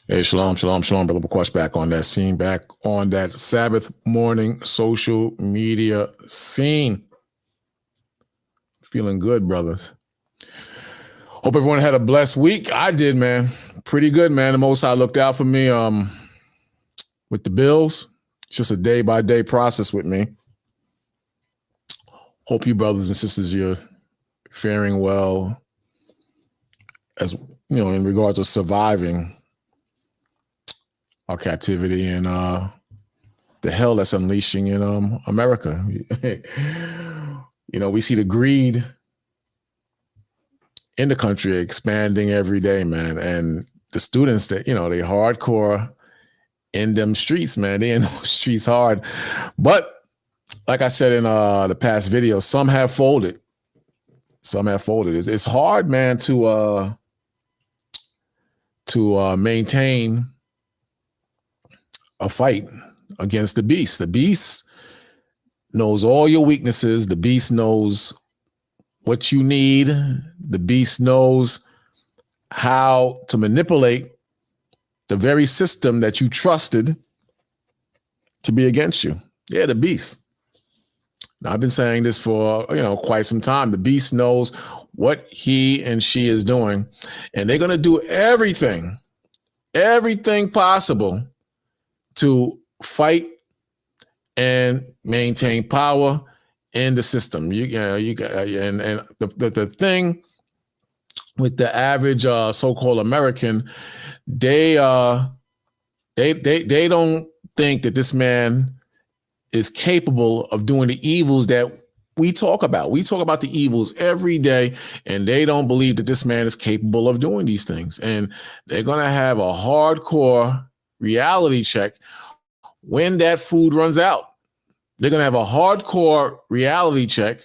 Hey, shalom, shalom, shalom, brother Quash, back on that scene, back on that Sabbath morning social media scene. Feeling good, brothers. Hope everyone had a blessed week. I did, man. Pretty good, man. The Most High looked out for me with the bills. It's just a day-by-day process with me. Hope you brothers and sisters, you're faring well as, you know, in regards of surviving our captivity and the hell that's unleashing in America. You know, we see the greed in the country expanding every day, man. And the students that, you know, they hardcore in them streets, man. They in those streets hard. But like I said in the past video, some have folded. Some have folded. It's hard, man, to maintain a fight against the beast. The beast knows all your weaknesses. The beast knows what you need. The beast knows how to manipulate the very system that you trusted to be against you. Yeah, the beast. Now, I've been saying this for, you know, quite some time. The beast knows what he and she is doing, and they're going to do everything possible to fight and maintain power in the system. And the thing with the average so-called American, they don't think that this man is capable of doing the evils that we talk about. We talk about the evils every day, and they don't believe that this man is capable of doing these things. And they're going to have a hardcore reality check when that food runs out. They're going to have a hardcore reality check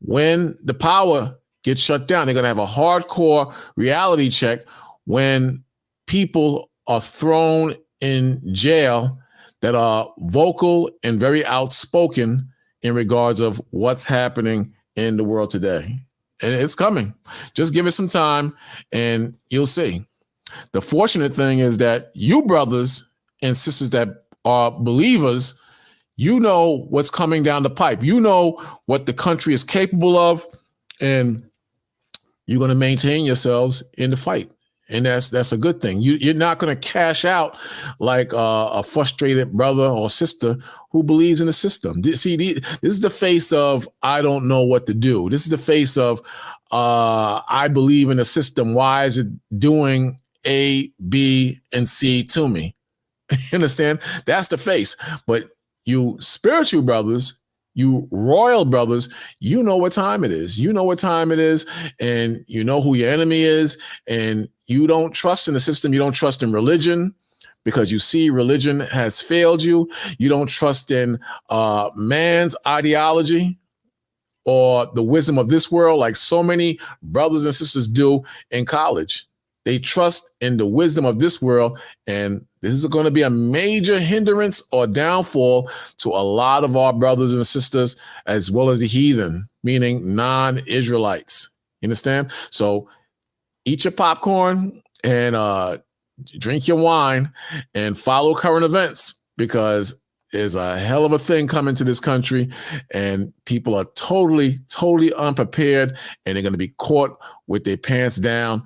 when the power gets shut down. They're going to have a hardcore reality check when people are thrown in jail that are vocal and very outspoken in regards of what's happening in the world today. And it's coming. Just give it some time and you'll see. The fortunate thing is that you brothers and sisters that are believers, you know what's coming down the pipe. You know what the country is capable of, and you're going to maintain yourselves in the fight. And that's a good thing. You're not going to cash out like a frustrated brother or sister who believes in the system. See, this is the face of I don't know what to do. This is the face of I believe in the system. Why is it doing A, B, and C to me? You understand? That's the face. But you spiritual brothers, you royal brothers, you know what time it is. You know what time it is, and you know who your enemy is, and you don't trust in the system. You don't trust in religion because you see religion has failed you. You don't trust in man's ideology or the wisdom of this world like so many brothers and sisters do in college. They trust in the wisdom of this world, and this is going to be a major hindrance or downfall to a lot of our brothers and sisters, as well as the heathen, meaning non-Israelites. You understand? So eat your popcorn and drink your wine and follow current events, because there's a hell of a thing coming to this country, and people are totally unprepared, and they're going to be caught with their pants down.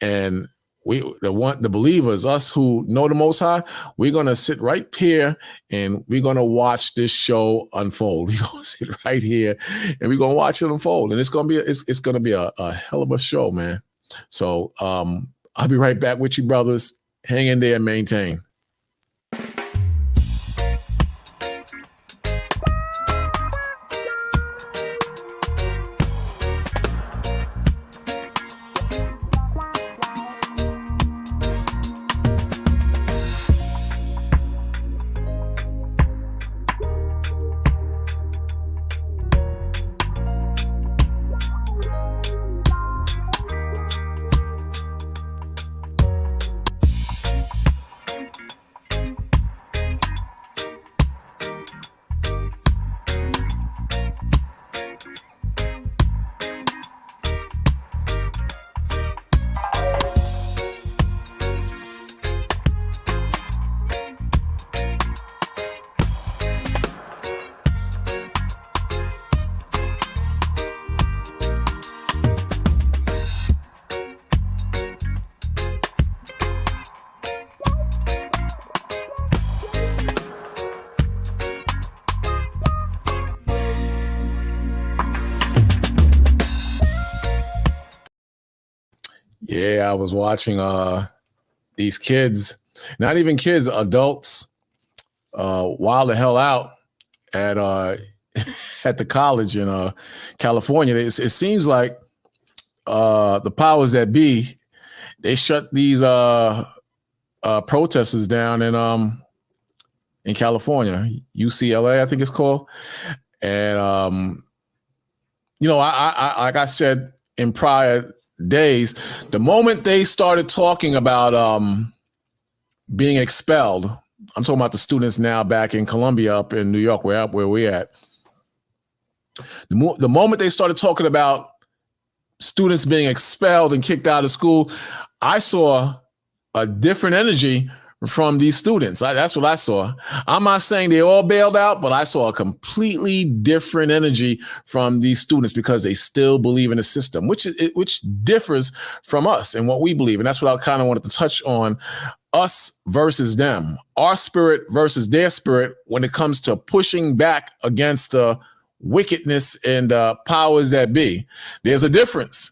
And the believers, us who know the Most High, we're going to sit right here and we're going to watch this show unfold. We're going to sit right here and we're going to watch it unfold. And it's going to be a hell of a show, man. So I'll be right back with you, brothers. Hang in there and maintain. Yeah, I was watching these kids, not even kids, adults, wild the hell out at at the college in California. It seems like the powers that be, they shut these protesters down in California, UCLA, I think it's called. And like I said in prior days, the moment they started talking about being expelled, I'm talking about the students now back in Columbia, up in New York, where we're at. The moment they started talking about students being expelled and kicked out of school, I saw a different energy from these students. That's what I saw. I'm not saying they all bailed out, but I saw a completely different energy from these students because they still believe in the system, which differs from us and what we believe. And that's what I kind of wanted to touch on. Us versus them, our spirit versus their spirit when it comes to pushing back against the wickedness and powers that be. There's a difference.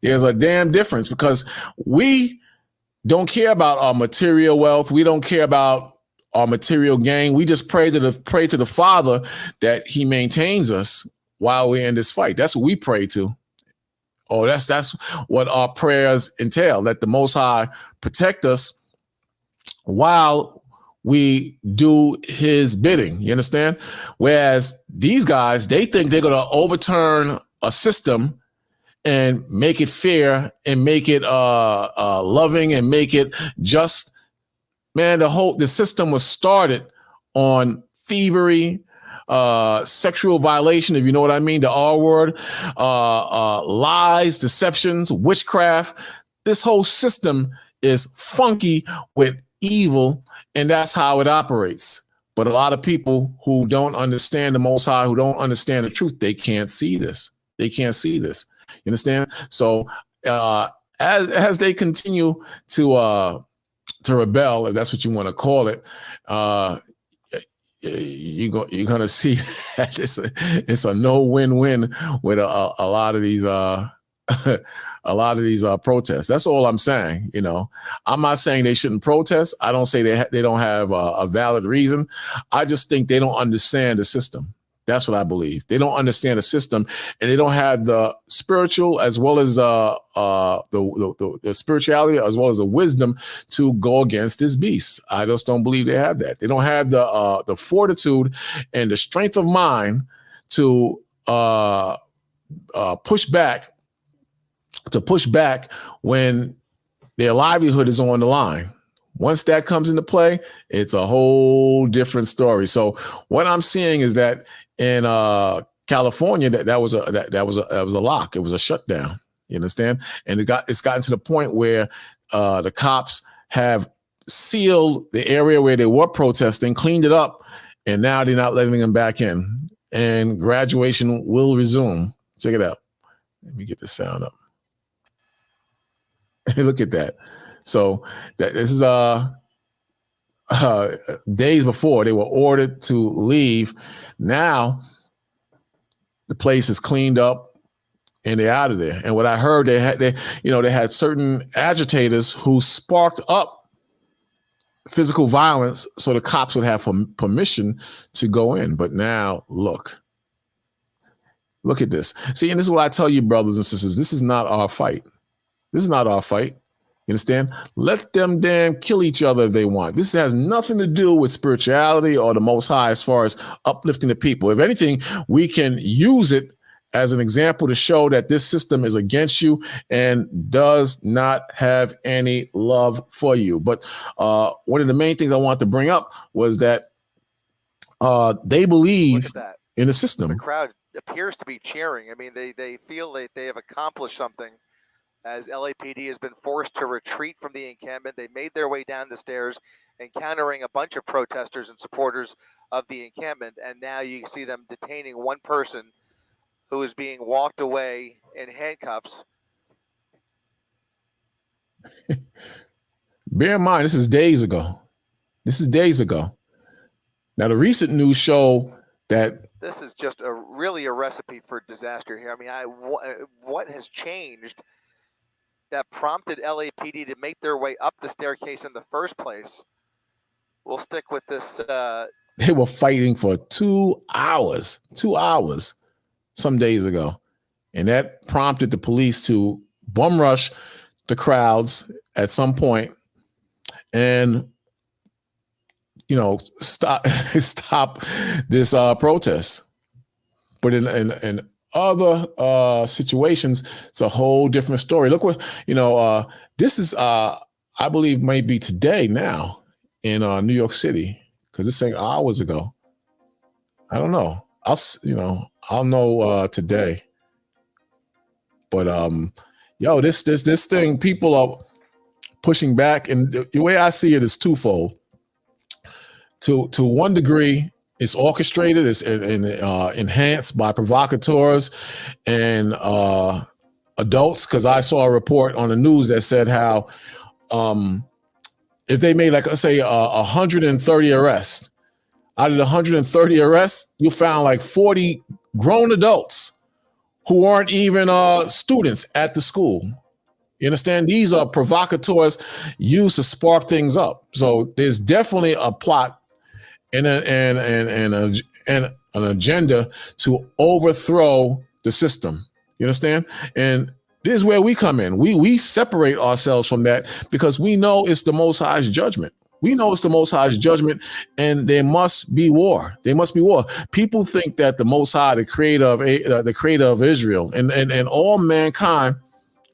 There's a damn difference because we don't care about our material wealth. We don't care about our material gain. We just pray to the Father that He maintains us while we're in this fight. That's what we pray to. Oh, that's what our prayers entail, that the Most High protect us while we do His bidding. You understand? Whereas these guys, they think they're going to overturn a system and make it fair and make it loving and make it just. Man, the system was started on thievery, sexual violation, if you know what I mean, the R word, lies, deceptions, witchcraft. This whole system is funky with evil, and that's how it operates. But a lot of people who don't understand the Most High, who don't understand the truth, they can't see this. They can't see this. You understand? So as they continue to rebel, if that's what you want to call it, you're going to see that it's a no win-win with a lot of these a lot of these protests. That's all I'm saying. You know, I'm not saying they shouldn't protest. I don't say they don't have a valid reason. I just think they don't understand the system. That's what I believe. They don't understand the system, and they don't have the spiritual as well as the spirituality as well as the wisdom to go against this beast. I just don't believe they have that. They don't have the fortitude and the strength of mind to push back when their livelihood is on the line. Once that comes into play, it's a whole different story. So what I'm seeing is that in California, that was a lock. It was a shutdown. You understand? And it's gotten to the point where the cops have sealed the area where they were protesting, cleaned it up, and now they're not letting them back in. And graduation will resume. Check it out. Let me get the sound up. Look at that. So this is days before they were ordered to leave. Now the place is cleaned up and they're out of there. And what I heard, they had certain agitators who sparked up physical violence so the cops would have permission to go in. But now look at this. See, and this is what I tell you, brothers and sisters, this is not our fight. This is not our fight. You understand? Let them damn kill each other if they want. This has nothing to do with spirituality or the Most High as far as uplifting the people. If anything, we can use it as an example to show that this system is against you and does not have any love for you. But one of the main things I want to bring up was that they believe in the system. The crowd appears to be cheering. I mean, they feel that they have accomplished something. As LAPD has been forced to retreat from the encampment, they made their way down the stairs, encountering a bunch of protesters and supporters of the encampment. And now you see them detaining one person who is being walked away in handcuffs. Bear in mind, this is days ago. Now, the recent news show that this is just really a recipe for disaster here. I mean, what has changed that prompted LAPD to make their way up the staircase in the first place. We'll stick with this. They were fighting for 2 hours some days ago. And that prompted the police to bum rush the crowds at some point and, stop this protest. But in other situations, it's a whole different story. Look what, this is, I believe, maybe today now in New York City, because it's saying hours ago. I don't know. I'll know today. But this thing, people are pushing back, and the way I see it is twofold. To one degree, it's orchestrated, it's enhanced by provocateurs and adults. Because I saw a report on the news that said how if they made, like, let's say 130 arrests, out of the 130 arrests, you found like 40 grown adults who aren't even students at the school. You understand? These are provocateurs used to spark things up. So there's definitely a plot and an agenda to overthrow the system. You understand? And this is where we come in. We separate ourselves from that because we know it's the Most High's judgment. We know it's the Most High's judgment, and there must be war. There must be war. People think that the Most High, the creator of Israel and all mankind,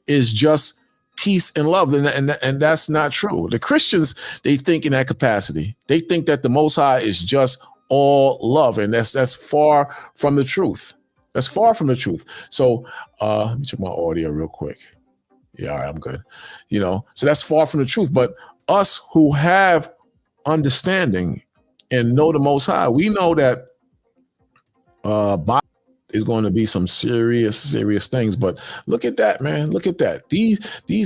is just peace and love, and that's not true. The Christians, they think in that capacity. They think that the Most High is just all love, and that's far from the truth. That's far from the truth. So let me check my audio real quick. Yeah, all right, I'm good. So that's far from the truth. But us who have understanding and know the Most High, we know that Bible is going to be some serious things. But look at that, man. Look at that. These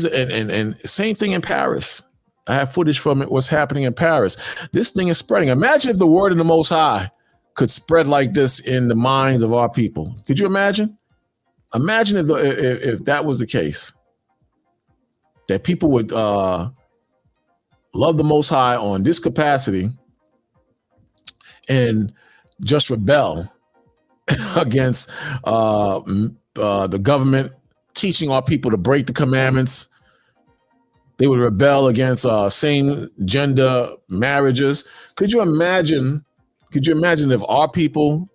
and same thing in Paris. I have footage from it. What's happening in Paris? This thing is spreading. Imagine if the word of the Most High could spread like this in the minds of our people. Could you imagine? Imagine if that was the case, that people would love the Most High on this capacity and just rebel against the government teaching our people to break the commandments. They would rebel against same gender marriages. Could you imagine if our people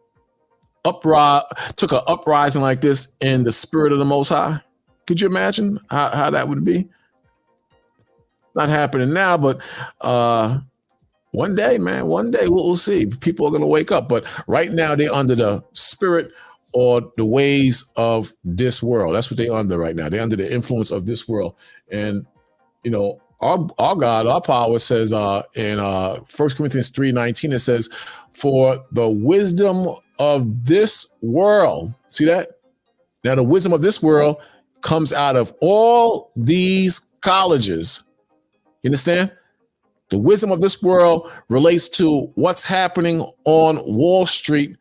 took an uprising like this in the spirit of the Most High? Could you imagine how that would be? Not happening now, but one day, man, we'll see. People are going to wake up. But right now, they're under the spirit or the ways of this world. That's what they're under right now. They're under the influence of this world. And, our God, our power says in 1 Corinthians 3:19, it says, for the wisdom of this world. See that? Now, the wisdom of this world comes out of all these colleges. You understand? The wisdom of this world relates to what's happening on Wall Street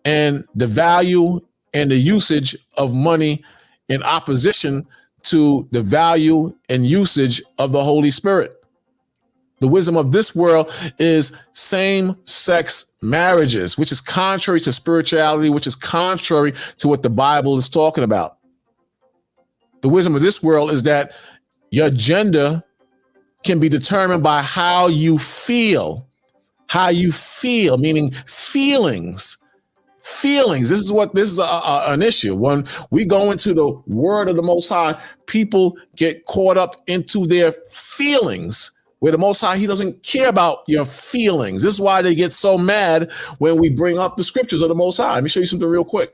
and the value and the usage of money in opposition to the value and usage of the Holy Spirit. The wisdom of this world is same-sex marriages, which is contrary to spirituality, which is contrary to what the Bible is talking about. The wisdom of this world is that your gender can be determined by how you feel, meaning feelings. This is an issue. When we go into the word of the Most High, people get caught up into their feelings, where the Most High, he doesn't care about your feelings. This is why they get so mad when we bring up the scriptures of the Most High. Let me show you something real quick.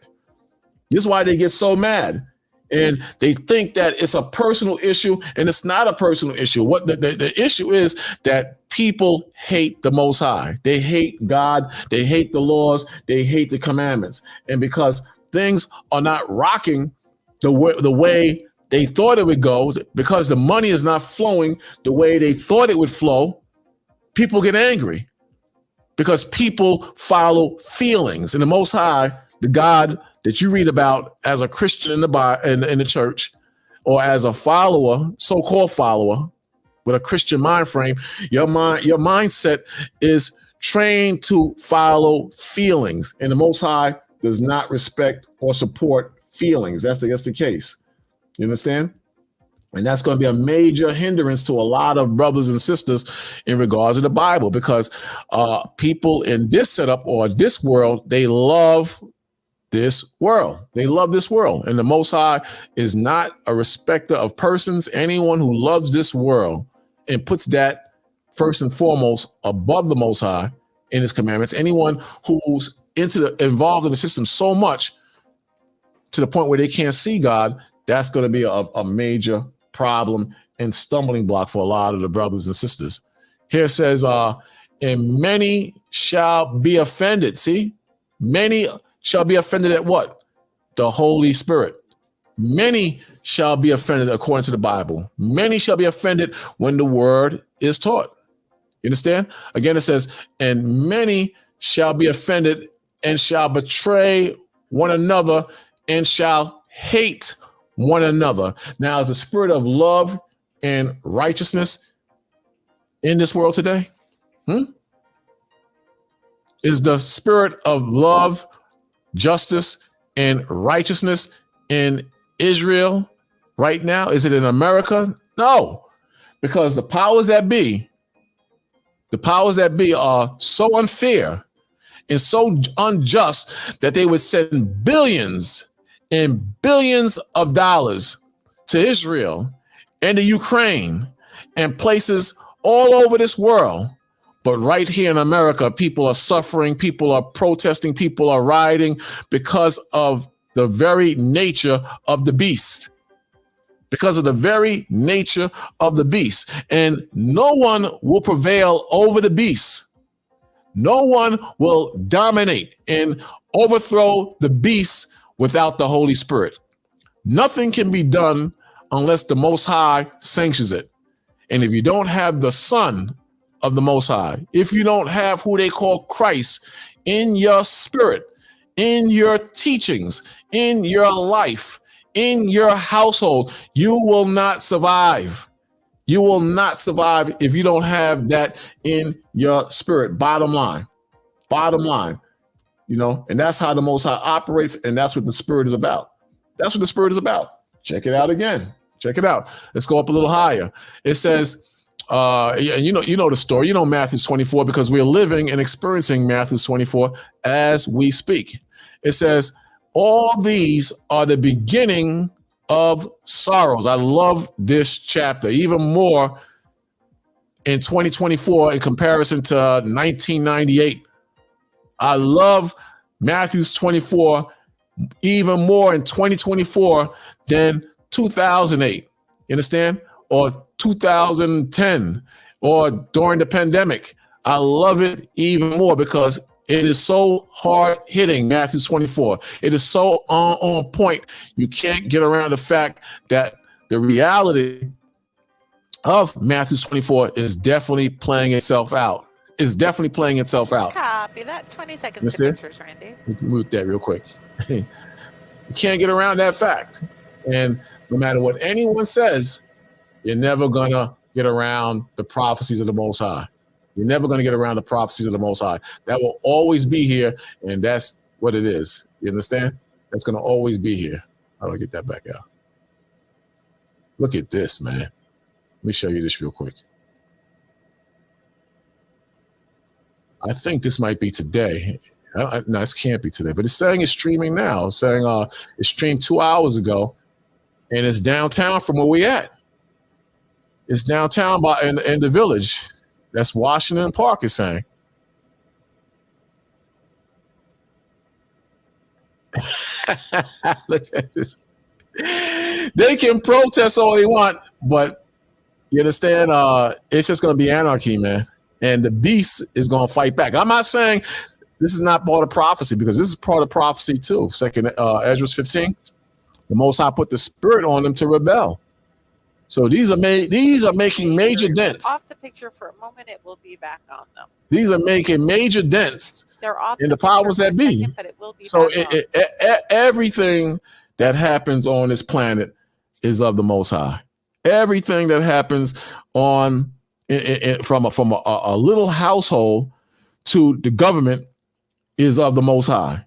This is why they get so mad. And they think that it's a personal issue, and it's not a personal issue. What the issue is that people hate the Most High. They hate God. They hate the laws. They hate the commandments. And because things are not rocking the way they thought it would go, because the money is not flowing the way they thought it would flow, people get angry because people follow feelings. And the Most High, the God that you read about as a Christian in the church, or as a follower, so-called follower, with a Christian mind frame, your mindset is trained to follow feelings, and the Most High does not respect or support feelings. That's the case. You understand? And that's going to be a major hindrance to a lot of brothers and sisters in regards to the Bible, because people in this setup or this world, they love this world. They love this world. And the Most High is not a respecter of persons. Anyone who loves this world and puts that first and foremost above the Most High in his commandments, anyone who's involved in the system so much to the point where they can't see God, that's going to be a major problem and stumbling block for a lot of the brothers and sisters. Here it says, and many shall be offended. See, many shall be offended at what? The Holy Spirit. Many shall be offended according to the Bible. Many shall be offended when the word is taught. You understand? Again, it says, and many shall be offended and shall betray one another and shall hate one another. Now, is the spirit of love and righteousness in this world today? Is the spirit of love, justice, and righteousness in Israel right now? Is it in America? No, because the powers that be are so unfair and so unjust that they would send billions and billions of dollars to Israel and to Ukraine and places all over this world. But right here in America, people are suffering, people are protesting, people are rioting because of the very nature of the beast. Because of the very nature of the beast. And no one will prevail over the beast. No one will dominate and overthrow the beast without the Holy Spirit. Nothing can be done unless the Most High sanctions it. And if you don't have the Son of the Most High, if you don't have who they call Christ in your spirit, in your teachings, in your life, in your household, you will not survive. You will not survive if you don't have that in your spirit. Bottom line, and that's how the Most High operates. And that's what the Spirit is about. That's what the Spirit is about. Check it out again. Check it out. Let's go up a little higher. It says, and you know the story, Matthew 24, because we're living and experiencing Matthew 24 as we speak. It says, all these are the beginning of sorrows. I love this chapter even more in 2024 in comparison to 1998. I love Matthew's 24 even more in 2024 than 2008. You understand? Or 2010 or during the pandemic. I love it even more because it is so hard hitting, Matthew 24. It is so on point. You can't get around the fact that the reality of Matthew 24 is definitely playing itself out. Copy that. 20 seconds to pictures, Randy. We can move that real quick. You can't get around that fact. And no matter what anyone says, you're never going to get around the prophecies of the Most High. You're never going to get around the prophecies of the Most High. That will always be here, and that's what it is. You understand? That's going to always be here. How do I get that back out? Look at this, man. Let me show you this real quick. I think this might be today. No, this can't be today, but it's saying it's streaming now. It's saying it streamed 2 hours ago, and it's downtown from where we at. It's downtown in the village. That's Washington Park is saying. Look at this. They can protest all they want, but you understand? It's just going to be anarchy, man. And the beast is going to fight back. I'm not saying this is not part of prophecy, because this is part of prophecy too. Second Ezra 15, the Most High put the spirit on them to rebel. So these are making major dents. Off the picture for a moment, it will be back on them. These are making major dents They're off in the powers that be. But it will be So back on. everything that happens on this planet is of the Most High. Everything that happens from a little household to the government is of the Most High.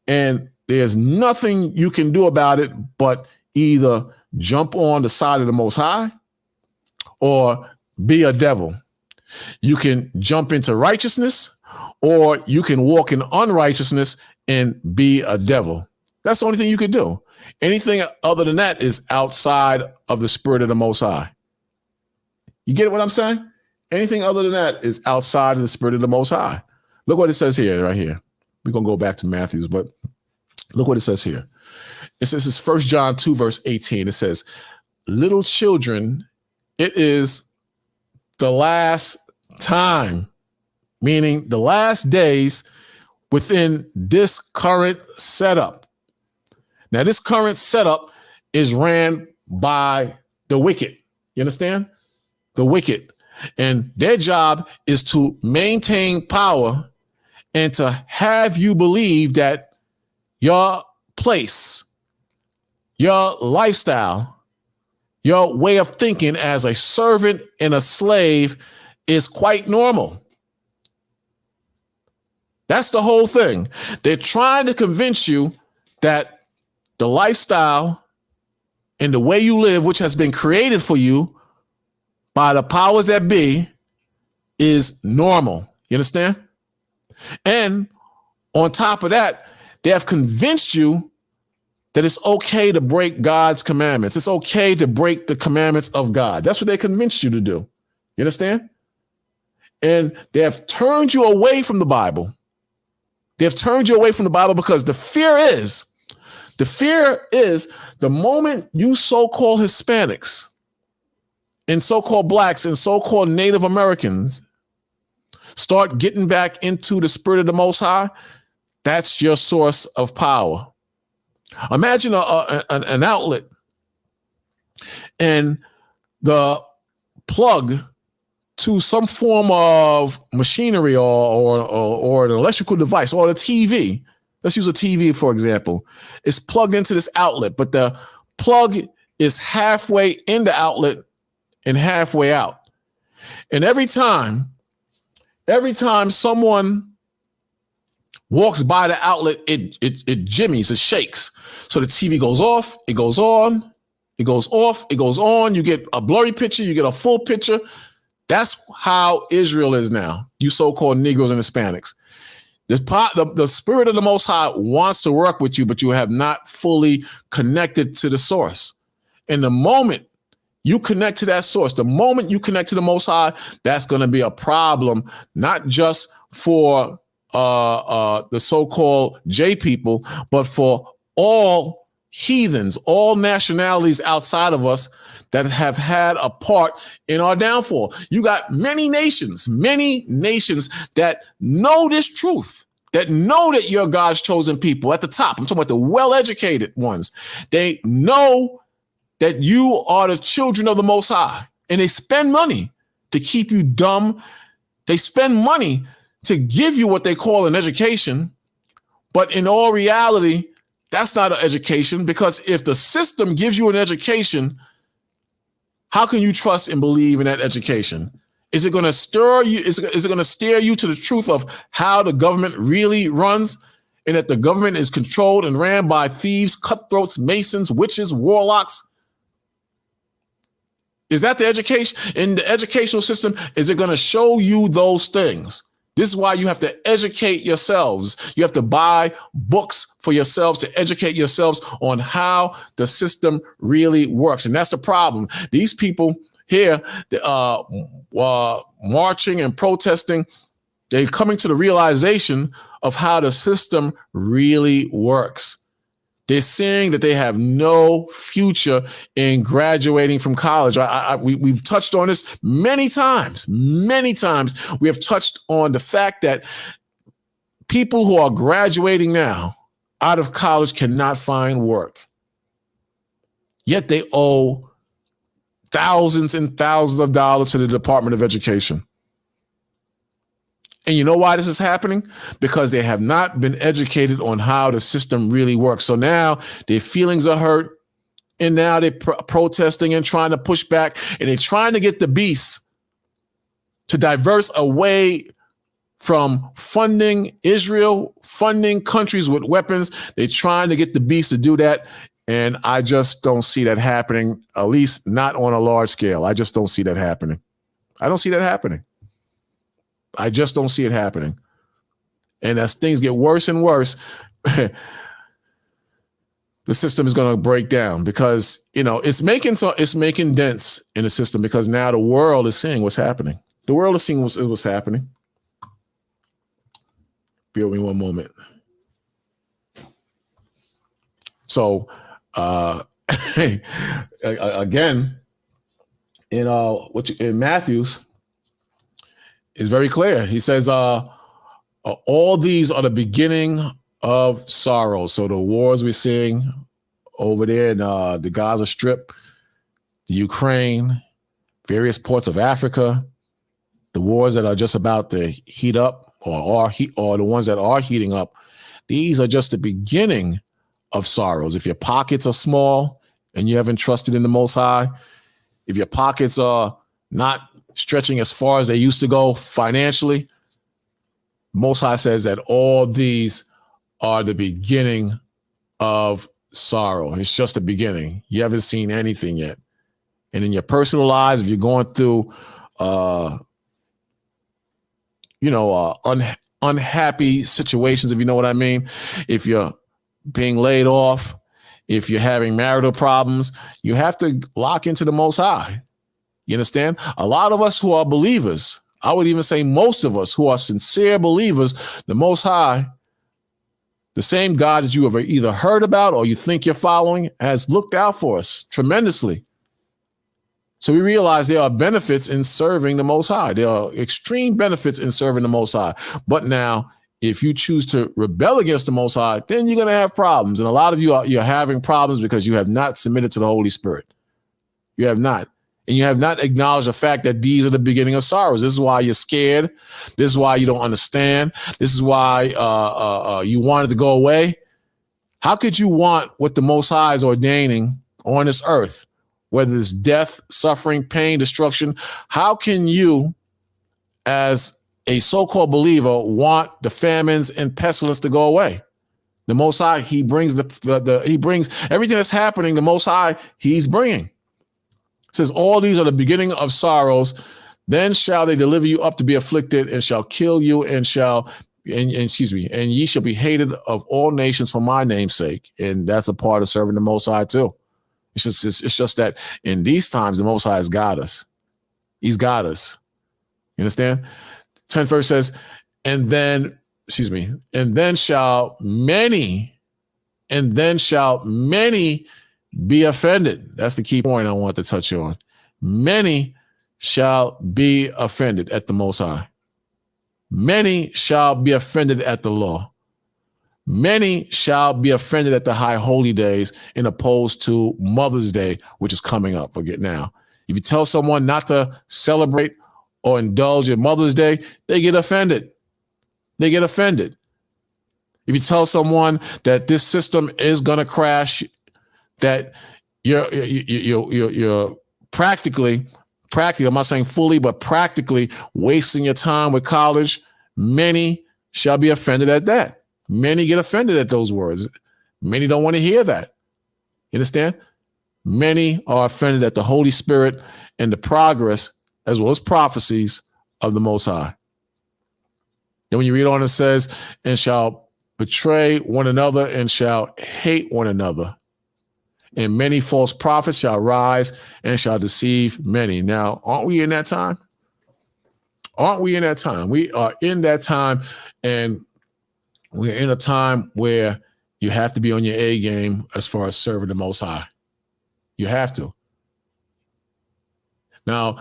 And there's nothing you can do about it but either jump on the side of the Most High or be a devil. You can jump into righteousness or you can walk in unrighteousness and be a devil. That's the only thing you can do. Anything other than that is outside of the spirit of the Most High. You get what I'm saying? Anything other than that is outside of the spirit of the Most High. Look what it says here, right here. We're going to go back to Matthew's, but look what it says here. It says, it's 1 John 2, verse 18. It says, little children, it is the last time, meaning the last days within this current setup. Now, this current setup is ran by the wicked. You understand? The wicked. And their job is to maintain power and to have you believe that your place, your lifestyle, your way of thinking as a servant and a slave is quite normal. That's the whole thing. They're trying to convince you that the lifestyle and the way you live, which has been created for you by the powers that be, is normal. You understand? And on top of that, they have convinced you that it's okay to break God's commandments. It's okay to break the commandments of God. That's what they convinced you to do. You understand? And they have turned you away from the Bible. They have turned you away from the Bible because the fear is the moment you so-called Hispanics and so-called blacks and so-called Native Americans start getting back into the spirit of the Most High, that's your source of power. Imagine an outlet and the plug to some form of machinery or an electrical device or the TV. Let's use a TV, for example. It's plugged into this outlet, but the plug is halfway in the outlet and halfway out. And every time someone walks by the outlet, it jimmies, it shakes. So the TV goes off, it goes on, it goes off, it goes on. You get a blurry picture, you get a full picture. That's how Israel is now, you so-called Negroes and Hispanics. The spirit of the Most High wants to work with you, but you have not fully connected to the source. And the moment you connect to that source, the moment you connect to the Most High, that's going to be a problem, not just for the so-called J people, but for all heathens, all nationalities outside of us that have had a part in our downfall. You got many nations that know this truth, that know that you're God's chosen people at the top. I'm talking about the well-educated ones. They know that you are the children of the Most High, and they spend money to keep you dumb. They spend money to give you what they call an education. But in all reality, that's not an education, because if the system gives you an education, how can you trust and believe in that education? Is it going to stir you? Is it going to steer you to the truth of how the government really runs, and that the government is controlled and ran by thieves, cutthroats, masons, witches, warlocks? Is that the education? In the educational system, is it going to show you those things? This is why you have to educate yourselves. You have to buy books for yourselves to educate yourselves on how the system really works. And that's the problem. These people here marching and protesting, they're coming to the realization of how the system really works. They're seeing that they have no future in graduating from college. We've touched on this many times. Many times we have touched on the fact that people who are graduating now out of college cannot find work. Yet they owe thousands and thousands of dollars to the Department of Education. And you know why this is happening? Because they have not been educated on how the system really works. So now their feelings are hurt. And now they're protesting and trying to push back, and they're trying to get the beast to diverse away from funding Israel, funding countries with weapons. They're trying to get the beast to do that. And I just don't see that happening, at least not on a large scale. I just don't see that happening. I don't see that happening. I just don't see it happening. And as things get worse and worse, the system is going to break down because, it's making dents in the system because now the world is seeing what's happening. The world is seeing what's happening. Bear with me one moment. So, again, in Matthew's, is very clear. He says, all these are the beginning of sorrow. So the wars we're seeing over there in the Gaza Strip, the Ukraine, various parts of Africa, the wars that are just about to heat up or the ones that are heating up, these are just the beginning of sorrows. If your pockets are small and you haven't trusted in the Most High, if your pockets are not stretching as far as they used to go financially, Most High says that all these are the beginning of sorrow. It's just the beginning. You haven't seen anything yet. And in your personal lives, if you're going through, unhappy situations, if you know what I mean, if you're being laid off, if you're having marital problems, you have to lock into the Most High. You understand? A lot of us who are believers, I would even say most of us who are sincere believers, the Most High, the same God that you have either heard about or you think you're following, has looked out for us tremendously. So we realize there are benefits in serving the Most High. There are extreme benefits in serving the Most High. But now, if you choose to rebel against the Most High, then you're going to have problems. And a lot of you're having problems because you have not submitted to the Holy Spirit. You have not. And you have not acknowledged the fact that these are the beginning of sorrows. This is why you're scared. This is why you don't understand. This is why you want it to go away. How could you want what the Most High is ordaining on this earth, whether it's death, suffering, pain, destruction? How can you, as a so-called believer, want the famines and pestilence to go away? The Most High, he brings he brings everything that's happening. The Most High, he's bringing. It says, all these are the beginning of sorrows. Then shall they deliver you up to be afflicted, and shall kill you, and ye shall be hated of all nations for my name's sake. And that's a part of serving the Most High too. It's just that in these times, the Most High has got us. He's got us. You understand? 10th verse says, and then shall many be offended. That's the key point I want to touch on. Many shall be offended at the Most High. Many shall be offended at the law. Many shall be offended at the high holy days, in opposed to Mother's Day, which is coming up again now. If you tell someone not to celebrate or indulge in Mother's Day, they get offended. They get offended. If you tell someone that this system is going to crash, that you're practically, I'm not saying fully, but practically wasting your time with college, many shall be offended at that. Many get offended at those words. Many don't want to hear that. You understand? Many are offended at the Holy Spirit and the progress, as well as prophecies of the Most High. Then when you read on, it says, and shall betray one another and shall hate one another. And many false prophets shall rise and shall deceive many. Now, aren't we in that time? Aren't we in that time? We are in that time, and we're in a time where you have to be on your A game as far as serving the Most High. You have to. Now,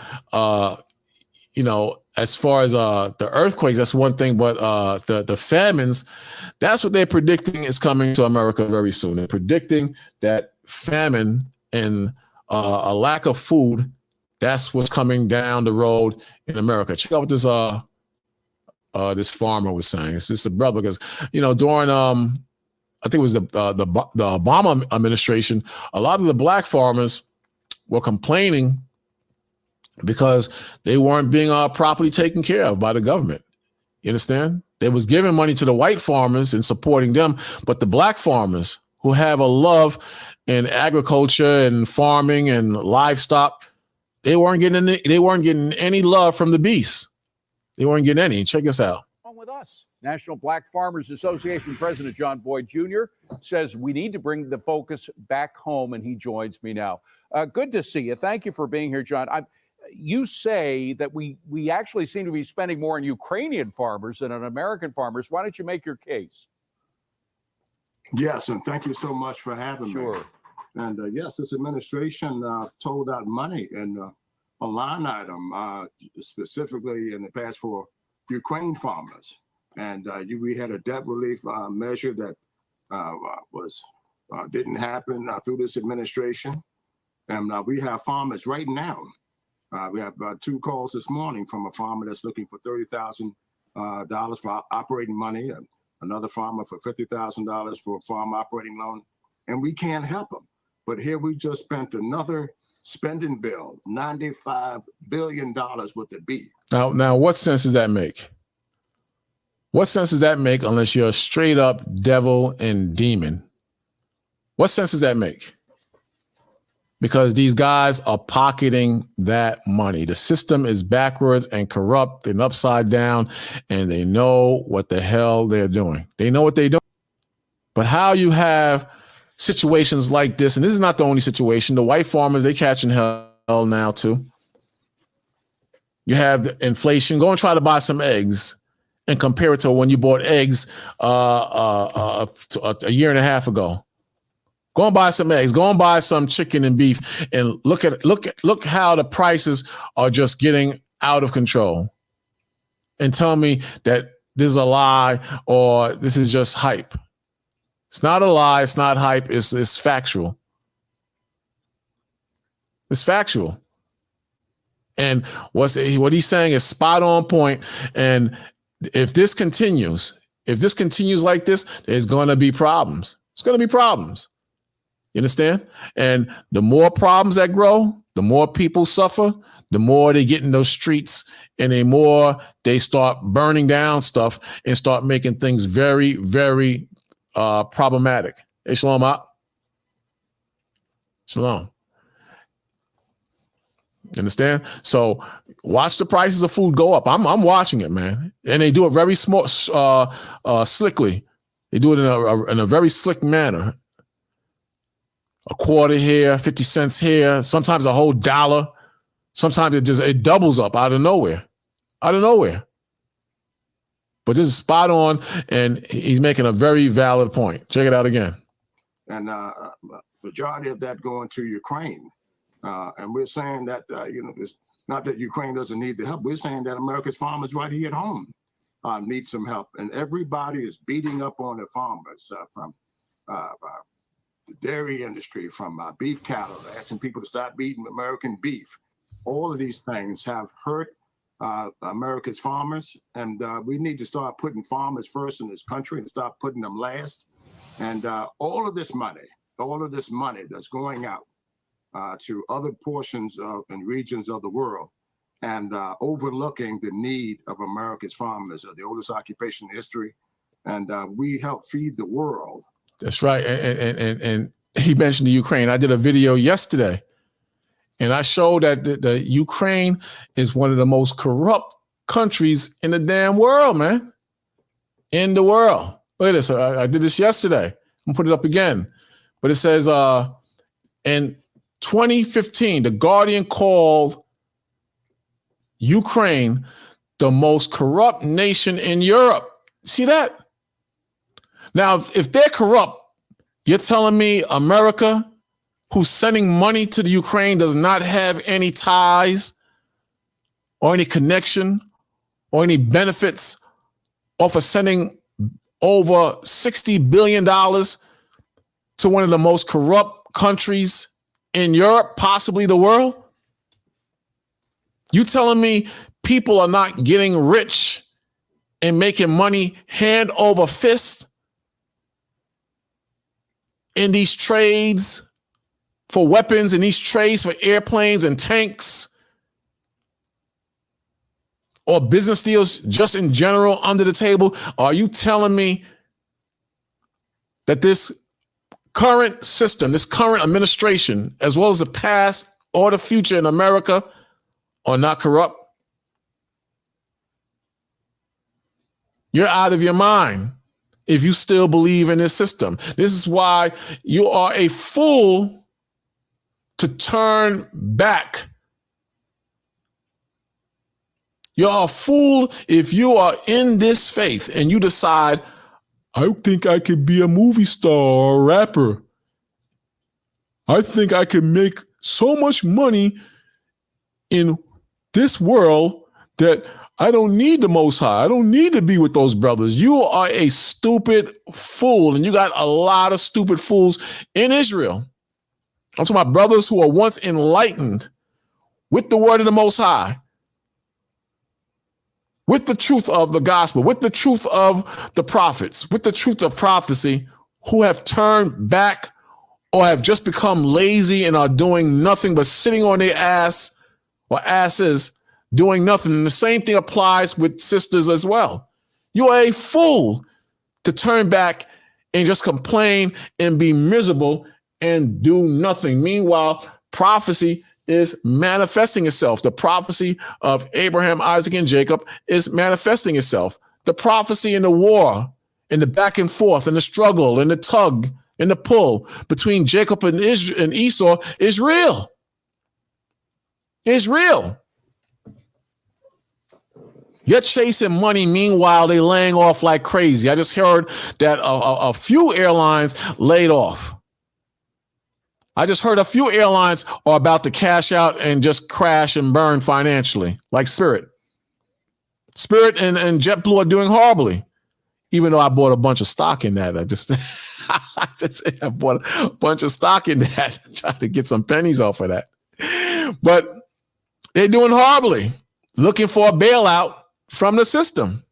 as far as the earthquakes, that's one thing, but the famines, that's what they're predicting is coming to America very soon. They're predicting that famine and a lack of food, that's what's coming down the road in America. Check out what this farmer was saying. It's just a brother, because during I think it was the Obama administration, a lot of the black farmers were complaining because they weren't being properly taken care of by the government. You understand? They was giving money to the white farmers and supporting them, but the black farmers who have a love in agriculture and farming and livestock, they weren't getting any love from the beasts. They weren't getting any. Check this out. With us, National Black Farmers Association President John Boyd Jr. says we need to bring the focus back home, and he joins me now. Good to see you. Thank you for being here, John. You say that we actually seem to be spending more on Ukrainian farmers than on American farmers. Why don't you make your case? Yes, and thank you so much for having me. And yes, this administration told out money in a line item, specifically in the past for Ukraine farmers. And we had a debt relief measure that didn't happen through this administration. And we have farmers right now. We have 2 calls this morning from a farmer that's looking for $30,000 for operating money, and another farmer for $50,000 for a farm operating loan, and we can't help them. But here we just spent another spending bill, $95 billion with a B. Now, what sense does that make? What sense does that make unless you're a straight up devil and demon? What sense does that make? Because these guys are pocketing that money. The system is backwards and corrupt and upside down, and they know what the hell they're doing. They know what they're doing. But how you have situations like this, and this is not the only situation, the white farmers, they catching hell now too. You have the inflation. Go and try to buy some eggs and compare it to when you bought eggs a year and a half ago. Go and buy some eggs. Go and buy some chicken and beef, and look how the prices are just getting out of control. And tell me that this is a lie or this is just hype. It's not a lie. It's not hype. It's factual. It's factual. And what he's saying is spot on point. And if this continues like this, there's going to be problems. It's going to be problems. You understand? And the more problems that grow, the more people suffer, the more they get in those streets, and the more they start burning down stuff and start making things very, very problematic. Hey, shalom out. Shalom. You understand? So watch the prices of food go up. I'm watching it, man. And they do it very small, slickly. They do it in a very slick manner. A quarter here, 50 cents here, sometimes a whole dollar. Sometimes it doubles up out of nowhere. But this is spot on, and he's making a very valid point. Check it out again. And majority of that going to Ukraine. And we're saying that, it's not that Ukraine doesn't need the help. We're saying that America's farmers right here at home need some help. And everybody is beating up on the farmers from the dairy industry, from beef cattle, asking people to stop eating American beef. All of these things have hurt America's farmers, and we need to start putting farmers first in this country and stop putting them last. And all of this money that's going out to other portions of and regions of the world, and overlooking the need of America's farmers, the oldest occupation in history, and we help feed the world. That's right. And he mentioned the Ukraine. I did a video yesterday, and I showed that the Ukraine is one of the most corrupt countries in the damn world, man. In the world. Look at this. I did this yesterday. I'm gonna put it up again. But it says in 2015, The Guardian called Ukraine the most corrupt nation in Europe. See that? Now, if they're corrupt, you're telling me America, who's sending money to the Ukraine, does not have any ties or any connection or any benefits off of sending over $60 billion to one of the most corrupt countries in Europe, possibly the world? You telling me people are not getting rich and making money hand over fist in these trades for weapons, in these trades for airplanes and tanks, or business deals just in general under the table? Are you telling me that this current system, this current administration, as well as the past or the future in America, are not corrupt? You're out of your mind if you still believe in this system. This is why you are a fool to turn back. You're a fool if you are in this faith and you decide, I think I could be a movie star or a rapper. I think I can make so much money in this world that I don't need the Most High. I don't need to be with those brothers. You are a stupid fool, and you got a lot of stupid fools in Israel. I'm talking about brothers who are once enlightened with the word of the Most High, with the truth of the gospel, with the truth of the prophets, with the truth of prophecy, who have turned back or have just become lazy and are doing nothing but sitting on their ass or asses doing nothing. And the same thing applies with sisters as well. You are a fool to turn back and just complain and be miserable and do nothing. Meanwhile, prophecy is manifesting itself. The prophecy of Abraham, Isaac, and Jacob is manifesting itself. The prophecy in the war, in the back and forth, and the struggle, and the tug, and the pull between Jacob and Esau is real. It's real. You're chasing money. Meanwhile, they're laying off like crazy. I just heard that a few airlines laid off. I just heard a few airlines are about to cash out and just crash and burn financially, like Spirit. Spirit and JetBlue are doing horribly, even though I bought a bunch of stock in that. I bought a bunch of stock in that, trying to get some pennies off of that. But they're doing horribly, looking for a bailout from the system.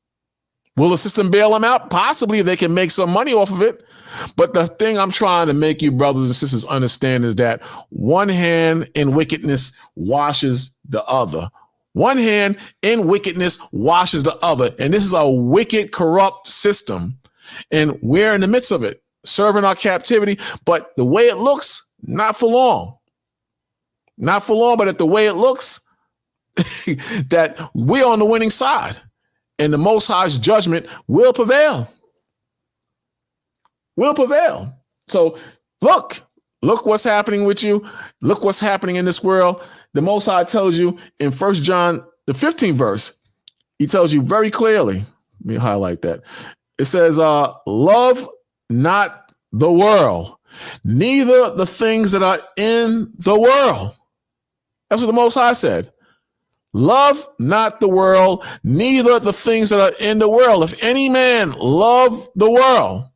Will the system bail them out? Possibly, if they can make some money off of it. But the thing I'm trying to make you brothers and sisters understand is that one hand in wickedness washes the other. One hand in wickedness washes the other. And this is a wicked, corrupt system. And we're in the midst of it, serving our captivity. But the way it looks, not for long. Not for long, but at the way it looks, that we're on the winning side. And the Most High's judgment will prevail. Will prevail. So look what's happening with you. Look what's happening in this world. The Most High tells you in 1 John, the 15th verse, he tells you very clearly. Let me highlight that. It says, love not the world, neither the things that are in the world. That's what the Most High said. Love not the world, neither the things that are in the world. If any man love the world,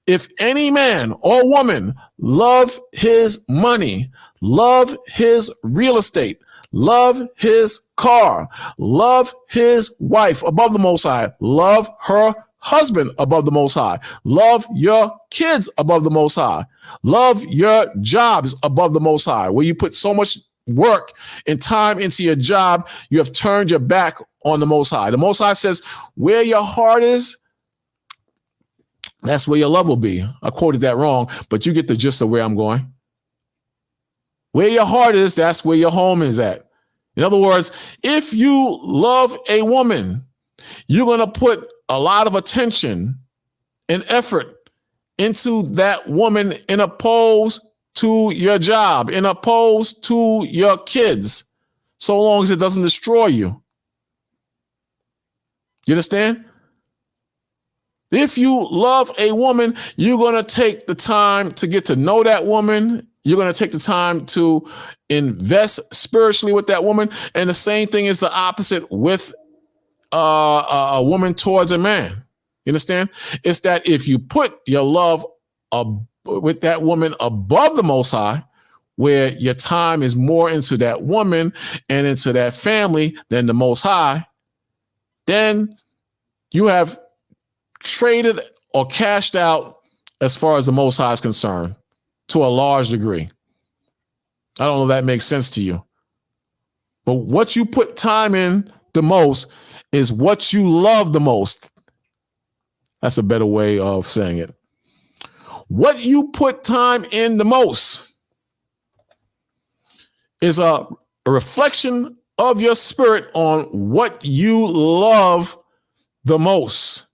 if any man or woman love his money, love his real estate, love his car, love his wife above the Most High, love her husband above the Most High, love your kids above the Most High, love your jobs above the Most High, where you put so much work and time into your job, you have turned your back on the Most High. The Most High says, where your heart is, that's where your love will be. I quoted that wrong, but you get the gist of where I'm going. Where your heart is, that's where your home is at. In other words, if you love a woman, you're going to put a lot of attention and effort into that woman in opposed to your job, in opposed to your kids, so long as it doesn't destroy you. You understand? If you love a woman, you're going to take the time to get to know that woman. You're going to take the time to invest spiritually with that woman. And the same thing is the opposite with a woman towards a man. You understand? It's that if you put your love with that woman above the Most High, where your time is more into that woman and into that family than the Most High, then you have traded or cashed out as far as the Most High is concerned, to a large degree. I don't know if that makes sense to you. But what you put time in the most is what you love the most. That's a better way of saying it. What you put time in the most is a reflection of your spirit on what you love the most.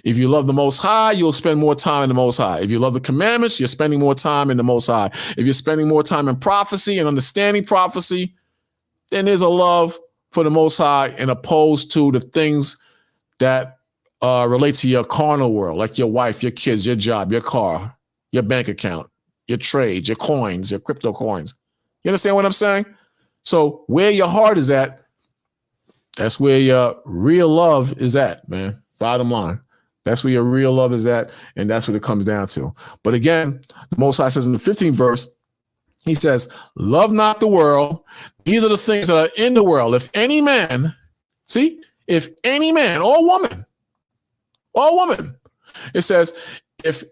If you love the Most High, you'll spend more time in the Most High. If you love the commandments, you're spending more time in the Most High. If you're spending more time in prophecy and understanding prophecy, then there's a love for the Most High and opposed to the things that relate to your carnal world, like your wife, your kids, your job, your car, your bank account, your trade, your coins, your crypto coins. You understand what I'm saying? So where your heart is at, that's where your real love is at, man. Bottom line. That's where your real love is at, and that's what it comes down to. But again, the Most High says in the 15th verse, he says, love not the world, neither the things that are in the world. If any man, if any man or woman, it says, if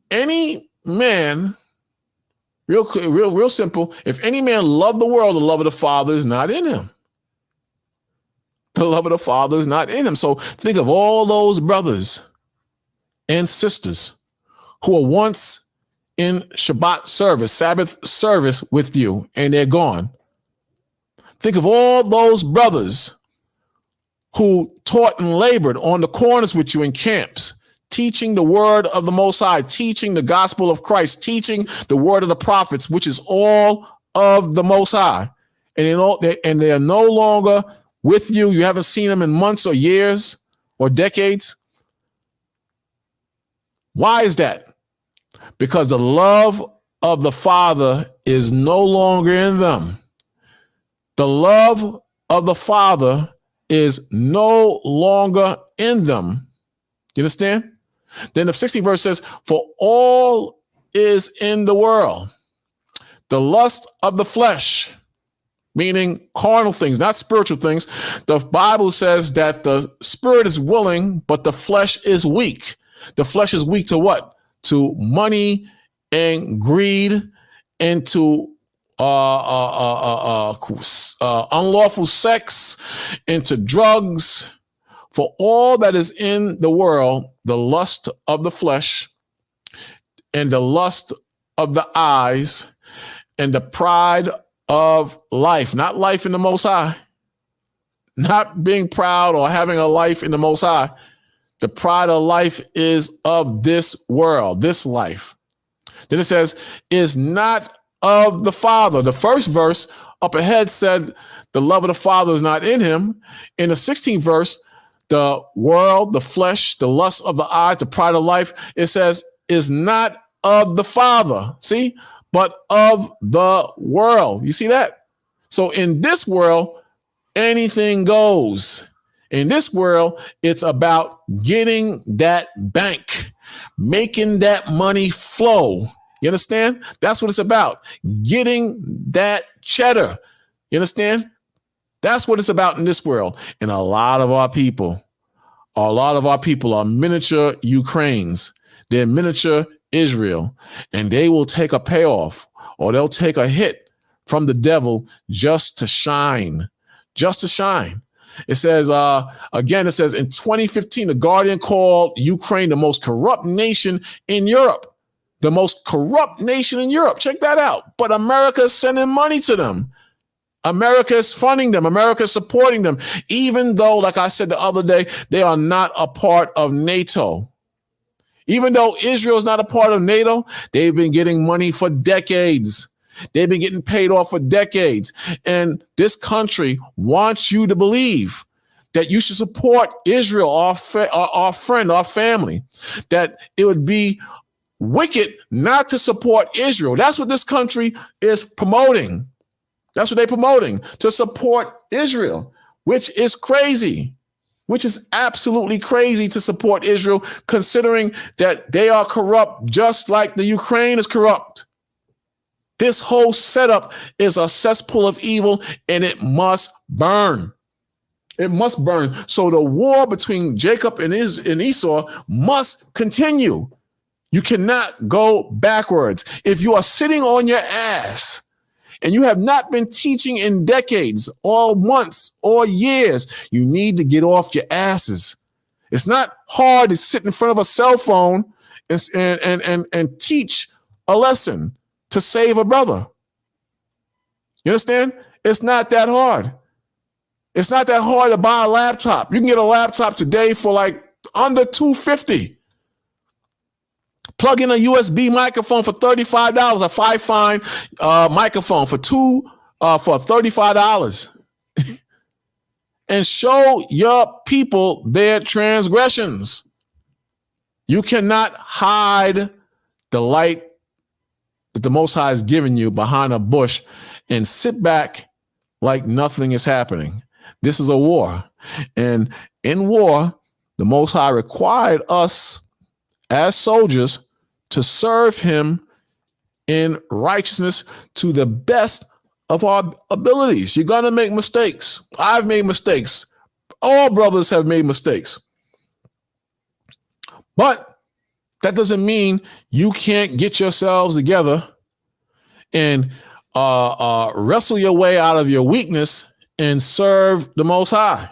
any man, real simple, if any man love the world, the love of the Father is not in him. The love of the Father is not in him. So think of all those brothers and sisters who were once in Shabbat service, Sabbath service with you, and they're gone. Think of all those brothers who taught and labored on the corners with you in camps, teaching the word of the Most High, teaching the gospel of Christ, teaching the word of the prophets, which is all of the Most High. And they are no longer with you. You haven't seen them in months or years or decades. Why is that? Because the love of the Father is no longer in them. The love of the Father is no longer in them. You understand? Then the 16th verse says, for all is in the world, the lust of the flesh, meaning carnal things, not spiritual things. The Bible says that the spirit is willing, but the flesh is weak. The flesh is weak to what? To money and greed and to unlawful sex, into drugs. For all that is in the world, the lust of the flesh and the lust of the eyes and the pride of life, not life in the Most High, not being proud or having a life in the Most High. The pride of life is of this world, this life. Then it says, is not of the Father. The first verse up ahead said the love of the Father is not in him. In the 16th verse, the world, the flesh, the lust of the eyes, the pride of life, it says is not of the Father, but of the world. You see that? So in this world, anything goes. In this world, it's about getting that bank, making that money flow. You understand? That's what it's about. Getting that cheddar. You understand? That's what it's about in this world. And a lot of our people are miniature Ukraines. They're miniature Israel. And they will take a payoff or they'll take a hit from the devil just to shine. Just to shine. It says, again, it says in 2015, The Guardian called Ukraine the most corrupt nation in Europe. The most corrupt nation in Europe. Check that out. But America is sending money to them. America is funding them. America is supporting them. Even though, like I said the other day, they are not a part of NATO. Even though Israel is not a part of NATO, they've been getting money for decades. They've been getting paid off for decades. And this country wants you to believe that you should support Israel, our friend, our family, that it would be wicked not to support Israel. That's what this country is promoting. That's what they're promoting, to support Israel, which is crazy, which is absolutely crazy to support Israel, considering that they are corrupt just like the Ukraine is corrupt. This whole setup is a cesspool of evil, and it must burn. It must burn. So the war between Jacob and Esau must continue. You cannot go backwards. If you are sitting on your ass and you have not been teaching in decades or months or years, you need to get off your asses. It's not hard to sit in front of a cell phone and teach a lesson to save a brother. You understand? It's not that hard. It's not that hard to buy a laptop. You can get a laptop today for like under $250. Plug in a USB microphone for $35, a 5-fine microphone for $35. And show your people their transgressions. You cannot hide the light that the Most High has given you behind a bush and sit back like nothing is happening. This is a war. And in war, the Most High required us as soldiers to serve him in righteousness to the best of our abilities. You're going to make mistakes. I've made mistakes. All brothers have made mistakes. But that doesn't mean you can't get yourselves together and wrestle your way out of your weakness and serve the Most High.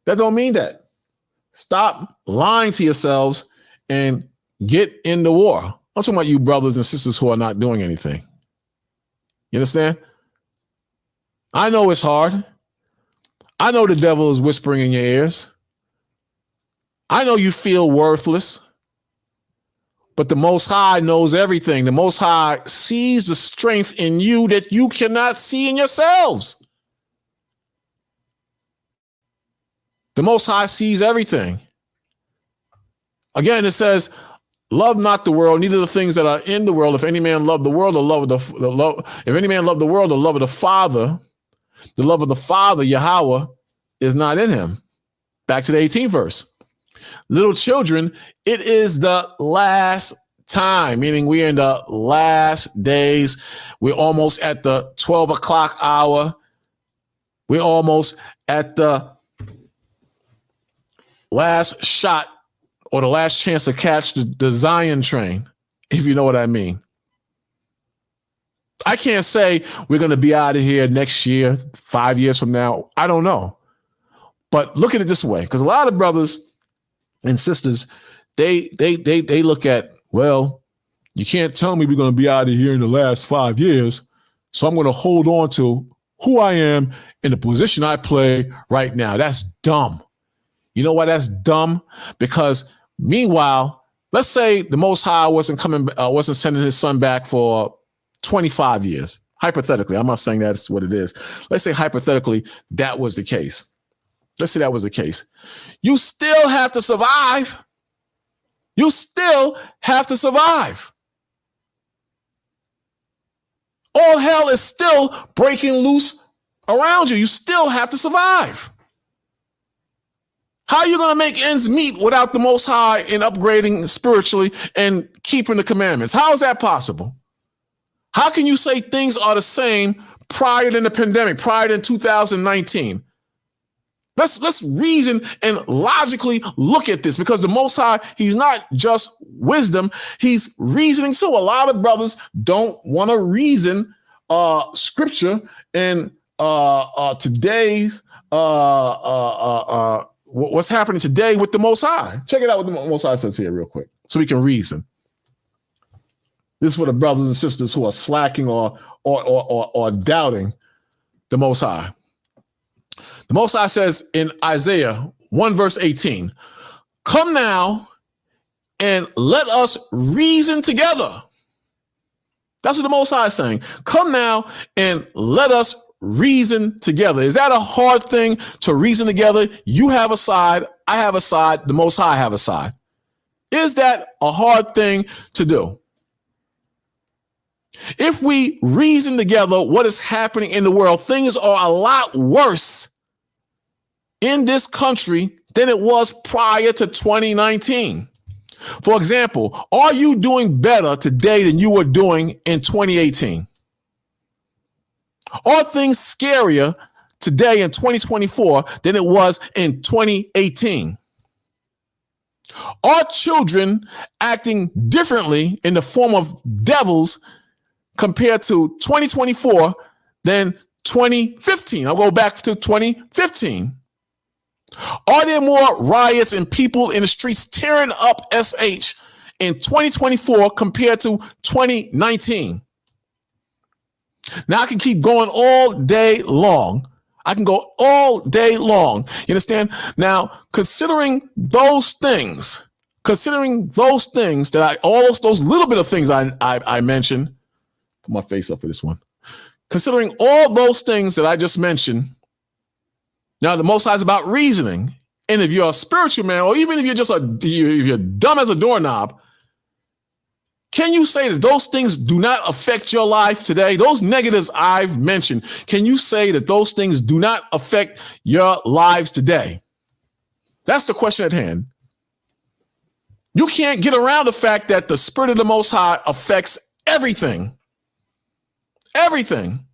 That don't mean that. Stop lying to yourselves and get in the war. I'm talking about you brothers and sisters who are not doing anything. You understand? I know it's hard. I know the devil is whispering in your ears. I know you feel worthless. But the Most High knows everything. The Most High sees the strength in you that you cannot see in yourselves. The Most High sees everything. Again, it says, love not the world, neither the things that are in the world. If any man love the world, if any man love the world, the love of the Father, Yahweh, is not in him. Back to the 18th verse. Little children, it is the last time, meaning we're in the last days. We're almost at the 12 o'clock hour. We're almost at the last shot or the last chance to catch the Zion train, if you know what I mean. I can't say we're going to be out of here next year, 5 years from now. I don't know. But look at it this way, because a lot of brothers and sisters, they look at, well, you can't tell me we're going to be out of here in the last 5 years, so I'm going to hold on to who I am in the position I play right now. That's dumb. You know why that's dumb? Because meanwhile, let's say the Most High wasn't sending his son back for 25 years. Hypothetically, I'm not saying that's what it is. Let's say hypothetically that was the case. Let's say that was the case. You still have to survive. You still have to survive. All hell is still breaking loose around you. You still have to survive. How are you going to make ends meet without the Most High in upgrading spiritually and keeping the commandments? How is that possible? How can you say things are the same prior to the pandemic, prior to 2019? Let's reason and logically look at this, because the Most High, he's not just wisdom, he's reasoning. So a lot of brothers don't want to reason scripture and today's what's happening today with the Most High. Check it out what the Most High says here real quick so we can reason. This is for the brothers and sisters who are slacking or doubting the Most High. The Most High says in Isaiah 1 verse 18, come now and let us reason together. That's what the Most High is saying. Come now and let us reason together. Is that a hard thing to reason together? You have a side, I have a side, the Most High have a side. Is that a hard thing to do? If we reason together what is happening in the world, things are a lot worse in this country than it was prior to 2019. For example, are you doing better today than you were doing in 2018? Are things scarier today in 2024 than it was in 2018? Are children acting differently in the form of devils compared to 2024 than 2015? I'll go back to 2015. Are there more riots and people in the streets tearing up SH in 2024 compared to 2019? Now I can keep going all day long. I can go all day long. You understand? Now, considering those things that all those little bit of things I mentioned, put my face up for this one. Considering all those things that I just mentioned, now the Most High is about reasoning. And if you're a spiritual man, or even if you're just if you're dumb as a doorknob, can you say that those things do not affect your life today? Those negatives I've mentioned, can you say that those things do not affect your lives today? That's the question at hand. You can't get around the fact that the Spirit of the Most High affects everything. Everything.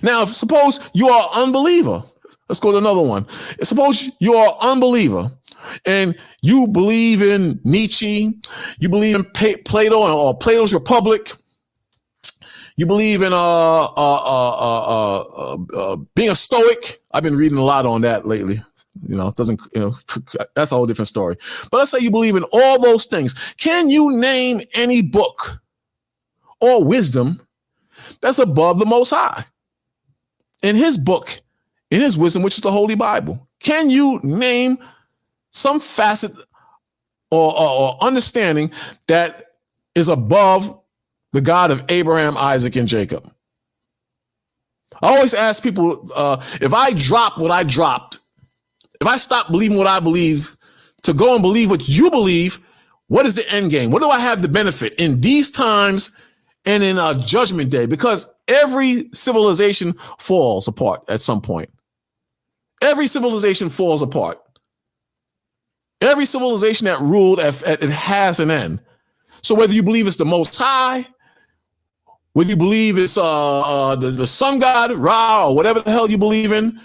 Now, suppose you are an unbeliever. Let's go to another one. Suppose you are an unbeliever and you believe in Nietzsche, you believe in Plato or Plato's Republic, you believe in being a Stoic. I've been reading a lot on that lately. That's a whole different story. But let's say you believe in all those things. Can you name any book or wisdom that's above the Most High? In his book, in his wisdom, which is the Holy Bible, can you name some facet or understanding that is above the God of Abraham, Isaac, and Jacob? I always ask people, if I drop what I dropped, if I stop believing what I believe to go and believe what you believe, what is the end game? What do I have the benefit in these times and in a judgment day? Because every civilization falls apart at some point. Every civilization falls apart. Every civilization that ruled, it has an end. So whether you believe it's the Most High, whether you believe it's the sun god, Ra, or whatever the hell you believe in,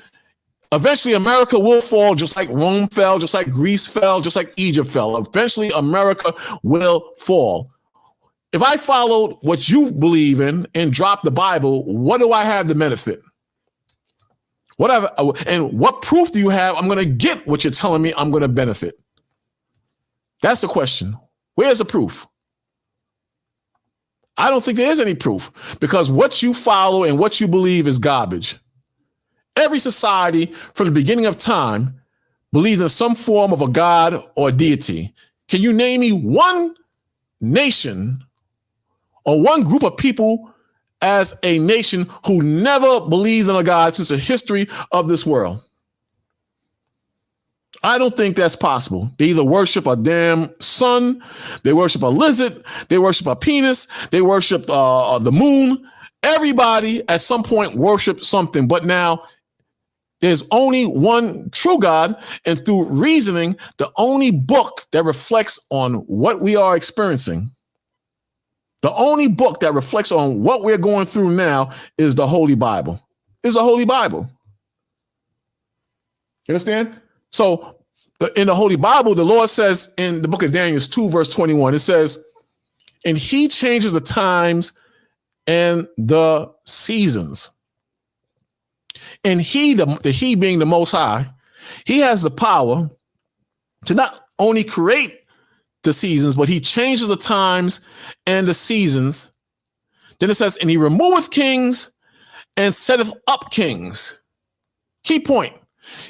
eventually America will fall just like Rome fell, just like Greece fell, just like Egypt fell. Eventually America will fall. If I followed what you believe in and dropped the Bible, what do I have the benefit? Whatever, and what proof do you have I'm going to get what you're telling me I'm going to benefit? That's the question. Where's the proof? I don't think there is any proof, because what you follow and what you believe is garbage. Every society from the beginning of time believes in some form of a god or a deity. Can you name me one nation or one group of people as a nation who never believed in a God since the history of this world? I don't think that's possible. They either worship a damn sun, they worship a lizard, they worship a penis, they worship the moon. Everybody at some point worshiped something, but now there's only one true God, and through reasoning, the only book that reflects on what we are experiencing, the only book that reflects on what we're going through now is the Holy Bible. Is the Holy Bible. You understand? So in the Holy Bible, the Lord says in the book of Daniel 2, verse 21, it says, and he changes the times and the seasons. And he, the he being the Most High, he has the power to not only create the seasons, but he changes the times and the seasons. Then it says, and he removeth kings and setteth up kings. Key point.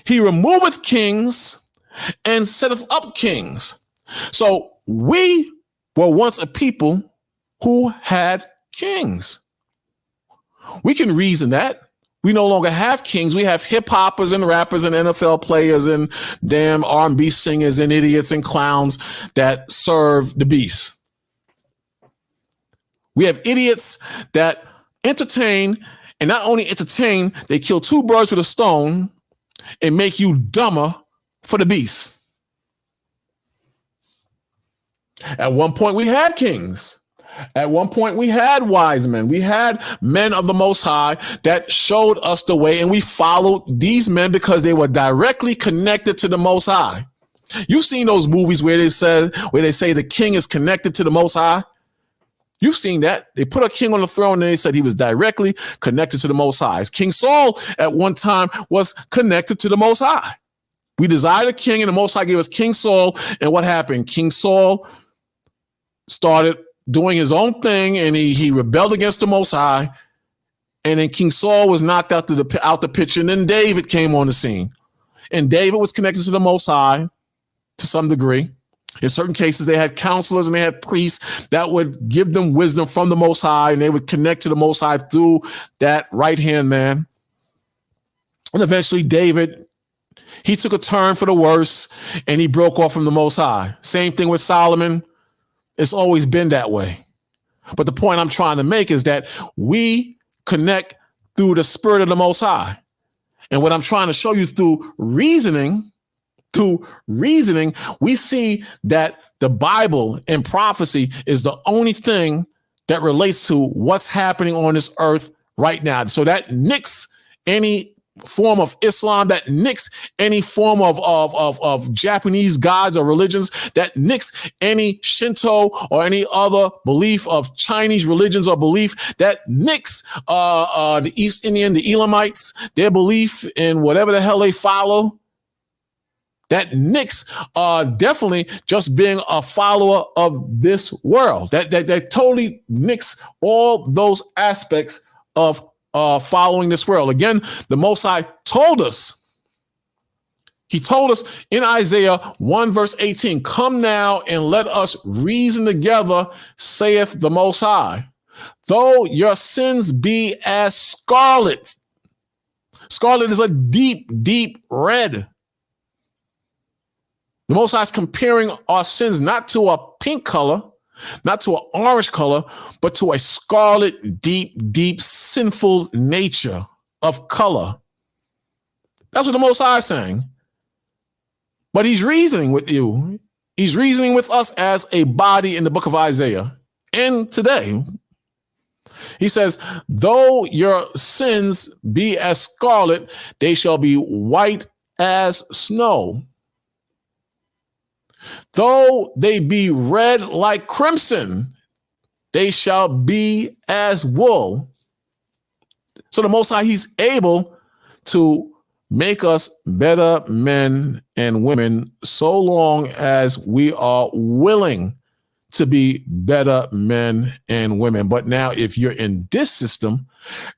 He removeth kings and setteth up kings. So we were once a people who had kings. We can reason that. We no longer have kings. We have hip hoppers and rappers and NFL players and damn R&B singers and idiots and clowns that serve the beast. We have idiots that entertain, and not only entertain, they kill two birds with a stone and make you dumber for the beast. At one point, we had kings. At one point, we had wise men. We had men of the Most High that showed us the way, and we followed these men because they were directly connected to the Most High. You've seen those movies where they say the king is connected to the Most High. You've seen that. They put a king on the throne and they said he was directly connected to the Most High. King Saul at one time was connected to the Most High. We desired a king and the Most High gave us King Saul. And what happened? King Saul started doing his own thing and he rebelled against the Most High. And then King Saul was knocked out the picture. And then David came on the scene. And David was connected to the Most High to some degree. In certain cases, they had counselors and they had priests that would give them wisdom from the Most High, and they would connect to the Most High through that right-hand man. And eventually, David, he took a turn for the worse, and he broke off from the Most High. Same thing with Solomon. It's always been that way. But the point I'm trying to make is that we connect through the Spirit of the Most High. And what I'm trying to show you through reasoning, we see that the Bible and prophecy is the only thing that relates to what's happening on this earth right now. So that nix any form of Islam, that nix any form of Japanese gods or religions, that nix any Shinto or any other belief of Chinese religions or belief, that nix the East Indian, the Elamites, their belief in whatever the hell they follow. That nix definitely just being a follower of this world. That totally nix all those aspects of following this world. Again, the Most High told us. He told us in Isaiah 1 verse 18, "Come now and let us reason together, saith the Most High. Though your sins be as scarlet." Scarlet is a deep, deep red. The Most High is comparing our sins not to a pink color, not to an orange color, but to a scarlet, deep, deep, sinful nature of color. That's what the Most High is saying. But he's reasoning with you. He's reasoning with us as a body in the book of Isaiah. And today, he says, though your sins be as scarlet, they shall be white as snow. Though they be red like crimson, they shall be as wool. So the Most High, he's able to make us better men and women so long as we are willing to be better men and women. But now if you're in this system,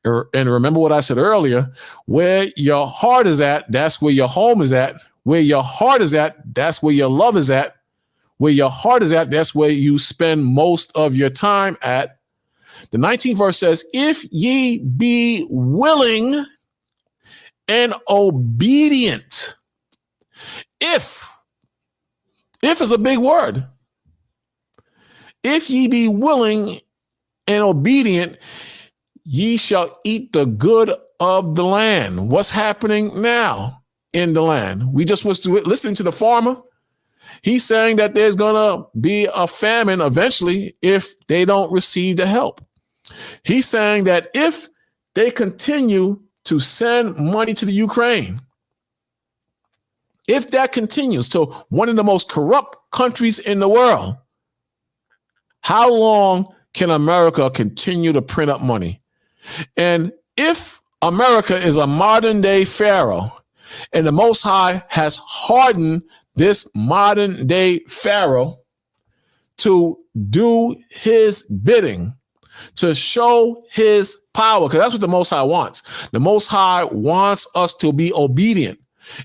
and remember what I said earlier, where your heart is at, that's where your home is at. Where your heart is at, that's where your love is at. Where your heart is at, that's where you spend most of your time at. The 19th verse says, if ye be willing and obedient. If is a big word. If ye be willing and obedient, ye shall eat the good of the land. What's happening now in the land? We just was listening to the farmer. He's saying that there's going to be a famine eventually if they don't receive the help. He's saying that if they continue to send money to the Ukraine, if that continues to one of the most corrupt countries in the world, how long can America continue to print up money? And if America is a modern day Pharaoh and the Most High has hardened this modern day Pharaoh to do his bidding, to show his power, because that's what the Most High wants. The Most High wants us to be obedient,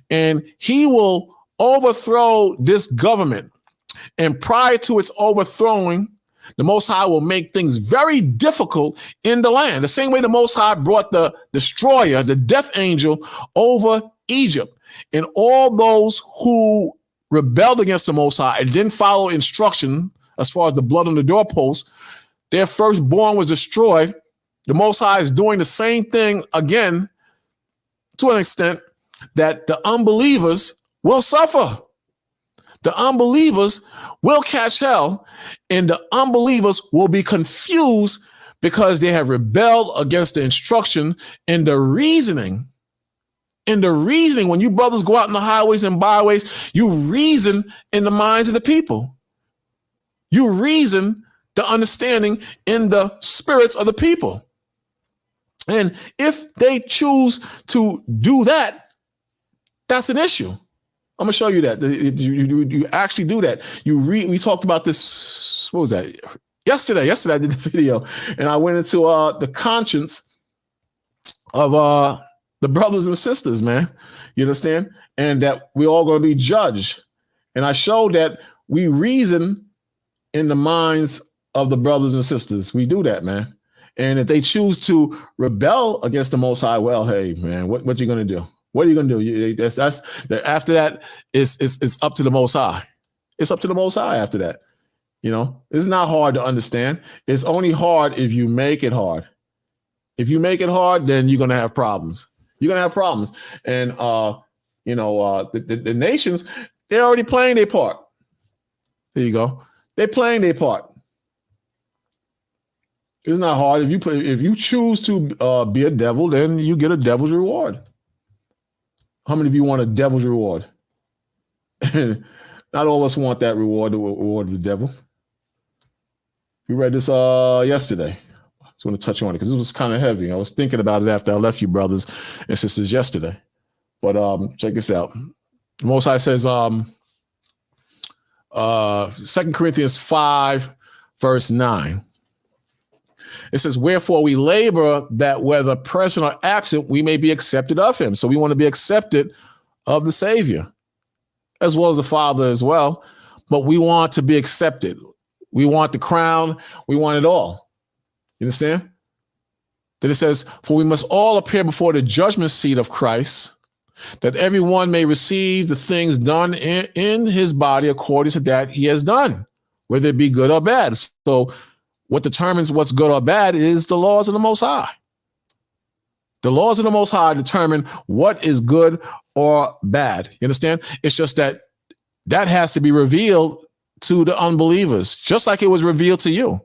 and he will overthrow this government. And prior to its overthrowing, the Most High will make things very difficult in the land. The same way the Most High brought the destroyer, the death angel, over Egypt. And all those who rebelled against the Most High and didn't follow instruction as far as the blood on the doorpost, their firstborn was destroyed. The Most High is doing the same thing again to an extent that the unbelievers will suffer. The unbelievers will catch hell, and the unbelievers will be confused because they have rebelled against the instruction and the reasoning in the reasoning. When you brothers go out in the highways and byways, you reason in the minds of the people. You reason the understanding in the spirits of the people. And if they choose to do that, that's an issue. I'm gonna show you that. You actually do that. We talked about this. What was that? Yesterday I did the video, and I went into the conscience of the brothers and sisters, man. You understand? And that we're all going to be judged. And I showed that we reason in the minds of the brothers and sisters. We do that, man. And if they choose to rebel against the Most High, well, hey, man, what you going to do? What are you going to do? That's after that, it's up to the Most High. It's up to the Most High after that. You know, it's not hard to understand. It's only hard if you make it hard. If you make it hard, then you're going to have problems. You're going to have problems. And, the nations, they're already playing their part. There you go. They're playing their part. It's not hard. If you choose to be a devil, then you get a devil's reward. How many of you want a devil's reward? Not all of us want that reward, the reward of the devil. We read this yesterday. I just want to touch on it because it was kind of heavy. I was thinking about it after I left you, brothers and sisters, yesterday. But check this out. The Most High says, 2 Corinthians 5, verse 9. It says, wherefore we labor that whether present or absent, we may be accepted of him. So we want to be accepted of the Savior, as well as the Father as well. But we want to be accepted. We want the crown. We want it all. You understand? Then it says, for we must all appear before the judgment seat of Christ, that everyone may receive the things done in his body according to that he has done, whether it be good or bad. So what determines what's good or bad is the laws of the Most High. The laws of the Most High determine what is good or bad. You understand? It's just that has to be revealed to the unbelievers, just like it was revealed to you.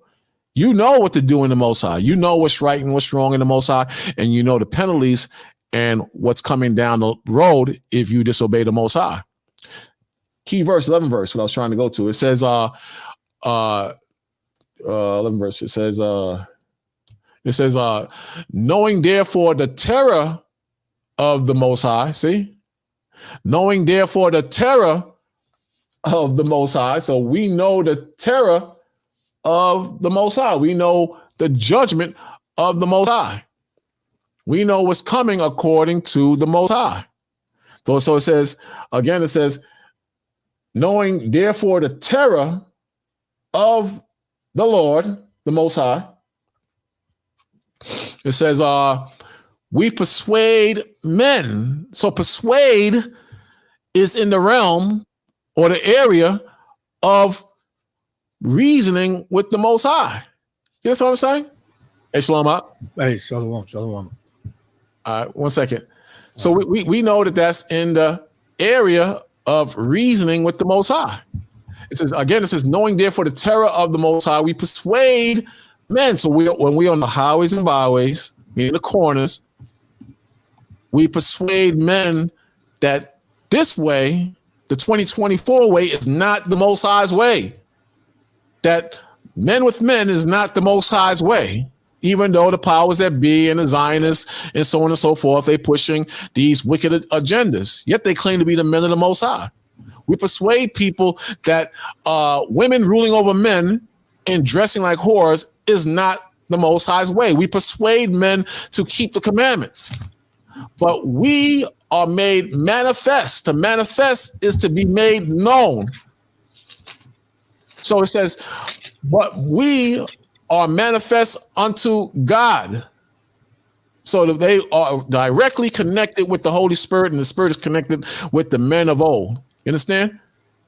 You know what to do in the Most High. You know what's right and what's wrong in the Most High, and you know the penalties and what's coming down the road if you disobey the Most High. Key verse, 11 verse, what I was trying to go to. It says, 11 verse, it says, knowing therefore the terror of the Most High, see? Knowing therefore the terror of the Most High. So we know the terror of the Most High. We know the judgment of the Most High. We know what's coming according to the Most High. So it says, again, it says, knowing therefore the terror of the Lord, the Most High. It says, we persuade men. So persuade is in the realm or the area of reasoning with the Most High. You know what I'm saying? Hey, Shalom up. Hey, Shalom. All right, 1 second. So we know that's in the area of reasoning with the Most High. It says, knowing therefore the terror of the Most High, we persuade men. So when we're on the highways and byways, in the corners, we persuade men that this way, the 2024 way, is not the Most High's way. That men with men is not the Most High's way, even though the powers that be and the Zionists and so on and so forth, they're pushing these wicked agendas. Yet they claim to be the men of the Most High. We persuade people that women ruling over men and dressing like whores is not the Most High's way. We persuade men to keep the commandments. But we are made manifest. To manifest is to be made known. So it says, but we are manifest unto God. So that they are directly connected with the Holy Spirit, and the Spirit is connected with the men of old. You understand?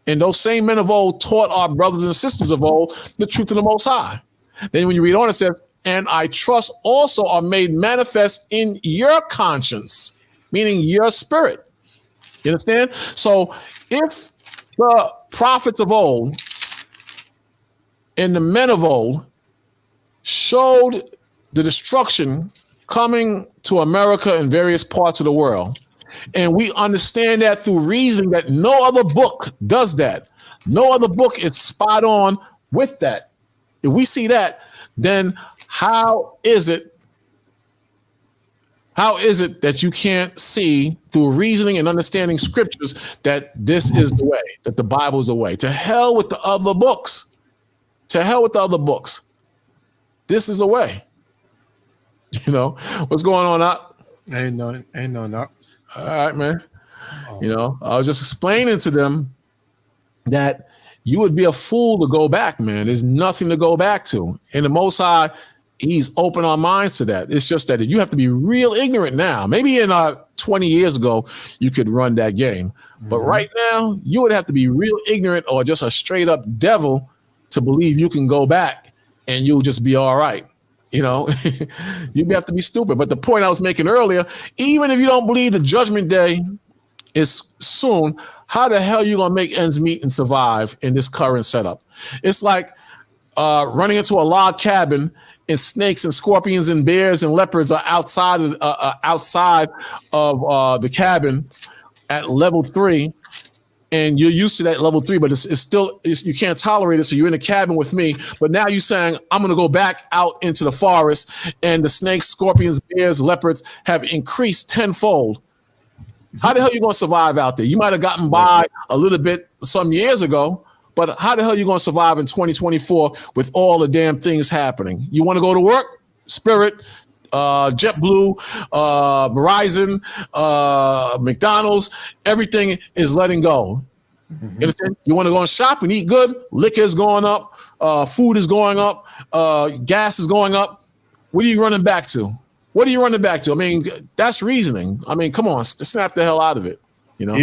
And those same men of old taught our brothers and sisters of old the truth of the Most High. Then when you read on, it says, and I trust also are made manifest in your conscience, meaning your spirit. You understand? So if the prophets of old and the men of old showed the destruction coming to America and various parts of the world, And we understand that through reasoning that no other book does that. No other book is spot on with that. If we see that, then how is it that you can't see through reasoning and understanding scriptures that this is the way, that the Bible is the way? To hell with the other books. To hell with the other books. This is the way. You know, what's going on up? Ain't none up. All right, man. You know, I was just explaining to them that you would be a fool to go back, man. There's nothing to go back to. And the Most High, he's opened our minds to that. It's just that you have to be real ignorant now. Maybe in 20 years ago, you could run that game. But right now, you would have to be real ignorant or just a straight up devil to believe you can go back and you'll just be all right. You know, you have to be stupid. But the point I was making earlier, even if you don't believe the judgment day is soon, how the hell are you going to make ends meet and survive in this current setup? It's like running into a log cabin and snakes and scorpions and bears and leopards are outside of the cabin at level 3. And you're used to that level 3, but it's still you can't tolerate it. So you're in the cabin with me. But now you're saying, I'm going to go back out into the forest, and the snakes, scorpions, bears, leopards have increased tenfold. How the hell are you going to survive out there? You might have gotten by a little bit some years ago, but how the hell are you going to survive in 2024 with all the damn things happening? You want to go to work? Spirit, JetBlue, Verizon, McDonald's, everything is letting go. You understand? You want to go and shop and eat good? Liquor is going up, food is going up, gas is going up. What are you running back to? What are you running back to? I mean, that's reasoning. I mean, come on, snap the hell out of it. You know,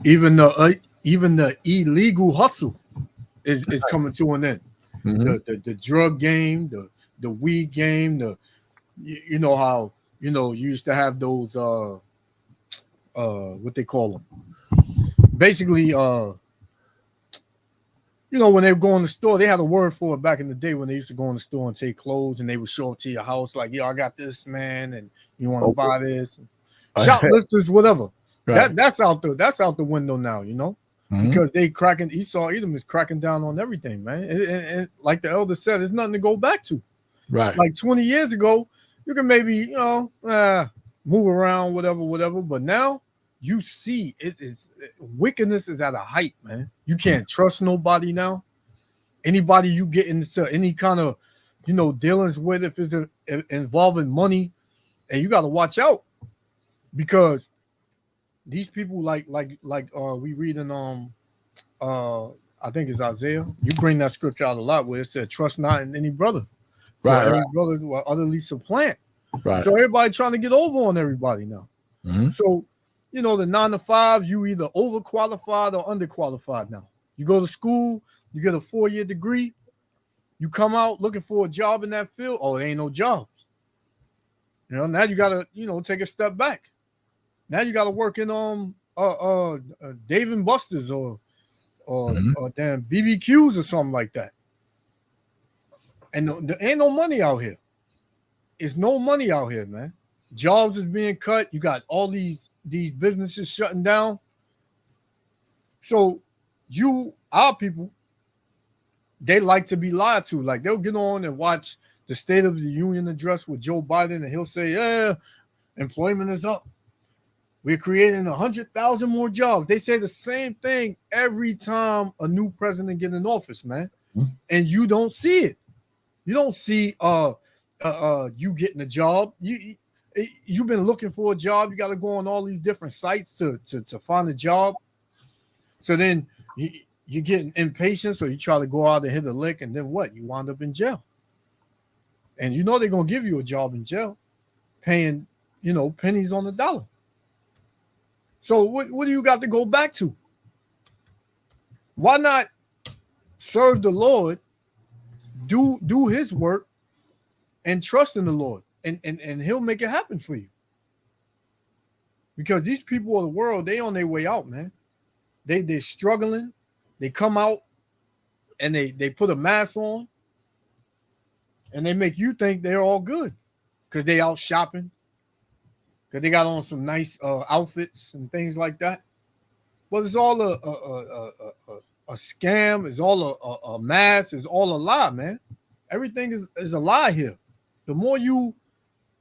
even the illegal hustle is coming to an end. The drug game, the weed game, you know how you used to have those what they call them, basically when they would go in the store, they had a word for it back in the day when they used to go in the store and take clothes and they would show up to your house like, yo, I got this, man, and you want to buy this. Shoplifters, whatever. Right. That's out the window now, because they cracking. Esau Edom is cracking down on everything, man. And like the elder said, there's nothing to go back to. Right. Like 20 years ago, you can maybe move around, whatever. But now you see wickedness is at a height, man. You can't trust nobody now. Anybody you get into any kind of dealings with, if it's involving money, and you got to watch out, because these people like we read in I think it's Isaiah. You bring that scripture out a lot where it said, trust not in any brother. Right. Any brothers will utterly supplant. Right. So everybody trying to get over on everybody now. So the 9 to 5, you either overqualified or underqualified now. You go to school, you get a 4-year degree, you come out looking for a job in that field. Oh, there ain't no jobs. Now you gotta, take a step back. Now you gotta work in Dave and Buster's or damn BBQs or something like that. And there ain't no money out here. It's no money out here, man. Jobs is being cut. You got all these businesses shutting down. So our people, they like to be lied to. Like, they'll get on and watch the State of the Union address with Joe Biden, and he'll say, yeah, employment is up. We're creating 100,000 more jobs. They say the same thing every time a new president gets in office, man. And you don't see it. You don't see you getting a job. You've been looking for a job. You got to go on all these different sites to find a job. So then you're getting impatient, so you try to go out and hit a lick, and then what? You wind up in jail. And they're going to give you a job in jail, paying, pennies on the dollar. So what do you got to go back to? Why not serve the Lord, do his work, and trust in the Lord, and he'll make it happen for you? Because these people of the world, they on their way out, man. They're struggling. They come out and they put a mask on, and they make you think they're all good because they out shopping, because they got on some nice outfits and things like that. But it's all a scam. It's all a mask. It's all a lie, man. Everything is a lie here. The more you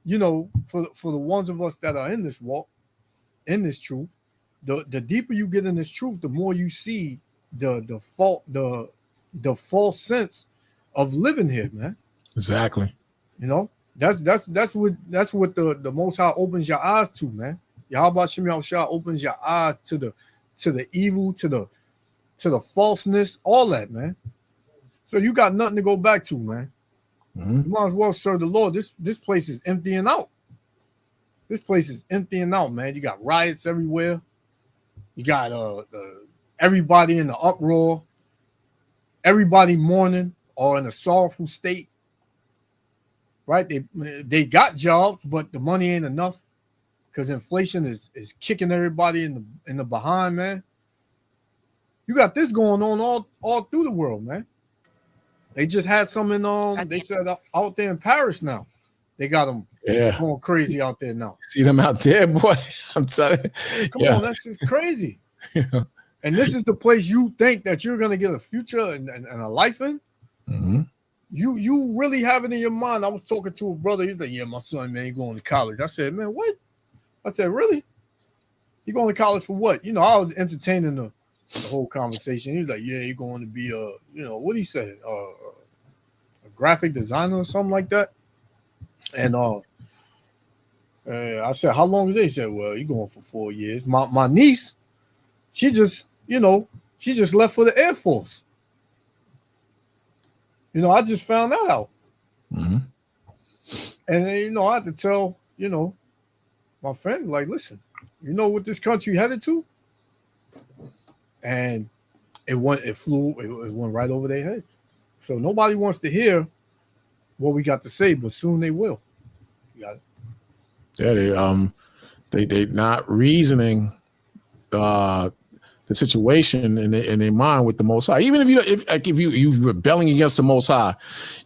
know, for the ones of us that are in this walk, in this truth, the deeper you get in this truth, the more you see the false sense of living here, man. Exactly. You know, that's what the Most High opens your eyes to, man. Yahweh Shem Yahushua opens your eyes to the evil, to the falseness, all that, man. So you got nothing to go back to, man. You might as well serve the Lord. This place is emptying out. This place is emptying out, man. You got riots everywhere. You got everybody in the uproar. Everybody mourning or in a sorrowful state. Right? They got jobs, but the money ain't enough because inflation is kicking everybody in the behind, man. You got this going on all through the world, man. They just had some in they said out there in Paris now. They got them going crazy out there now. See them out there, boy. I'm telling you. Come on, that's just crazy. Yeah. And this is the place you think that you're gonna get a future and a life in. You really have it in your mind. I was talking to a brother. He's like, "Yeah, my son, man, he going to college." I said, "Man, what?" I said, "Really? You going to college for what?" You know, I was entertaining the whole conversation. He's like, "Yeah, you're going to be what he said, a graphic designer or something like that." And I said, "How long is it?" He said, "Well, you're going for 4 years." My niece, she just left for the Air Force. You know, I just found that out. And I had to tell, my friend, like, listen, you know what this country headed to? And it went right over their head. So nobody wants to hear what we got to say, but soon they will. You got it. Yeah, they not reasoning the situation in their mind with the Most High. Even if you rebelling against the Most High,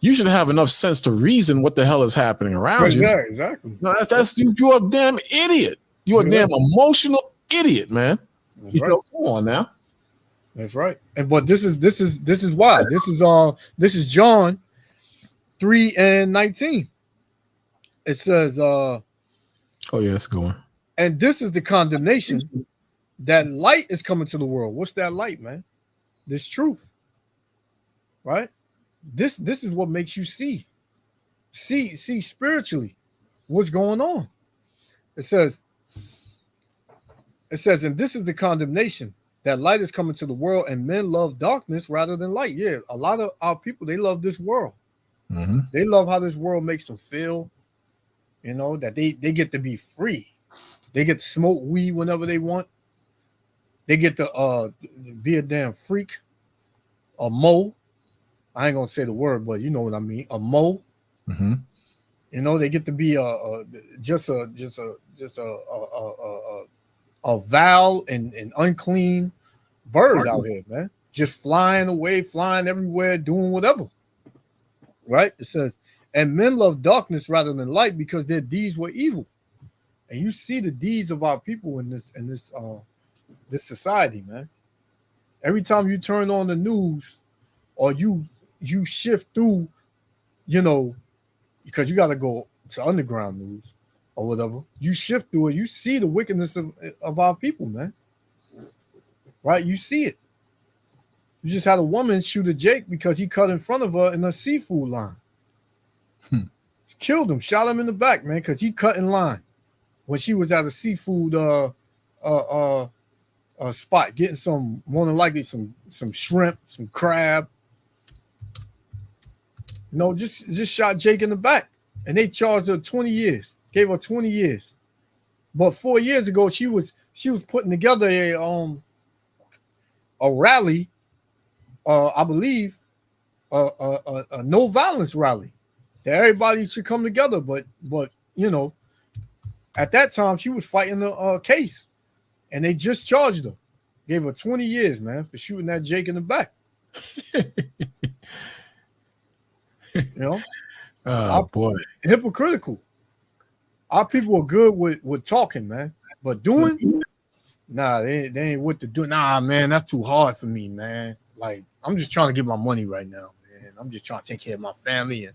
you should have enough sense to reason what the hell is happening around you. Exactly. No, that's you're a damn idiot. You're a damn emotional idiot, man. That's right. Come on now. That's right. But this is why. This is John 3:19. It says oh yeah, it's going. And this is the condemnation that light is coming to the world. What's that light, man? This truth. Right? This is what makes you see spiritually what's going on. It says, and this is the condemnation that light is coming to the world, and men love darkness rather than light. Yeah, a lot of our people, they love this world. They love how this world makes them feel, that they get to be free. They get to smoke weed whenever they want. They get to be a damn freak, a mo. I ain't gonna say the word, but you know what I mean, a mo. They get to be just a vile and unclean bird out here, man. Just flying away, flying everywhere, doing whatever. Right? It says, and men love darkness rather than light because their deeds were evil. And you see the deeds of our people in this society, man. Every time you turn on the news or you shift through, because you got to go to underground news or whatever, you shift through it, you see the wickedness of our people, man. Right? You see it. You just had a woman shoot a Jake because he cut in front of her in a seafood line. Killed him, shot him in the back, man, because he cut in line when she was at a seafood spot getting more than likely some shrimp, some crab. Just shot Jake in the back, and they charged her 20 years. Gave her 20 years. But 4 years ago, she was putting together a rally, I believe, a no violence rally that everybody should come together. But at that time she was fighting the case, and they just charged her, gave her 20 years, man, for shooting that Jake in the back. Oh boy, hypocritical. Our people are good with talking, man, but doing, nah, they ain't with the do. Nah, man, that's too hard for me, man. Like, I'm just trying to get my money right now, man. I'm just trying to take care of my family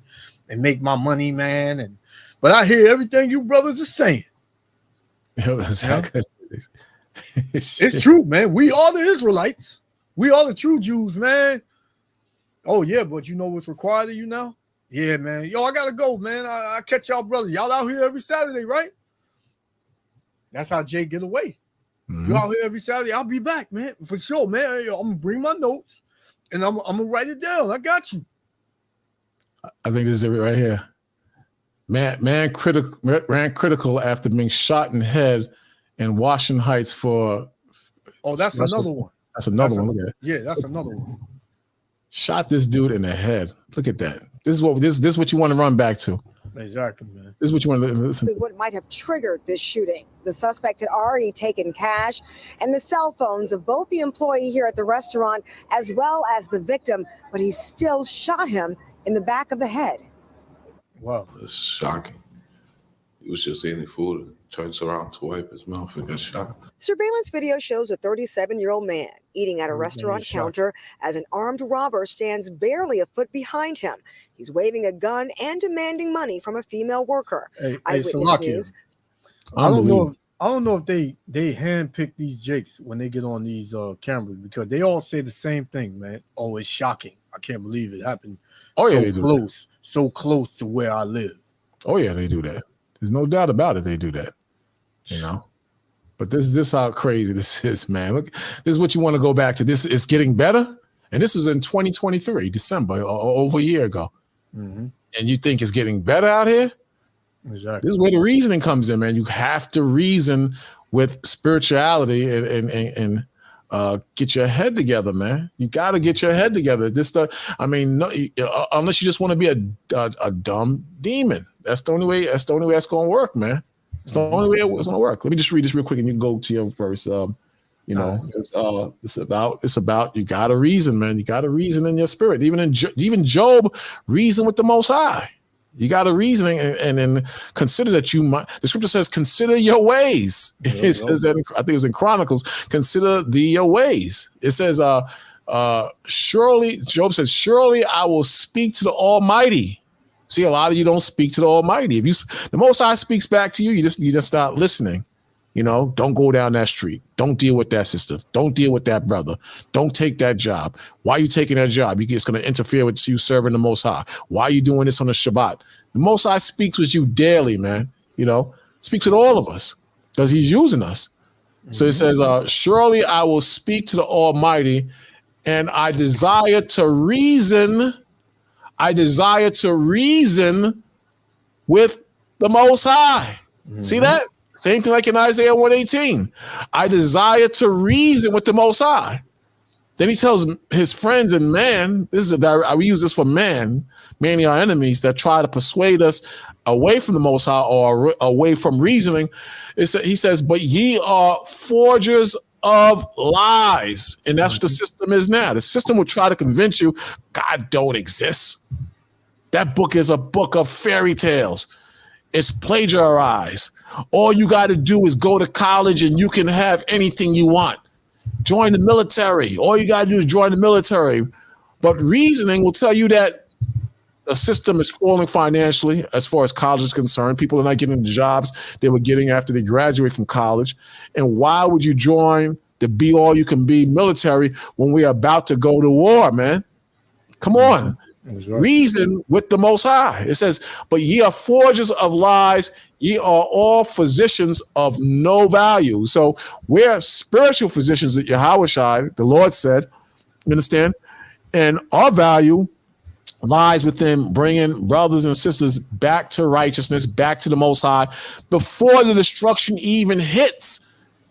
and make my money, man. But I hear everything you brothers are saying. Exactly. It's true, man. We are the Israelites. We are the true Jews, man. Oh, yeah, but you know what's required of you now? Yeah, man. Yo, I gotta go, man. I catch y'all, brother. Y'all out here every Saturday, right? That's how Jay get away. You out here every Saturday. I'll be back, man. For sure, man. Yo, I'm gonna bring my notes and I'm gonna write it down. I got you. I think this is it right here. Man ran critical after being shot in the head in Washington Heights for. Oh, that's another one. That's another one. Look at it. Yeah, that's another one. Shot this dude in the head. Look at that. This is what you want to run back to. Exactly, man. This is what you want to listen to. What might have triggered this shooting. The suspect had already taken cash and the cell phones of both the employee here at the restaurant as well as the victim, but he still shot him in the back of the head. Wow. It's shocking. He was just eating food and turns around to wipe his mouth and got shot. Surveillance video shows a 37-year-old man eating at a restaurant counter as an armed robber stands barely a foot behind him. He's waving a gun and demanding money from a female worker. Eyewitness News. I don't know if they handpick these jakes when they get on these cameras, because they all say the same thing, man. Oh, it's shocking. I can't believe it happened. Oh, yeah, they do close, so close to where I live. Oh, yeah, they do that. There's no doubt about it. They do that, you know. But this is how crazy this is, man. Look, this is what you want to go back to. This is getting better, and this was in 2023, December, over a year ago. And you think it's getting better out here? Exactly. This is where the reasoning comes in, man. You have to reason with spirituality and get your head together, man. You got to get your head together. This stuff. I mean, no, unless you just want to be a dumb demon. That's the only way. That's the only way that's going to work, man. It's the only way it's going to work. Let me just read this real quick, and you can go to your verse. You know, it's about you got to reason, man. You got to reason in your spirit. Even Job reasoned with the Most High. You got to reason and then consider that you might. The scripture says, "Consider your ways." It says that I think it was in Chronicles. Consider your ways. It says, "Surely," Job says, "Surely I will speak to the Almighty." See, a lot of you don't speak to the Almighty. If the Most High speaks back to you, you just start listening. You know, don't go down that street. Don't deal with that sister. Don't deal with that brother. Don't take that job. Why are you taking that job? It's going to interfere with you serving the Most High. Why are you doing this on the Shabbat? The Most High speaks with you daily, man. You know, speaks with all of us because he's using us. So it says, surely I will speak to the Almighty, and I desire to reason. I desire to reason with the Most High. See that? Same thing like in Isaiah 118. I desire to reason with the Most High. Then he tells his friends and man, we use this for man, many are enemies that try to persuade us away from the Most High or away from reasoning. He says, but ye are forgers of lies. And that's what the system is now. The system will try to convince you God don't exist. That book is a book of fairy tales. It's plagiarized. All you got to do is go to college and you can have anything you want. Join the military. All you got to do is join the military. But reasoning will tell you that the system is falling financially as far as college is concerned. People are not getting the jobs they were getting after they graduate from college. And why would you join the be all you can be military when we're about to go to war, man? Come on. Right. Reason with the Most High. It says, but ye are forgers of lies, ye are all physicians of no value. So we're spiritual physicians at Yahushua, the Lord said, you understand? And our value lies within bringing brothers and sisters back to righteousness, back to the Most High, before the destruction even hits,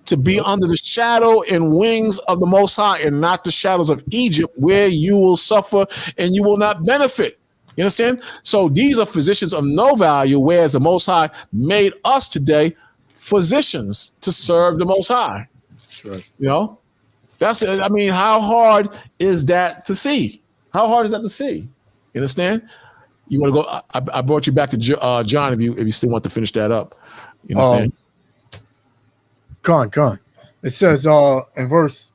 to be under the shadow and wings of the Most High and not the shadows of Egypt, where you will suffer and you will not benefit. You understand? So these are physicians of no value, whereas the Most High made us today physicians to serve the Most High. Sure. You know, I mean, how hard is that to see? How hard is that to see? You understand? You want to go? I brought you back to John. If you still want to finish that up, you understand? Con. It says in verse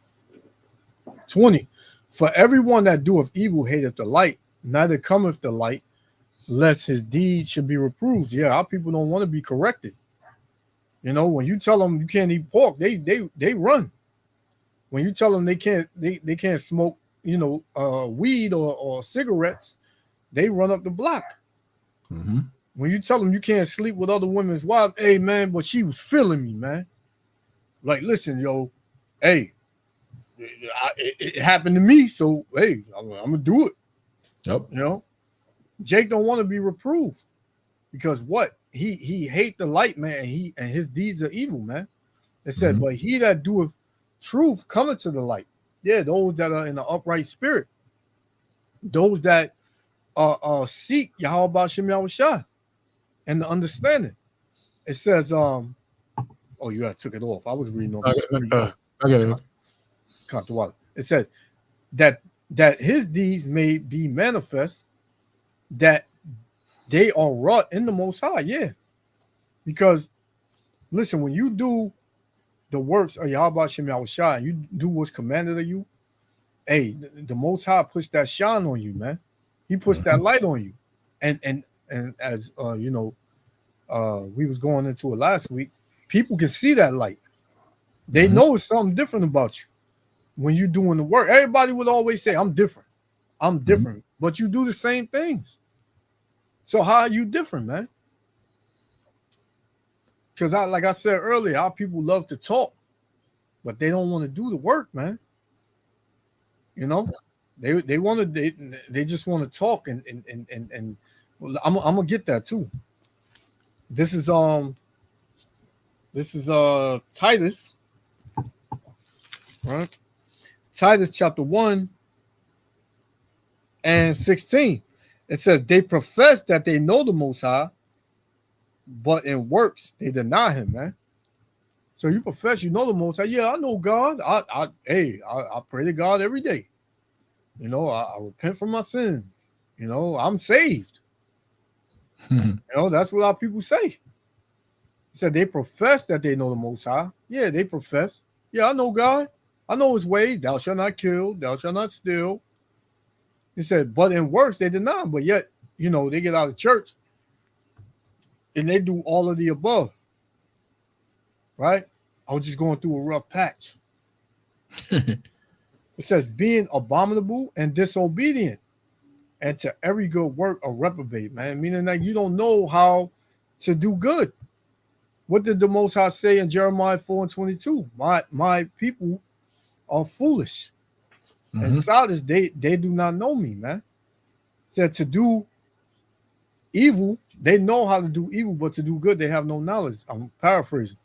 20, for everyone that doeth evil hateth the light, neither cometh the light, lest his deeds should be reproved. Yeah, our people don't want to be corrected. You know, when you tell them you can't eat pork, they run. When you tell them they can't smoke, you know, weed or cigarettes, they run up the block. Mm-hmm. When you tell them you can't sleep with other women's wives, hey man, but she was feeling me, man. Like, listen, yo, hey, it happened to me, so hey, I'm gonna do it. Yep. You know, Jake don't want to be reproved because what he hate the light, man. And his deeds are evil, man. It said, but he that doeth truth cometh to the light. Yeah, those that are in the upright spirit, those that seek Yahweh Shem Yahushua and the understanding. It says, oh, you took it off. I was reading on the screen. I get it. Count the water. It said that his deeds may be manifest, that they are wrought in the Most High. Yeah, because listen, when you do the works of Yahweh Shem Yahushua and you do what's commanded of you, hey, the Most High puts that shine on you, man. He puts that light on you, and as you know, we was going into it last week. People can see that light. They know it's something different about you when you're doing the work. Everybody would always say, "I'm different. I'm different," but you do the same things. So how are you different, man? Because like I said earlier, our people love to talk, but they don't want to do the work, man. You know, they want to they just want to talk and well, I'm gonna get that too. This is Titus, right? Titus chapter 1 and 16. It says they profess that they know the Most High, but in works they deny him, man. So you profess you know the Most High. Yeah, I know God. I pray to God every day. You know, I repent from my sins. You know, I'm saved. You know, that's what our people say. It said they profess that they know the Most High. Yeah, they profess. Yeah, I know God. I know his ways. Thou shalt not kill. Thou shalt not steal. He said, but in works they deny him. But yet, you know, they get out of church and they do all of the above. Right? I was just going through a rough patch. It says, being abominable and disobedient, and to every good work a reprobate, man. Meaning that you don't know how to do good. What did the Most High say in Jeremiah 4:22? My people are foolish. And Sardis, they do not know me, man. Said to do evil, they know how to do evil, but to do good, they have no knowledge. I'm paraphrasing.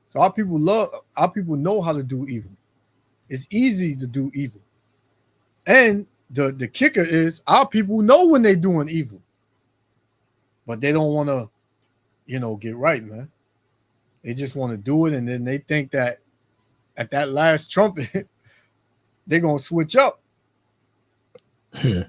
So our people know how to do evil. It's easy to do evil. And the kicker is our people know when they're doing evil, but they don't want to, you know, get right, man. They just want to do it, and then they think that at that last trumpet, they're going to switch up. Yeah.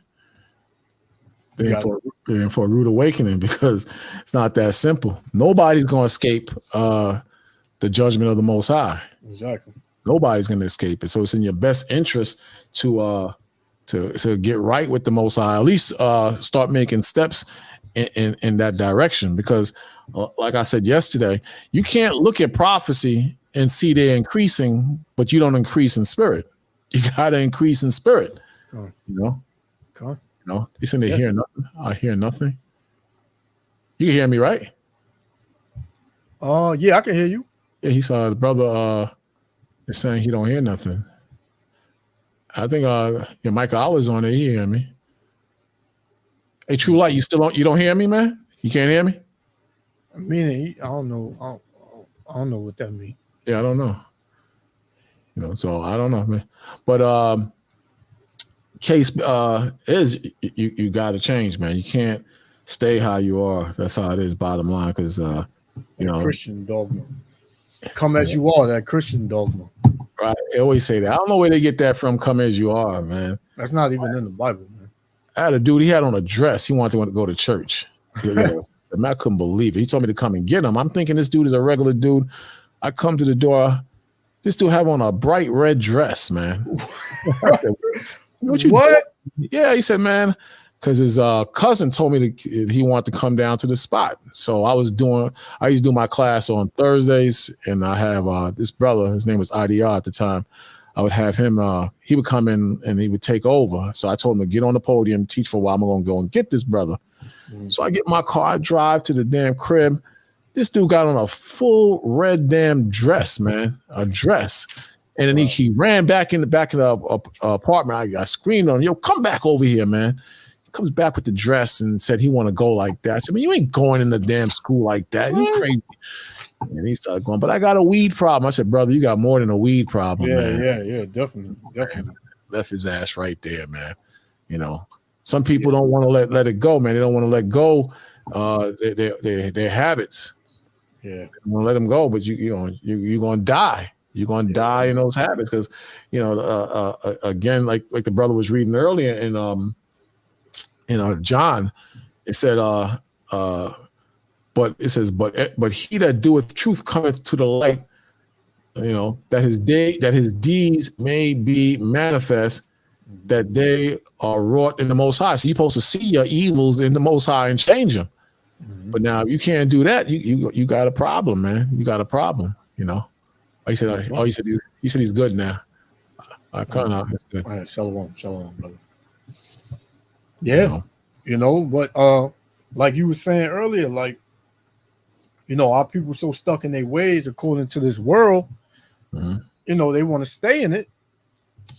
They're in for a rude awakening because it's not that simple. Nobody's going to escape the judgment of the Most High. Exactly. Nobody's going to escape it. So it's in your best interest to get right with the Most High. At least start making steps in that direction. Because, like I said yesterday, you can't look at prophecy and see they're increasing, but you don't increase in spirit. You got to increase in spirit. You know. You know, they say they hear nothing. I hear nothing. You can hear me, right? Yeah, I can hear you. Yeah, he saw the brother is saying he don't hear nothing. I think Michael Oliver's on there. He hear me. Hey, True Light, you don't hear me, man? You can't hear me? I mean, I don't know. I don't know what that means. Yeah, I don't know. You know, so I don't know, man. But case is you got to change, man. You can't stay how you are. That's how it is. Bottom line, because you know, Christian dogma. Come as you are. That Christian dogma. Right. They always say that. I don't know where they get that from. Come as you are, man. That's not even in the Bible, man. I had a dude, he had on a dress. He wanted to go to church. Man, I couldn't believe it. He told me to come and get him. I'm thinking this dude is a regular dude. I come to the door. This dude have on a bright red dress, man. What? Yeah, he said, man, because his cousin told me he wanted to come down to the spot. So I used to do my class on Thursdays, and I have this brother, his name was IDR at the time. I would have him, he would come in and he would take over. So I told him to get on the podium, teach for a while. I'm going to go and get this brother. So I get my car, I drive to the damn crib. This dude got on a full red damn dress, man, a dress. And then he ran back in the back of the apartment. I screamed on him, yo, come back over here, man. He comes back with the dress and said he want to go like that. I said, man, you ain't going in the damn school like that. You crazy. And he started going, but I got a weed problem. I said, brother, you got more than a weed problem, man. Yeah, definitely. Left his ass right there, man. You know, some people don't want to let it go, man. They don't want to let go their habits. Yeah, they want to let them go, but you're gonna die. You're gonna die in those habits because again, like the brother was reading earlier in John, it said but it says but he that doeth truth cometh to the light, that his deeds may be manifest, that they are wrought in the Most High. So you're supposed to see your evils in the Most High and change them. But now if you can't do that, you got a problem, man. You got a problem, He said he's good now. I kind of that's good. All right, shalom, brother. Yeah, but like you were saying earlier, like our people so stuck in their ways according to this world. They want to stay in it.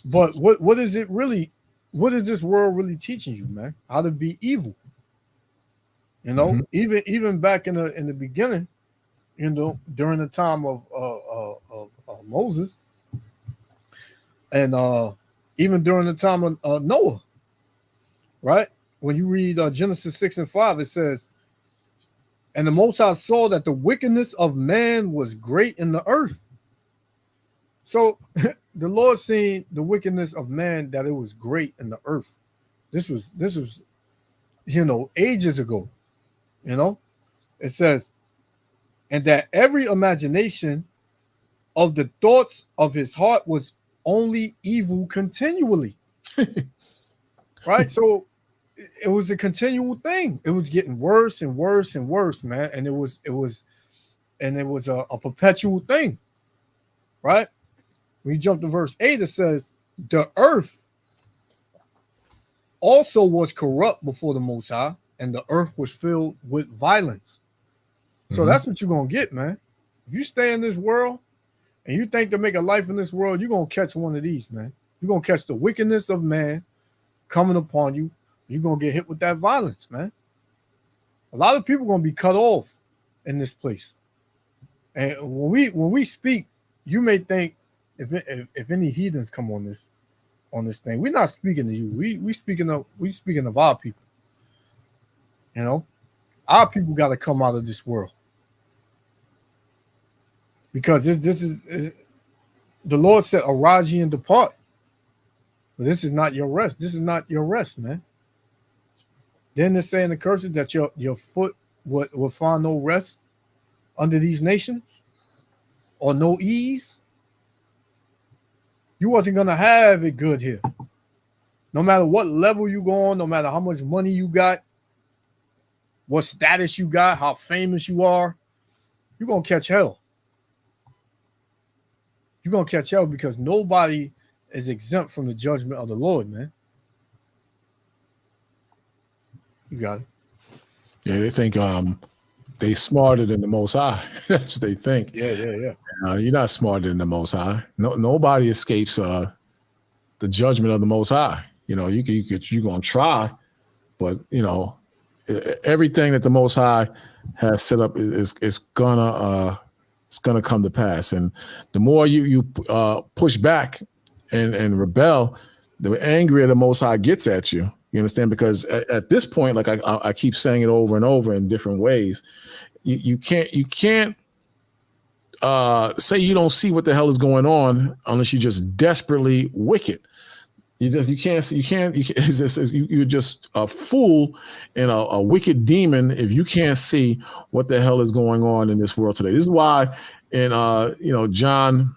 But what is it really? What is this world really teaching you, man? How to be evil? Even back in the beginning, during the time of Moses, and even during the time of Noah, right? When you read Genesis 6:5, it says, "And the Most High saw that the wickedness of man was great in the earth." So the Lord seen the wickedness of man, that it was great in the earth. This was ages ago. It says, and that every imagination of the thoughts of his heart was only evil continually. Right? So it was a continual thing. It was getting worse and worse and worse, man. And it was a perpetual thing. Right? When you jump to verse 8, it says, the earth also was corrupt before the Most High, and the earth was filled with violence. So that's what you're going to get, man. If you stay in this world and you think to make a life in this world, you're going to catch one of these, man. You're going to catch the wickedness of man coming upon you. You're going to get hit with that violence, man. A lot of people are going to be cut off in this place. And when we speak, you may think if any heathens come on this thing, we're not speaking to you. We speaking of our people. Our people got to come out of this world, because this is the Lord said, "Arise ye and depart." But this is not your rest. This is not your rest, man. Then it's saying the curses that your foot will find no rest under these nations, or no ease. You wasn't gonna have it good here. No matter what level you go on, no matter how much money you got, what status you got, how famous you are, you're going to catch hell. You're going to catch hell because nobody is exempt from the judgment of the Lord, man. You got it. Yeah, they think they smarter than the Most High. That's what they think. Yeah. You're not smarter than the Most High. Nobody escapes the judgment of the Most High. You're going to try, but everything that the Most High has set up is gonna come to pass. And the more you push back and rebel, the angrier the Most High gets at you. You understand? Because at this point, like I keep saying it over and over in different ways, you can't say you don't see what the hell is going on unless you're just desperately wicked. You're just a fool and a wicked demon if you can't see what the hell is going on in this world today. This is why in John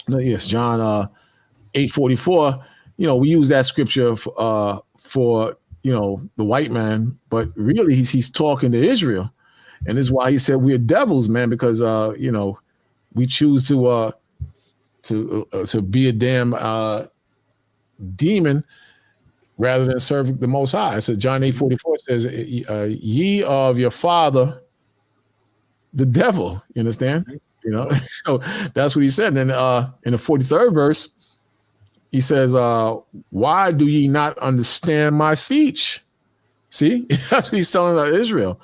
8:44, we use that scripture for the white man, but really he's talking to Israel. And this is why he said we're devils, man, because we choose to be a damn demon rather than serve the Most High. So John 8:44 says, "Ye of your father, the devil." You understand? So that's what he said. And then in the 43rd verse, he says, "Why do ye not understand my speech?" See, that's what he's telling Israel.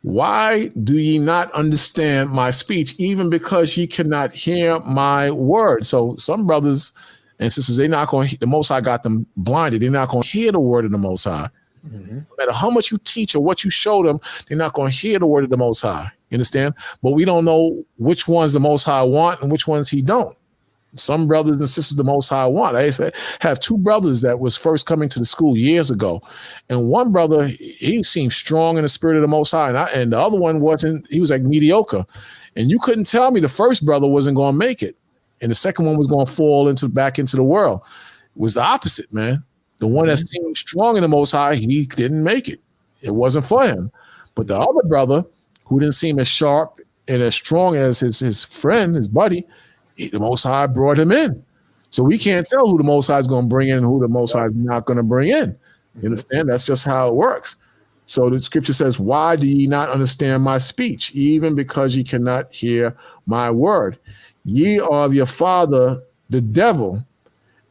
Why do ye not understand my speech, even because ye cannot hear my word? So some brothers and sisters, the Most High got them blinded. They're not going to hear the word of the Most High. Mm-hmm. No matter how much you teach or what you show them, they're not going to hear the word of the Most High. You understand? But we don't know which ones the Most High want and which ones he don't. Some brothers and sisters the Most High want. I have two brothers that was first coming to the school years ago. And one brother, he seemed strong in the spirit of the Most High. And the other one wasn't. He was like mediocre. And you couldn't tell me the first brother wasn't going to make it. And the second one was going to fall back into the world. It was the opposite, man. The one that seemed strong in the Most High, he didn't make it. It wasn't for him. But the other brother, who didn't seem as sharp and as strong as his friend, his buddy, the Most High brought him in. So we can't tell who the Most High is going to bring in and who the Most High is not going to bring in. You understand? That's just how it works. So the scripture says, "Why do ye not understand my speech, even because ye cannot hear my word? Ye are of your father, the devil,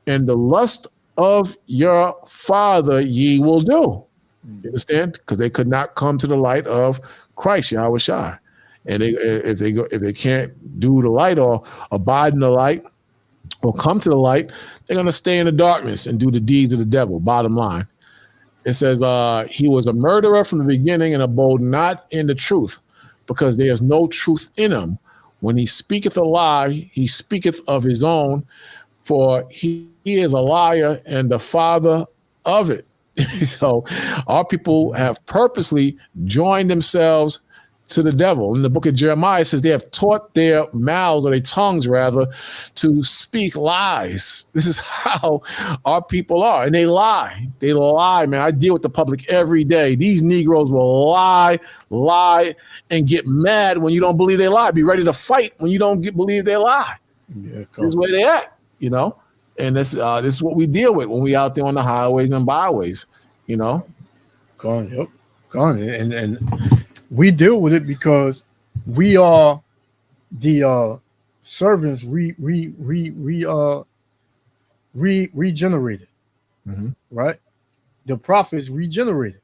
and the lust of your father ye will do." You understand? Because they could not come to the light of Christ, Yahweh Shai. And if they can't do the light or abide in the light or come to the light, they're going to stay in the darkness and do the deeds of the devil. Bottom line, it says, "He was a murderer from the beginning and abode not in the truth, because there is no truth in him. When he speaketh a lie, he speaketh of his own, for he is a liar and the father of it." So our people have purposely joined themselves to the devil. In the book of Jeremiah, it says they have taught their mouths, or their tongues rather, to speak lies. This is how our people are. And they lie. They lie, man. I deal with the public every day. These Negroes will lie, and get mad when you don't believe they lie. Be ready to fight when you don't believe they lie. Yeah, this is where they at, And this is what we deal with when we out there on the highways and byways, Gone. And we deal with it because we are the servants regenerated, right? The prophets regenerated.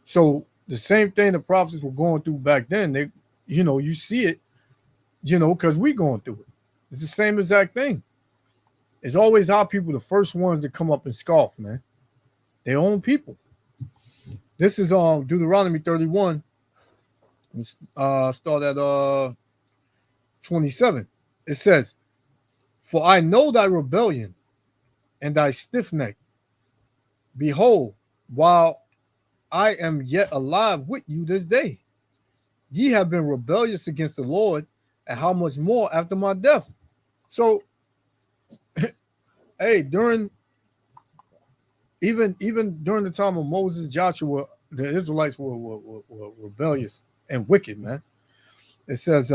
So the same thing the prophets were going through back then, they, you see it, because we going through it. It's the same exact thing. It's always our people, the first ones that come up and scoff, man. Their own people. This is Deuteronomy 31. Start at 27. It says, "For I know thy rebellion and thy stiff neck. Behold, while I am yet alive with you this day, ye have been rebellious against the Lord, and how much more after my death." So, hey, even during the time of Moses, Joshua, the Israelites were rebellious and wicked, man. It says,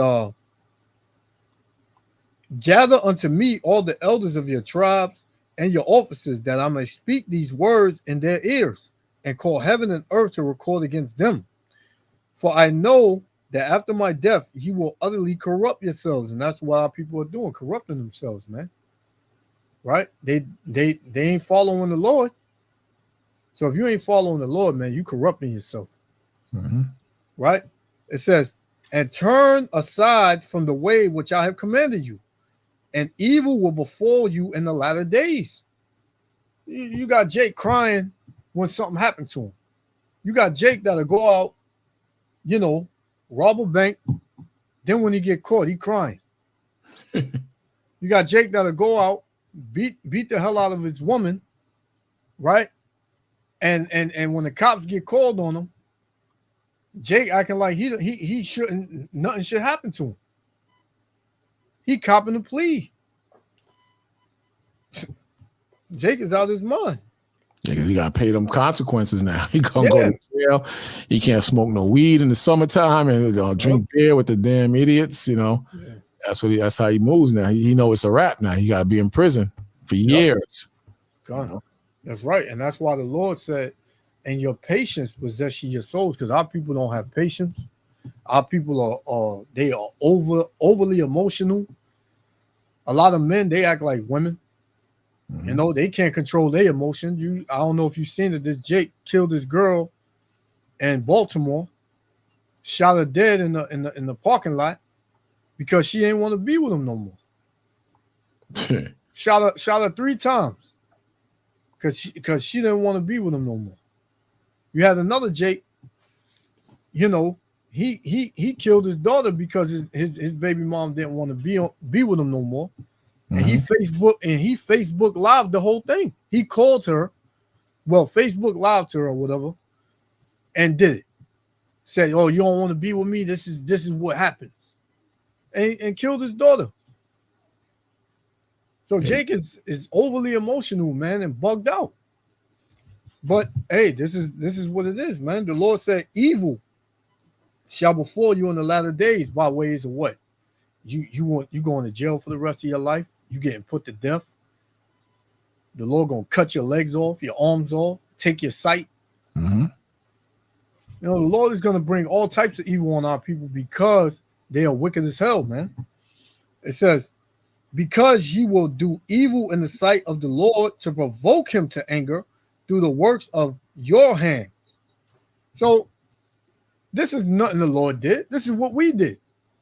"Gather unto me all the elders of your tribes and your officers, that I may speak these words in their ears, and call heaven and earth to record against them. For I know that after my death, ye will utterly corrupt yourselves." And that's what our people are doing, corrupting themselves, man. Right? They ain't following the Lord. So if you ain't following the Lord, man, you corrupting yourself. Right? It says, "And turn aside from the way which I have commanded you, and evil will befall you in the latter days." You got Jake crying when something happened to him. You got Jake that'll go out, rob a bank. Then when he get caught, he crying. You got Jake that'll go out, beat the hell out of his woman, right? And when the cops get called on him, Jake acting like he shouldn't, nothing should happen to him. He copping a plea. Jake is out of his mind. Yeah, because he got to pay them consequences now. He gonna go to jail. He can't smoke no weed in the summertime and drink beer with the damn idiots. You know, that's how he moves now. He know it's a wrap now. He got to be in prison for years. God, that's right, and that's why the Lord said, "And your patience possess your souls," because our people don't have patience. Our people are overly emotional. A lot of men, they act like women. Mm-hmm. You know, they can't control their emotions. I don't know if you've seen it. This Jake killed this girl in Baltimore, shot her dead in the parking lot because she didn't want to be with him no more. Shot her 3 times because she didn't want to be with him no more. You had another Jake, you know, he killed his daughter because his baby mom didn't want to be with him no more. And he Facebook Live the whole thing. He called her, Facebook Live to her or whatever, and did it. Said, "Oh, you don't want to be with me. This is what happens," and killed his daughter. So Jake is overly emotional, man, and bugged out. But hey, this is what it is, man. The Lord said, "Evil shall befall you in the latter days by ways of what? You going to jail for the rest of your life. You getting put to death. The Lord gonna cut your legs off, your arms off, take your sight." Mm-hmm. You know, the Lord is gonna bring all types of evil on our people because they are wicked as hell, man. It says, "Because ye will do evil in the sight of the Lord to provoke him to anger through the works of your hands." So this is nothing the Lord did. This is what we did.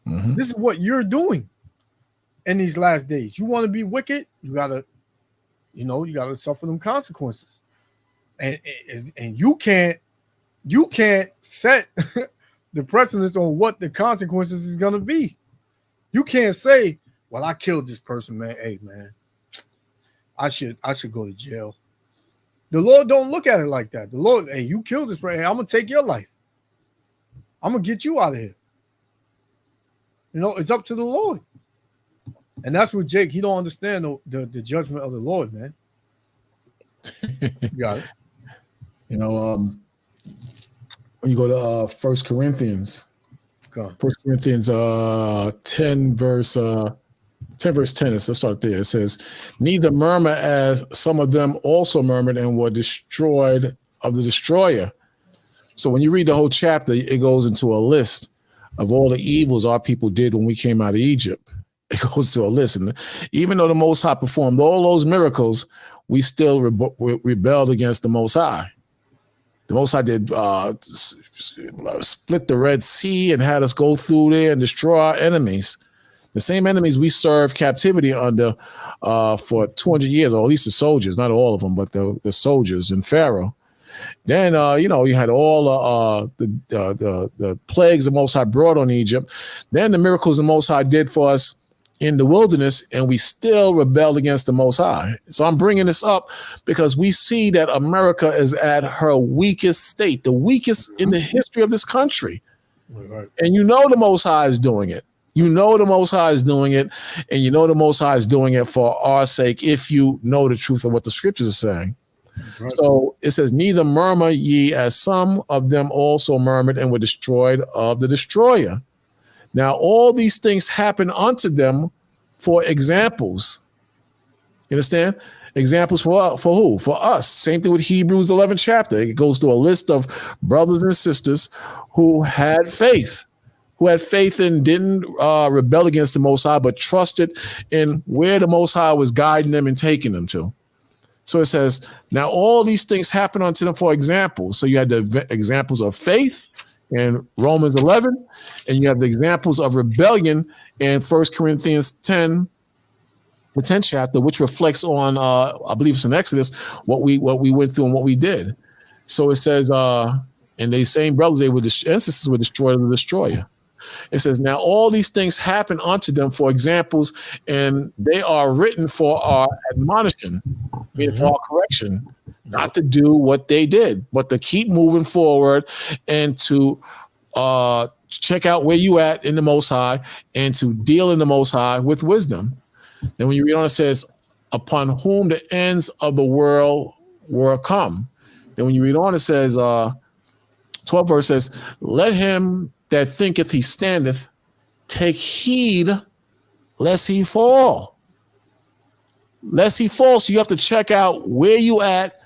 Mm-hmm. This is what you're doing in these last days. You want to be wicked, you gotta suffer them consequences. And you can't set the precedence on what the consequences is gonna be. You can't say, "Well, I killed this person, man. Hey, man, I should go to jail." The Lord don't look at it like that. The Lord, hey, you killed this person. Hey, I'm gonna take your life. I'm gonna get you out of here. You know, it's up to the Lord. And that's what Jake, he don't understand the judgment of the Lord, man. Got it. You know, when you go to 1 Corinthians, 1 Corinthians 10 verse 10, let's start there. It says, "Neither murmur as some of them also murmured and were destroyed of the destroyer." So when you read the whole chapter, it goes into a list of all the evils our people did when we came out of Egypt. It goes to a list. And even though the Most High performed all those miracles, we still rebelled against the Most High. The Most High did split the Red Sea and had us go through there and destroy our enemies. The same enemies we served captivity under for 200 years, or at least the soldiers, not all of them, but the soldiers and Pharaoh. Then, you had all the plagues the Most High brought on Egypt. Then the miracles the Most High did for us in the wilderness, and we still rebelled against the Most High. So I'm bringing this up because we see that America is at her weakest state, the weakest in the history of this country. Right. And you know the Most High is doing it. You know the Most High is doing it, and you know the Most High is doing it for our sake if you know the truth of what the scriptures are saying. Right. So it says, "Neither murmur ye as some of them also murmured and were destroyed of the destroyer." Now, all these things happen unto them for examples. You understand? Examples for who? For us. Same thing with Hebrews 11 chapter. It goes through a list of brothers and sisters who had faith and didn't rebel against the Most High, but trusted in where the Most High was guiding them and taking them to. So it says, now all these things happen unto them for examples. So you had the examples of faith in Romans 11, and you have the examples of rebellion in 1 Corinthians 10, the 10th chapter, which reflects on, I believe it's in Exodus, what we went through and what we did. So it says, and they same brothers, ancestors were destroyed of the destroyer. It says, now all these things happen unto them for examples, and they are written for our admonition, meaning for our correction, not to do what they did, but to keep moving forward and to check out where you at in the Most High and to deal in the Most High with wisdom. Then when you read on, it says, upon whom the ends of the world were come. Then when you read on, it says, 12th verse says, let him that thinketh he standeth take heed lest he fall. Lest he fall. So you have to check out where you at.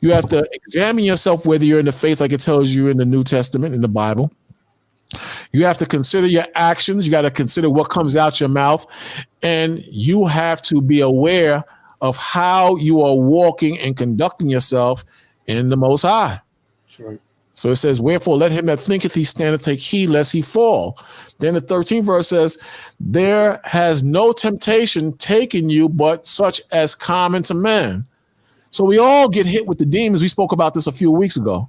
You have to examine yourself whether you're in the faith like it tells you in the New Testament, in the Bible. You have to consider your actions. You got to consider what comes out your mouth. And you have to be aware of how you are walking and conducting yourself in the Most High. That's right. So it says, wherefore let him that thinketh he standeth take heed lest he fall. Then the 13th verse says, there has no temptation taken you but such as common to man. So we all get hit with the demons. We spoke about this a few weeks ago.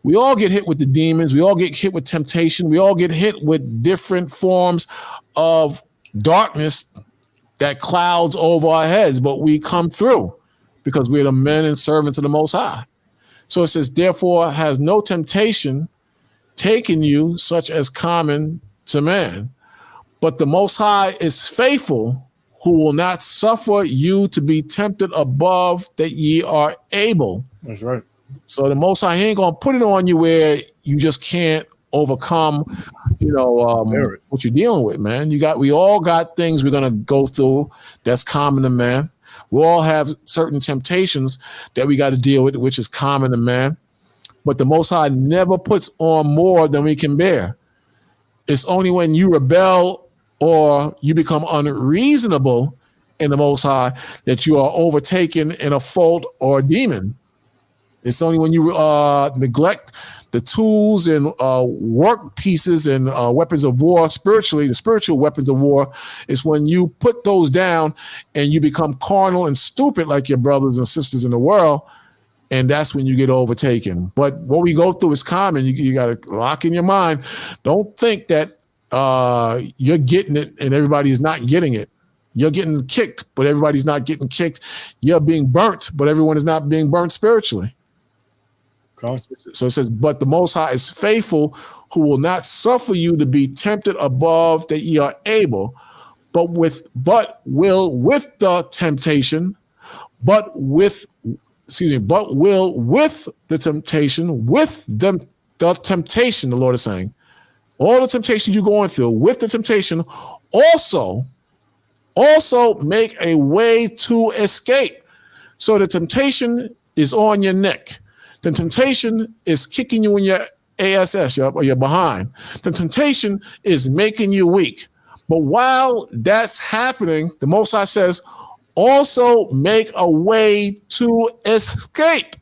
We all get hit with the demons. We all get hit with temptation. We all get hit with different forms of darkness that clouds over our heads, but we come through because we're the men and servants of the Most High. So it says, therefore has no temptation taken you such as common to man, but the Most High is faithful, who will not suffer you to be tempted above that ye are able. That's right. So the Most High ain't gonna put it on you where you just can't overcome, what you're dealing with, man. We all got things we're gonna go through that's common to man. We all have certain temptations that we got to deal with, which is common to man. But the Most High never puts on more than we can bear. It's only when you rebel or you become unreasonable in the Most High that you are overtaken in a fault or a demon. It's only when you neglect the tools and work pieces and weapons of war spiritually, the spiritual weapons of war, is when you put those down and you become carnal and stupid like your brothers and sisters in the world, and that's when you get overtaken. But what we go through is common. You got to lock in your mind. Don't think that you're getting it and everybody is not getting it. You're getting kicked, but everybody's not getting kicked. You're being burnt, but everyone is not being burnt spiritually. So it says, but the Most High is faithful, who will not suffer you to be tempted above that ye are able, but will with the temptation, with the temptation, the Lord is saying, all the temptation you're going through, with the temptation, also make a way to escape. So the temptation is on your neck. The temptation is kicking you in your ass, or your behind. The temptation is making you weak. But while that's happening, the Most High says, also make a way to escape.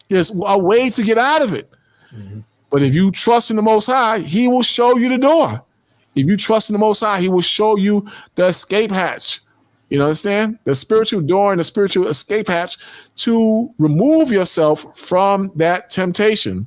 There's a way to get out of it. Mm-hmm. But if you trust in the Most High, he will show you the door. If you trust in the Most High, he will show you the escape hatch. You understand? The spiritual door and the spiritual escape hatch to remove yourself from that temptation.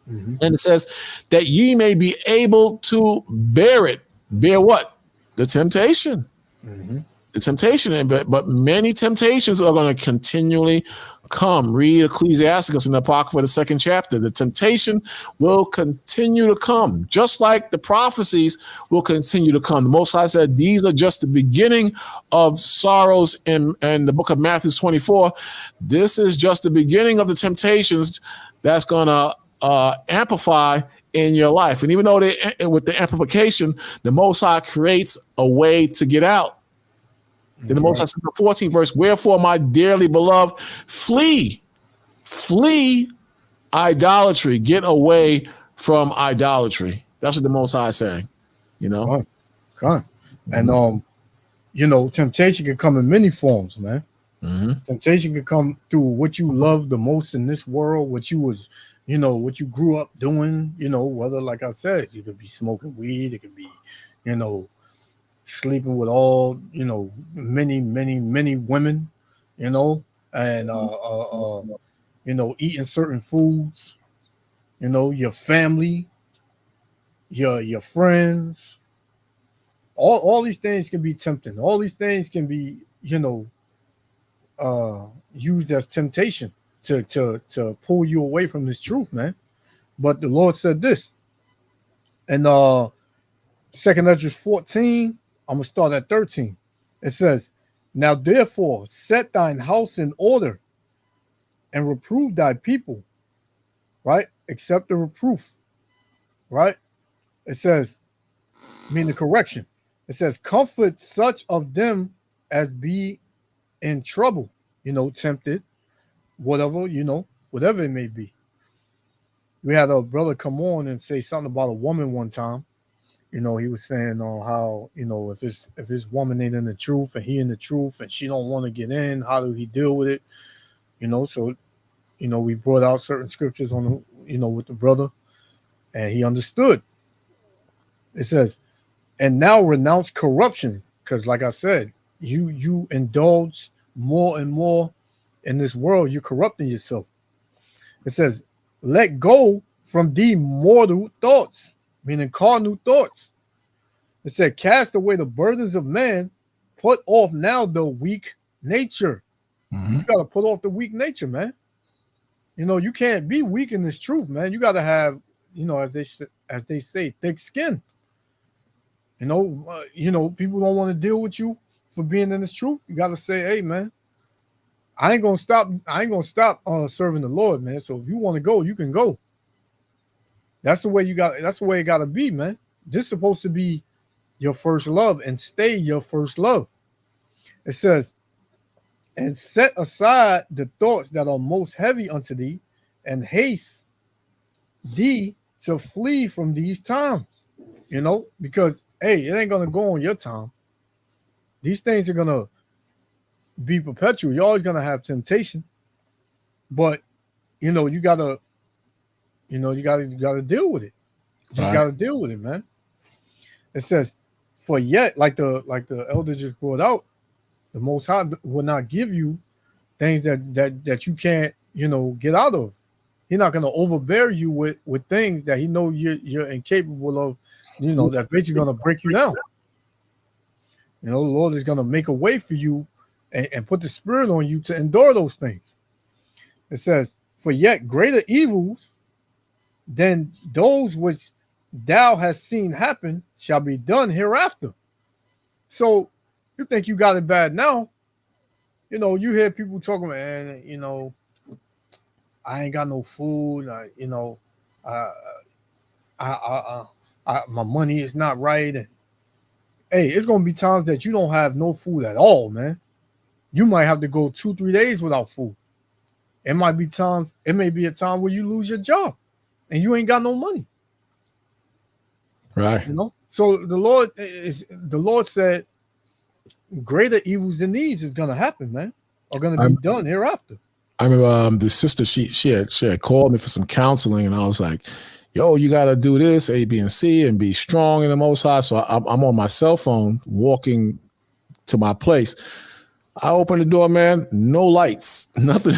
Mm-hmm. And it says that ye may be able to bear it. Bear what? The temptation. Mm-hmm. The temptation. But many temptations are going to continually come. Read Ecclesiasticus in the Apocrypha, the 2nd chapter. The temptation will continue to come, just like the prophecies will continue to come. The Most High said these are just the beginning of sorrows in the book of Matthew 24. This is just the beginning of the temptations that's going to amplify in your life. And even though with the amplification, the Most High creates a way to get out. In the Most High says, the 14th verse, wherefore, my dearly beloved, flee idolatry. Get away from idolatry. That's what the Most High is saying, And, temptation can come in many forms, man. Mm-hmm. Temptation can come through what you love the most in this world, what you grew up doing, whether, like I said, you could be smoking weed, it could be, sleeping with all, many women, and eating certain foods, your family, your friends. All these things can be tempting. All these things can be, used as temptation to pull you away from this truth, man. But the Lord said this. And 2nd Ezra 14, I'm gonna start at 13. It says, now therefore set thine house in order and reprove thy people, right? Accept the reproof, right? It says, meaning correction. It says, comfort such of them as be in trouble, tempted, whatever, whatever it may be. We had a brother come on and say something about a woman one time. He was saying how, if his woman ain't in the truth and he in the truth and she don't want to get in, how do he deal with it? So, we brought out certain scriptures on, with the brother, and he understood. It says, and now renounce corruption, because like I said, you indulge more and more in this world, you're corrupting yourself. It says, let go from thee mortal thoughts, meaning carnal thoughts. It said, cast away the burdens of man, put off now the weak nature. You got to put off the weak nature, man. You can't be weak in this truth, man. You got to have, as they say, thick skin. People don't want to deal with you for being in this truth. You got to say, hey, man, I ain't gonna stop serving the Lord, man. So if you want to go, you can go. That's the way it got to be, man. This is supposed to be your first love and stay your first love. It says, and set aside the thoughts that are most heavy unto thee, and haste thee to flee from these times. Because hey, it ain't gonna go on your time. These things are gonna be perpetual. You're always gonna have temptation, but you gotta deal with it. Just gotta deal with it, man. It says, for yet, like the elder just brought out, the Most High will not give you things that you can't, get out of. He's not gonna overbear you with things that he know you're incapable of. That's basically gonna break you down. The Lord is gonna make a way for you and put the spirit on you to endure those things. It says, for yet greater evils than those which thou hast seen happen shall be done hereafter. So you think you got it bad now. You hear people talking, man, I ain't got no food. My money is not right. And hey, it's gonna be times that you don't have no food at all, man. You might have to go 2-3 days without food. It may be a time where you lose your job and you ain't got no money. Right. So the Lord said greater evils than these is gonna happen, man, are gonna be done hereafter. I remember the sister, she had called me for some counseling, and I was like, yo, you got to do this, A, B, and C, and be strong in the Most High. So I'm on my cell phone walking to my place. I opened the door, man, no lights, nothing.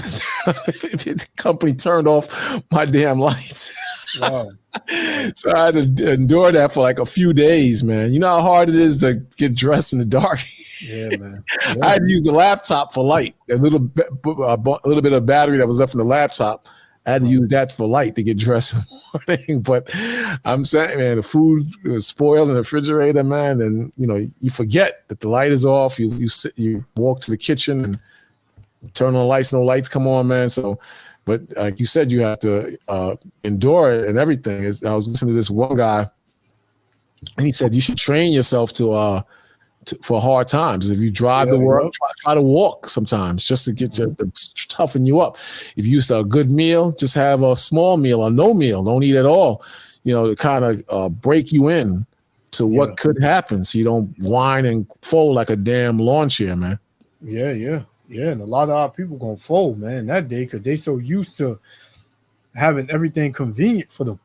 The company turned off my damn lights. Wow. So I had to endure that for like a few days, man. You know how hard it is to get dressed in the dark? Yeah, man. Yeah. I had to use the laptop for light. A little bit of battery that was left in the laptop. I had to use that for light to get dressed in the morning. But I'm saying, man, the food was spoiled in the refrigerator, man. And, you forget that the light is off. You walk to the kitchen and turn on the lights. No lights come on, man. So, but like you said, you have to endure it and everything. I was listening to this one guy, and he said you should train yourself for hard times. If you drive to work, try to walk sometimes just to get to toughen you up. If you used to a good meal, just have a small meal or no meal. Don't eat at all, to kind of break you in to what could happen so you don't whine and fold like a damn lawn chair, man. Yeah. And a lot of our people going to fold, man, that day because they so used to having everything convenient for them.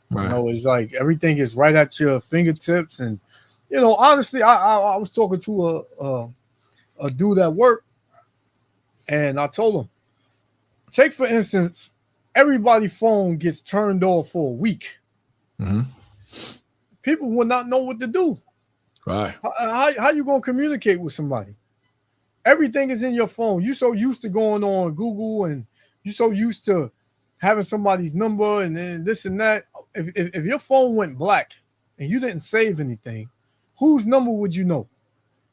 Right. It's like everything is right at your fingertips. And honestly, I was talking to a dude at work, and I told him, take for instance, everybody's phone gets turned off for a week. Mm-hmm. people will not know what to do. Right. How you gonna communicate with somebody? Everything is in your phone. You're so used to going on Google, and you're so used to having somebody's number and then this and that. If your phone went black and you didn't save anything, whose number would you know?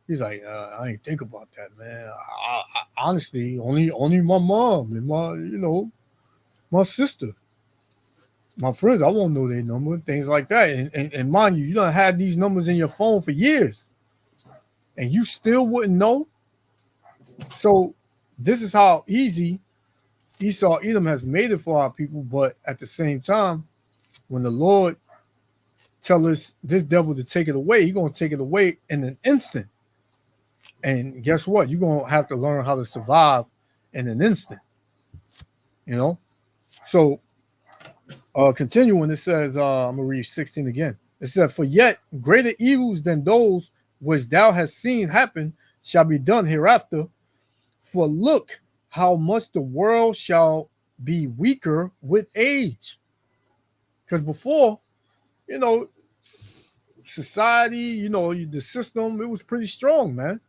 He's like, I ain't think about that, man. I honestly, only my mom and my sister, my friends. I won't know their number, things like that. And mind you don't have these numbers in your phone for years, and you still wouldn't know. So this is how easy Esau Edom has made it for our people. But at the same time, when the Lord tell us this devil to take it away, he's gonna take it away in an instant. And guess what? You're gonna have to learn how to survive in an instant. So continuing, it says, I'm gonna read 16 again. It says, for yet greater evils than those which thou hast seen happen shall be done hereafter. For look how much the world shall be weaker with age. Because before, society, the system, it was pretty strong, man.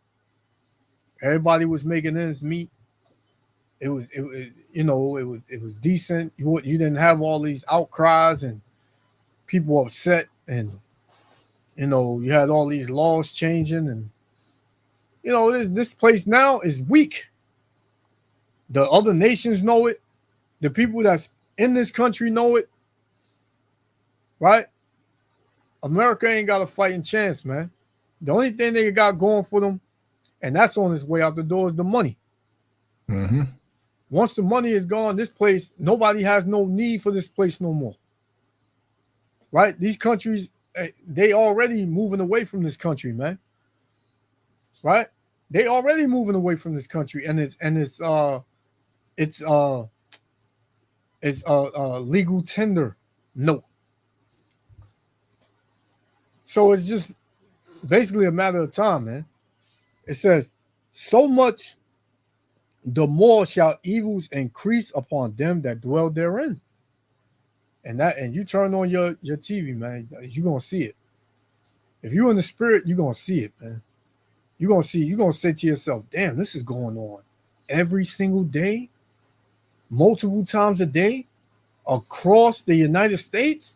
Everybody was making ends meet. It was decent. You didn't have all these outcries and people upset, and you had all these laws changing, and this place now is weak. The other nations know it. The people that's in this country know it. Right? America ain't got a fighting chance, man. The only thing they got going for them, and that's on its way out the door, is the money. Mm-hmm. Once the money is gone, this place, nobody has no need for this place no more. Right? These countries, they already moving away from this country, man. Right? They already moving away from this country, and it's legal tender note. So it's just basically a matter of time, man. It says, so much the more shall evils increase upon them that dwell therein. And you turn on your TV, man, you're gonna see it. If you're in the spirit, you're gonna see it, man. You're gonna say to yourself, damn, this is going on every single day, multiple times a day, across the United States.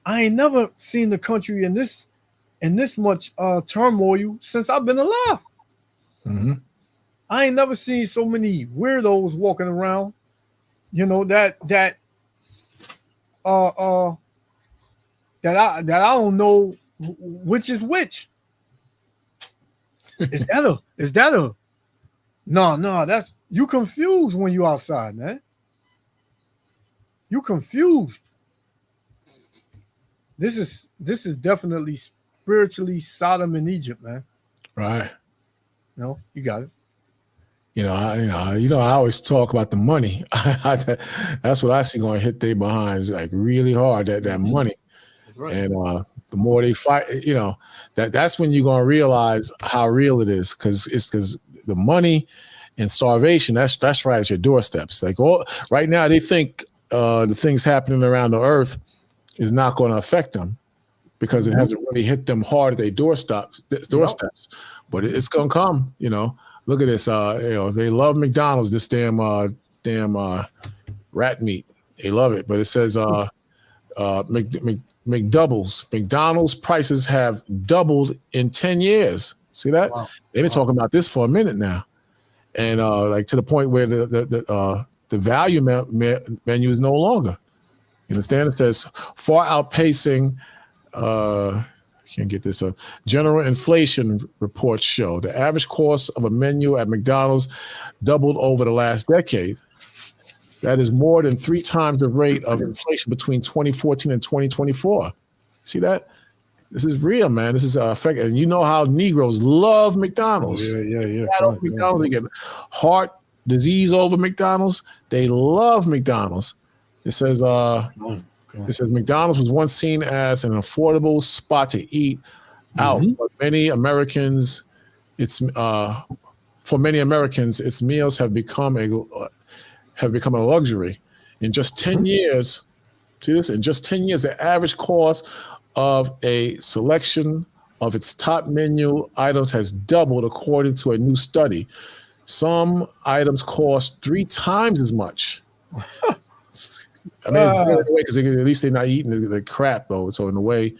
I ain't never seen the country in this much turmoil since I've been alive. Mm-hmm. I ain't never seen so many weirdos walking around, that I don't know which is which. Is that a no, that's you confused when you outside, man. You confused. This is definitely spiritually Sodom and Egypt, man. Right. You got it. I always talk about the money. That's what I see going to hit their behinds like really hard. That money, right. And the more they fight, that's when you're going to realize how real it is, because the money and starvation. That's right at your doorsteps. Like right now, they think the things happening around the earth is not going to affect them because it hasn't really hit them hard at their doorsteps. But it's going to come. Look at this. They love McDonald's. This damn rat meat. They love it. But it says McDoubles. McDonald's prices have doubled in 10 years. See that? Wow. They've been talking about this for a minute now, and like to the point where the value menu is no longer. You understand? It says far outpacing. Can't get this up. General inflation reports show the average cost of a menu at McDonald's doubled over the last decade. That is more than 3 times the rate of inflation between 2014 and 2024. See that? This is real, man. This is effective. And you know how Negroes love McDonald's. Yeah. McDonald's, they get heart disease over McDonald's. They love McDonald's. It says McDonald's was once seen as an affordable spot to eat out, but for many Americans, its meals have become a luxury. In just 10 years, See this? In just 10 years, the average cost of a selection of its top menu items has doubled, according to a new study. Some items cost 3 times as much. I mean, it's good in a way because at least they're not eating the crap, though. So in a way,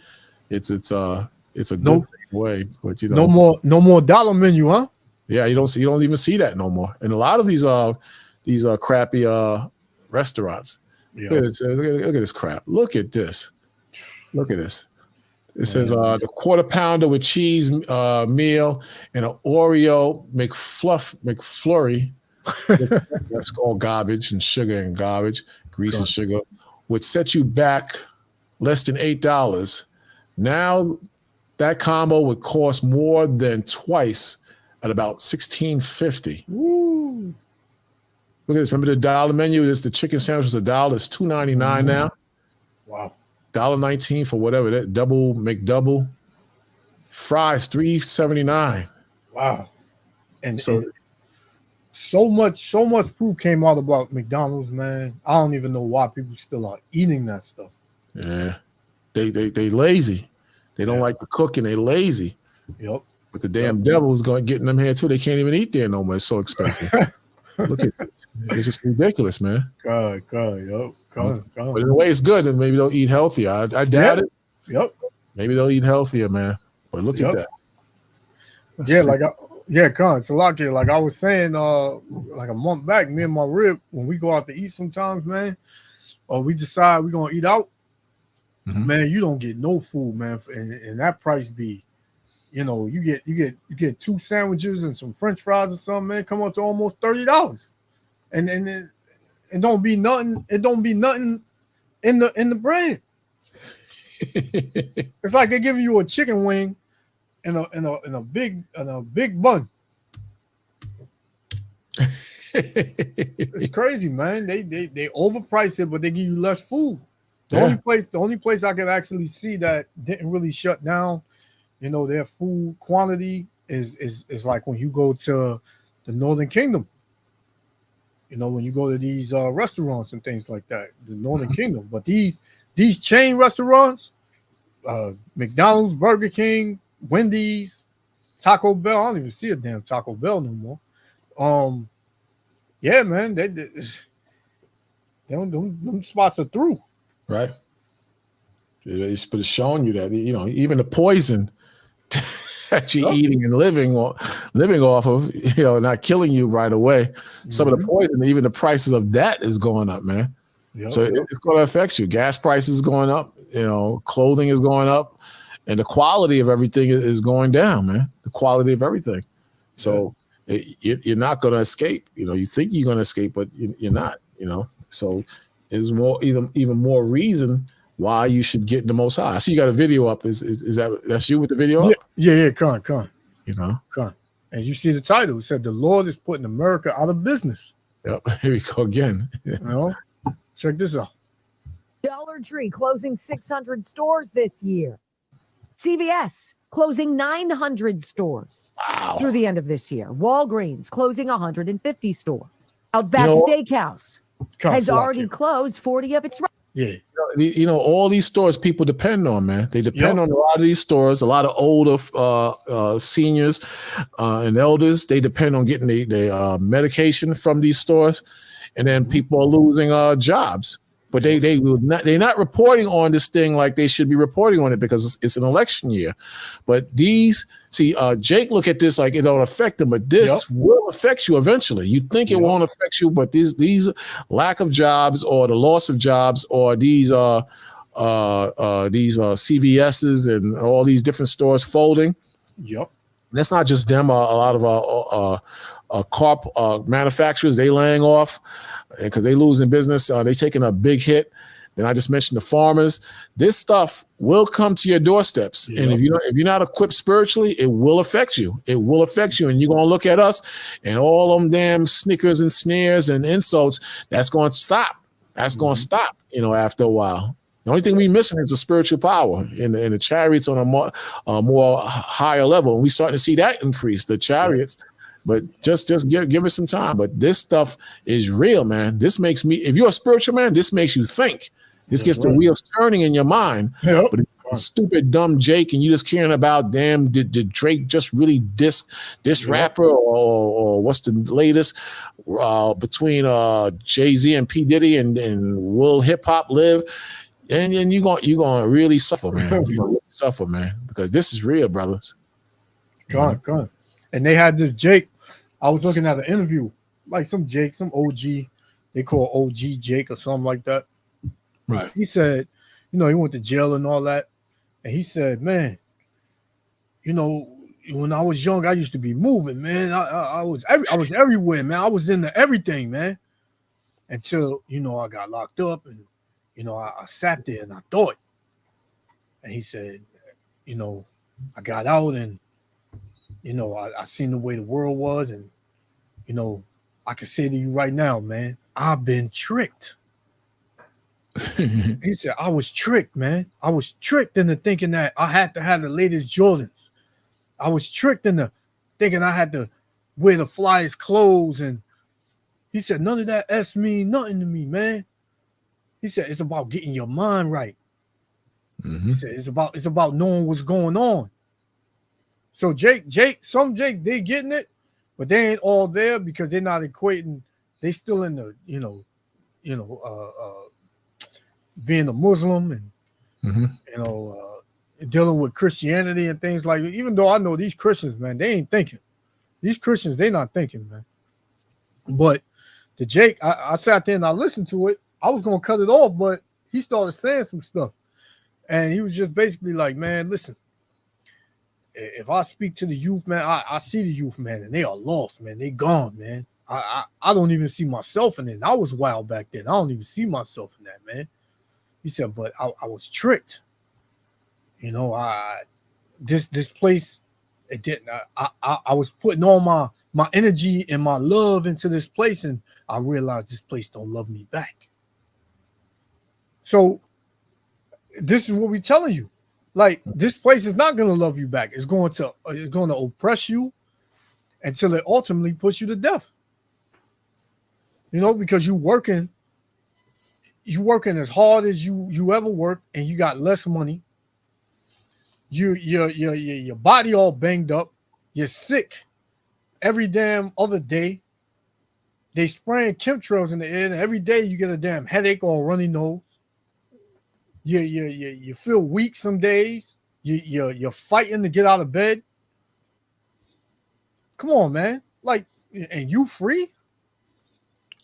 it's a good way. But no more dollar menu, huh? Yeah, you don't even see that no more. And a lot of these crappy restaurants. Yeah. Look at this crap. Look at this. Look at this. It says the quarter pounder with cheese meal and an Oreo McFlurry. That's all garbage and sugar and garbage, grease and sugar, would set you back less than $8. Now that combo would cost more than twice at about $16.50. Woo. Look at this. Remember the dollar menu? The chicken sandwich was $1. It's $2.99 now. Wow. $1.19 for whatever that double McDouble. Fries $3.79. Wow. And so much proof came out about McDonald's, man. I don't even know why people still are eating that stuff. Yeah. They lazy. They don't like the cooking. They lazy. Yep. But the damn devil's getting them here too. They can't even eat there no more. It's so expensive. Look at this. It's just ridiculous, man. God, yep. God. But in a way, it's good, and maybe they'll eat healthier. I doubt it. Yep. Maybe they'll eat healthier, man. But look at that. It's a lot here. Like I was saying, like a month back, me and my rib, when we go out to eat sometimes, man, or we decide we're gonna eat out, man, you don't get no food, man, and that price be, you get 2 sandwiches and some French fries or something, man, come up to almost $30, and it don't be nothing. It don't be nothing in the bread. It's like they're giving you a chicken wing in a big bun. It's crazy, man. They overprice it, but they give you less food. The only place I can actually see that didn't really shut down, their food quantity is like when you go to the Northern Kingdom. When you go to these restaurants and things like that, the Northern Kingdom. But these chain restaurants, McDonald's, Burger King, Wendy's, Taco Bell. I don't even see a damn Taco Bell no more. Yeah, man, them spots are through. Right. It's showing you that, even the poison that you're eating and living off of, not killing you right away. Some of the poison, even the prices of that is going up, man. So it's going to affect you. Gas prices going up, clothing is going up, and the quality of everything is going down, man. The quality of everything. So you're not going to escape. You think you're going to escape, but you're not. So there's even more reason why you should get the Most High. I see you got a video up. Is that's you with the video up? Yeah. Come. Come. And you see the title. It said the Lord is putting America out of business. Yep. Here we go again. Check this out. Dollar Tree closing 600 stores this year. CVS closing 900 stores through the end of this year. Walgreens closing 150 stores. Outback Steakhouse has already closed 40 of its. Yeah. All these stores people depend on, man. They depend on a lot of these stores. A lot of older seniors and elders, they depend on getting the medication from these stores. And then people are losing jobs. But they're not reporting on this thing like they should be reporting on it because it's an election year. But Jake look at this like it don't affect them, but this will affect you eventually. You think it won't affect you, but these lack of jobs or the loss of jobs or these CVSs and all these different stores folding. Yep. That's not just them. A lot of car manufacturers, they laying off because they losing business. They taking a big hit. Then I just mentioned the farmers. This stuff will come to your doorsteps, and if you're not equipped spiritually, it will affect you. It will affect you, and you're gonna look at us and all them damn snickers and sneers and insults. That's going to stop. That's going to stop. After a while. The only thing we're missing is a spiritual power in the chariots on a more higher level, and we're starting to see that increase. The chariots. But just give it some time. But this stuff is real, man. This makes me, if you're a spiritual man, this makes you think. This gets the wheels turning in your mind. Yep. But it's stupid, dumb Jake, and you just caring about, damn, did Drake just really diss rapper, or what's the latest between Jay-Z and P. Diddy, and will hip hop live? And you're gonna really suffer, man. You're gonna really suffer, man, because this is real, brothers. Come on. And they had this Jake. I was looking at an interview, like some Jake, some OG. They call OG Jake or something like that. Right. He said, he went to jail and all that. And he said, man, when I was young, I used to be moving, man. I was everywhere, man. I was into everything, man. Until, I got locked up and, I sat there and I thought. And he said, I got out and, I seen the way the world was. And, I can say to you right now, man, I've been tricked. He said, I was tricked, man. I was tricked into thinking that I had to have the latest Jordans. I was tricked into thinking I had to wear the flyest clothes. And he said, none of that S mean nothing to me, man. He said, it's about getting your mind right. Mm-hmm. He said, it's about knowing what's going on. So some Jakes, they getting it, but they ain't all there because they're not equating. They still in the, being a Muslim and, dealing with Christianity and things like that. Even though I know these Christians, man, they ain't thinking. These Christians, they not thinking, man. But the Jake, I sat there and I listened to it. I was going to cut it off, but he started saying some stuff. And he was just basically like, man, listen, if I speak to the youth, man, I see the youth, man, and they are lost, man. They gone, man. I don't even see myself in it. I was wild back then. I don't even see myself in that, man. He said, but I was tricked. This place, it didn't. I was putting all my energy and my love into this place, and I realized this place don't love me back. So this is what we're telling you. Like, this place is not going to love you back. It's going to oppress you until it ultimately puts you to death. Because you working as hard as you ever worked, and you got less money. Your body all banged up. You're sick every damn other day. They spraying chemtrails in the air, and every day you get a damn headache or a runny nose. You feel weak some days. You're fighting to get out of bed. Come on, man. Like, and you free?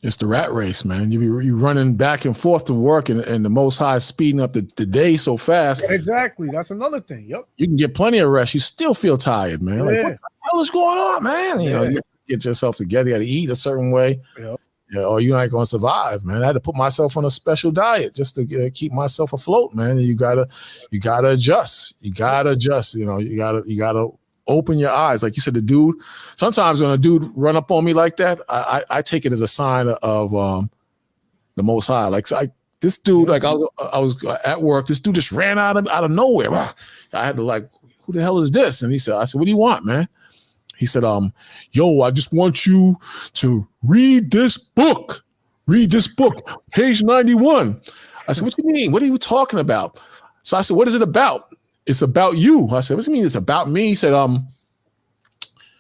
It's the rat race, man. You running back and forth to work, and the Most High speeding up the day so fast. Exactly. That's another thing. Yep. You can get plenty of rest. You still feel tired, man. Yeah. Like, what the hell is going on, man? You Yeah. get yourself together. You got to eat a certain way. Yep. Or you're not going to survive, man. I had to put myself on a special diet just to keep myself afloat, man. And you gotta adjust. You gotta adjust. You gotta open your eyes. Like you said, the dude. Sometimes when a dude run up on me like that, I take it as a sign of the Most High. Like this dude, like I was at work. This dude just ran out of nowhere. I had to like, who the hell is this? And I said, what do you want, man? He said, yo, I just want you to read this book. Read this book, page 91. I said, what do you mean? What are you talking about? So I said, what is it about? It's about you. I said, what do you mean it's about me? He said,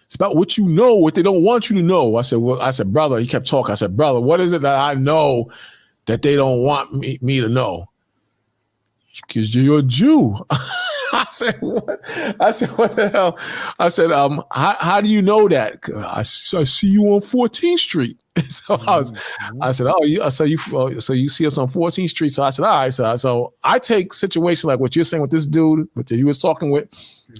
it's about what you know, what they don't want you to know. I said, brother, he kept talking. I said, brother, what is it that I know that they don't want me to know? Because you're a Jew. I said, what? I said, what the hell? I said, how do you know that? I see you on 14th Street. So I said, so you see us on 14th Street. So I said, all right. So I take situations like what you're saying with this dude, what you was talking with,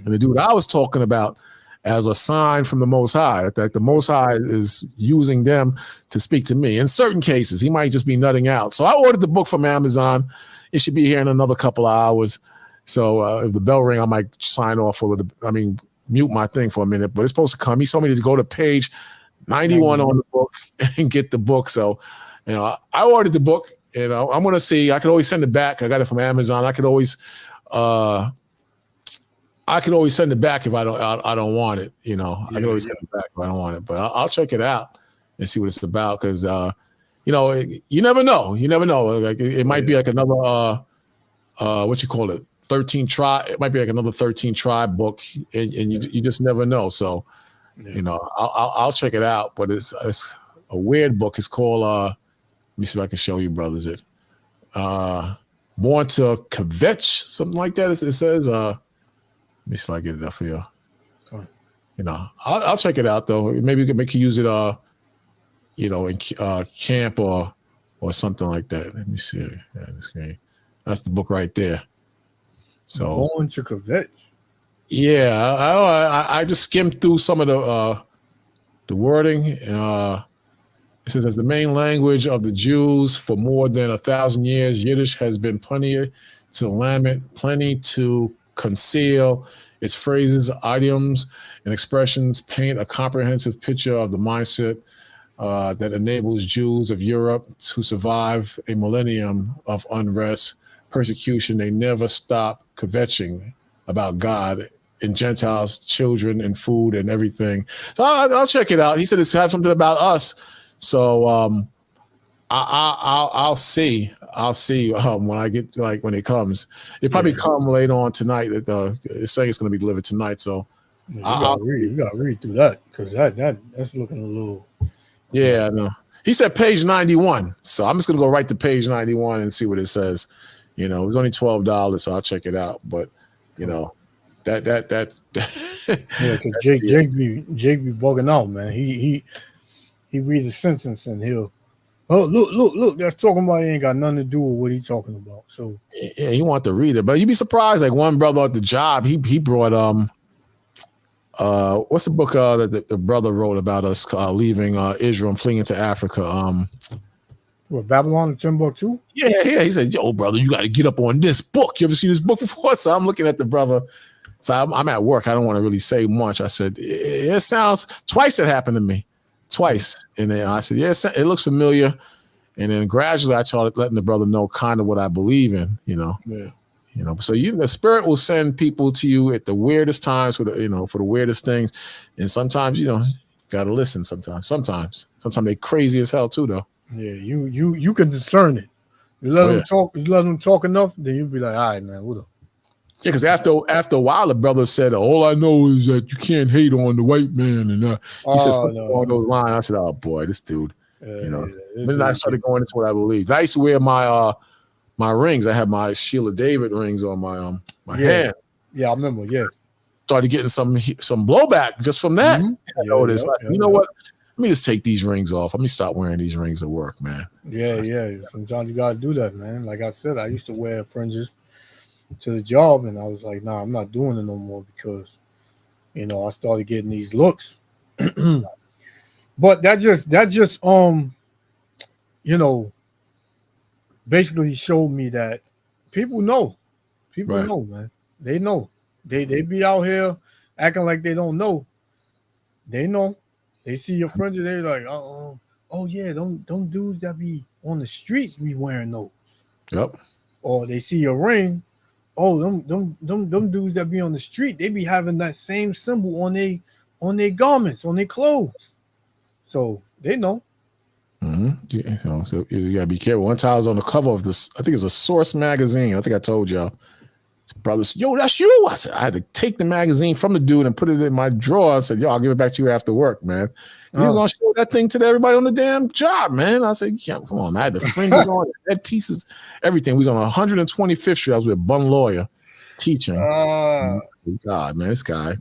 and the dude I was talking about as a sign from the Most High, that the Most High is using them to speak to me. In certain cases, he might just be nutting out. So I ordered the book from Amazon. It should be here in another couple of hours. So if the bell ring, I might sign off mute my thing for a minute, but it's supposed to come. He told me to go to page 91 on the book and get the book. So, I ordered the book. I'm going to see. I could always send it back. I got it from Amazon. I could always send it back if I don't want it. I could always send it back if I don't want it. But I'll check it out and see what it's about because you know, you never know. You never know. Like it might be like another what you call it, 13 tribe. It might be like another 13 tribe book, and you just never know. So, you know, I'll check it out. But it's a weird book. It's called let me see if I can show you, brothers. It Born to Kvetch, something like that. It says. Let me see if I get it up here. You know, I'll check it out though. Maybe we can make you use it, you know, in camp or something like that. Let me see. Yeah, that's the book right there. So Born to Kvetch. Yeah, I just skimmed through some of the wording. It says, as the main language of the Jews for more than 1,000 years, Yiddish has been plenty to lament, plenty to conceal. Its phrases, idioms, and expressions paint a comprehensive picture of the mindset that enables Jews of Europe to survive a millennium of unrest, persecution. They never stop kvetching about God and Gentiles, children, and food and everything. So I'll check it out. He said it's have something about us. So I'll see. I'll see when I get when it comes. It probably come later on tonight. It's saying it's going to be delivered tonight. So you gotta read through that because that's looking a little. Yeah, I know. He said page 91. So I'm just gonna go right to page 91 and see what it says. You know, it was only $12, so I'll check it out. But you know, that yeah, because Jake be bugging out, man. He reads a sentence and he'll look, that's talking about he ain't got nothing to do with what he's talking about. So yeah, he want to read it, but you'd be surprised. Like one brother at the job, he brought what's the book that the brother wrote about us leaving Israel and fleeing into Africa? What, Babylon and Timbuktu? Yeah. He said, "Yo, brother, you got to get up on this book. You ever seen this book before?" So I'm looking at the brother. So I'm at work. I don't want to really say much. I said, "It sounds." Twice it happened to me. Twice. And then I said, yeah, it looks familiar. And then gradually I started letting the brother know kind of what I believe in, you know. Yeah. You know, so the spirit will send people to you at the weirdest times for the weirdest things. And sometimes, you know, you gotta listen sometimes. Sometimes they crazy as hell too, though. Yeah, you can discern it. You let them talk, you let them talk enough, then you'll be like, all right, man, what up? Yeah, because after a while, the brother said, all I know is that you can't hate on the white man. And he said something along those lines. I said, oh, boy, this dude. You know, then I started going into what I believe. I used to wear my rings. I had my Sheila David rings on my hand. Yeah, I remember, yeah. Started getting some blowback just from that. Mm-hmm. I noticed. You know what? Let me just take these rings off. Let me stop wearing these rings at work, man. Yeah. Sometimes you got to do that, man. Like I said, I used to wear fringes to the job, and I was like, nah, I'm not doing it no more because, you know, I started getting these looks. But that just you know, basically showed me that people know. People know, man. They know. They be out here acting like they don't know. They know. They see your friends, they're like, oh yeah, them dudes that be on the streets be wearing those. Yep. Or they see your ring. Oh, them dudes that be on the street, they be having that same symbol on their garments, on their clothes. So they know. Mm-hmm. So you gotta be careful. One time I was on the cover of this, I think it's a Source magazine. I think I told y'all. Brothers, yo, that's you. I said I had to take the magazine from the dude and put it in my drawer. I said, yo, I'll give it back to you after work, man. You was gonna show that thing to everybody on the damn job, man. I said, yeah, come on, man. I had the fringes on, the head pieces, everything. We was on 125th Street. I was with Bun Lawyer teaching. God, man, this guy.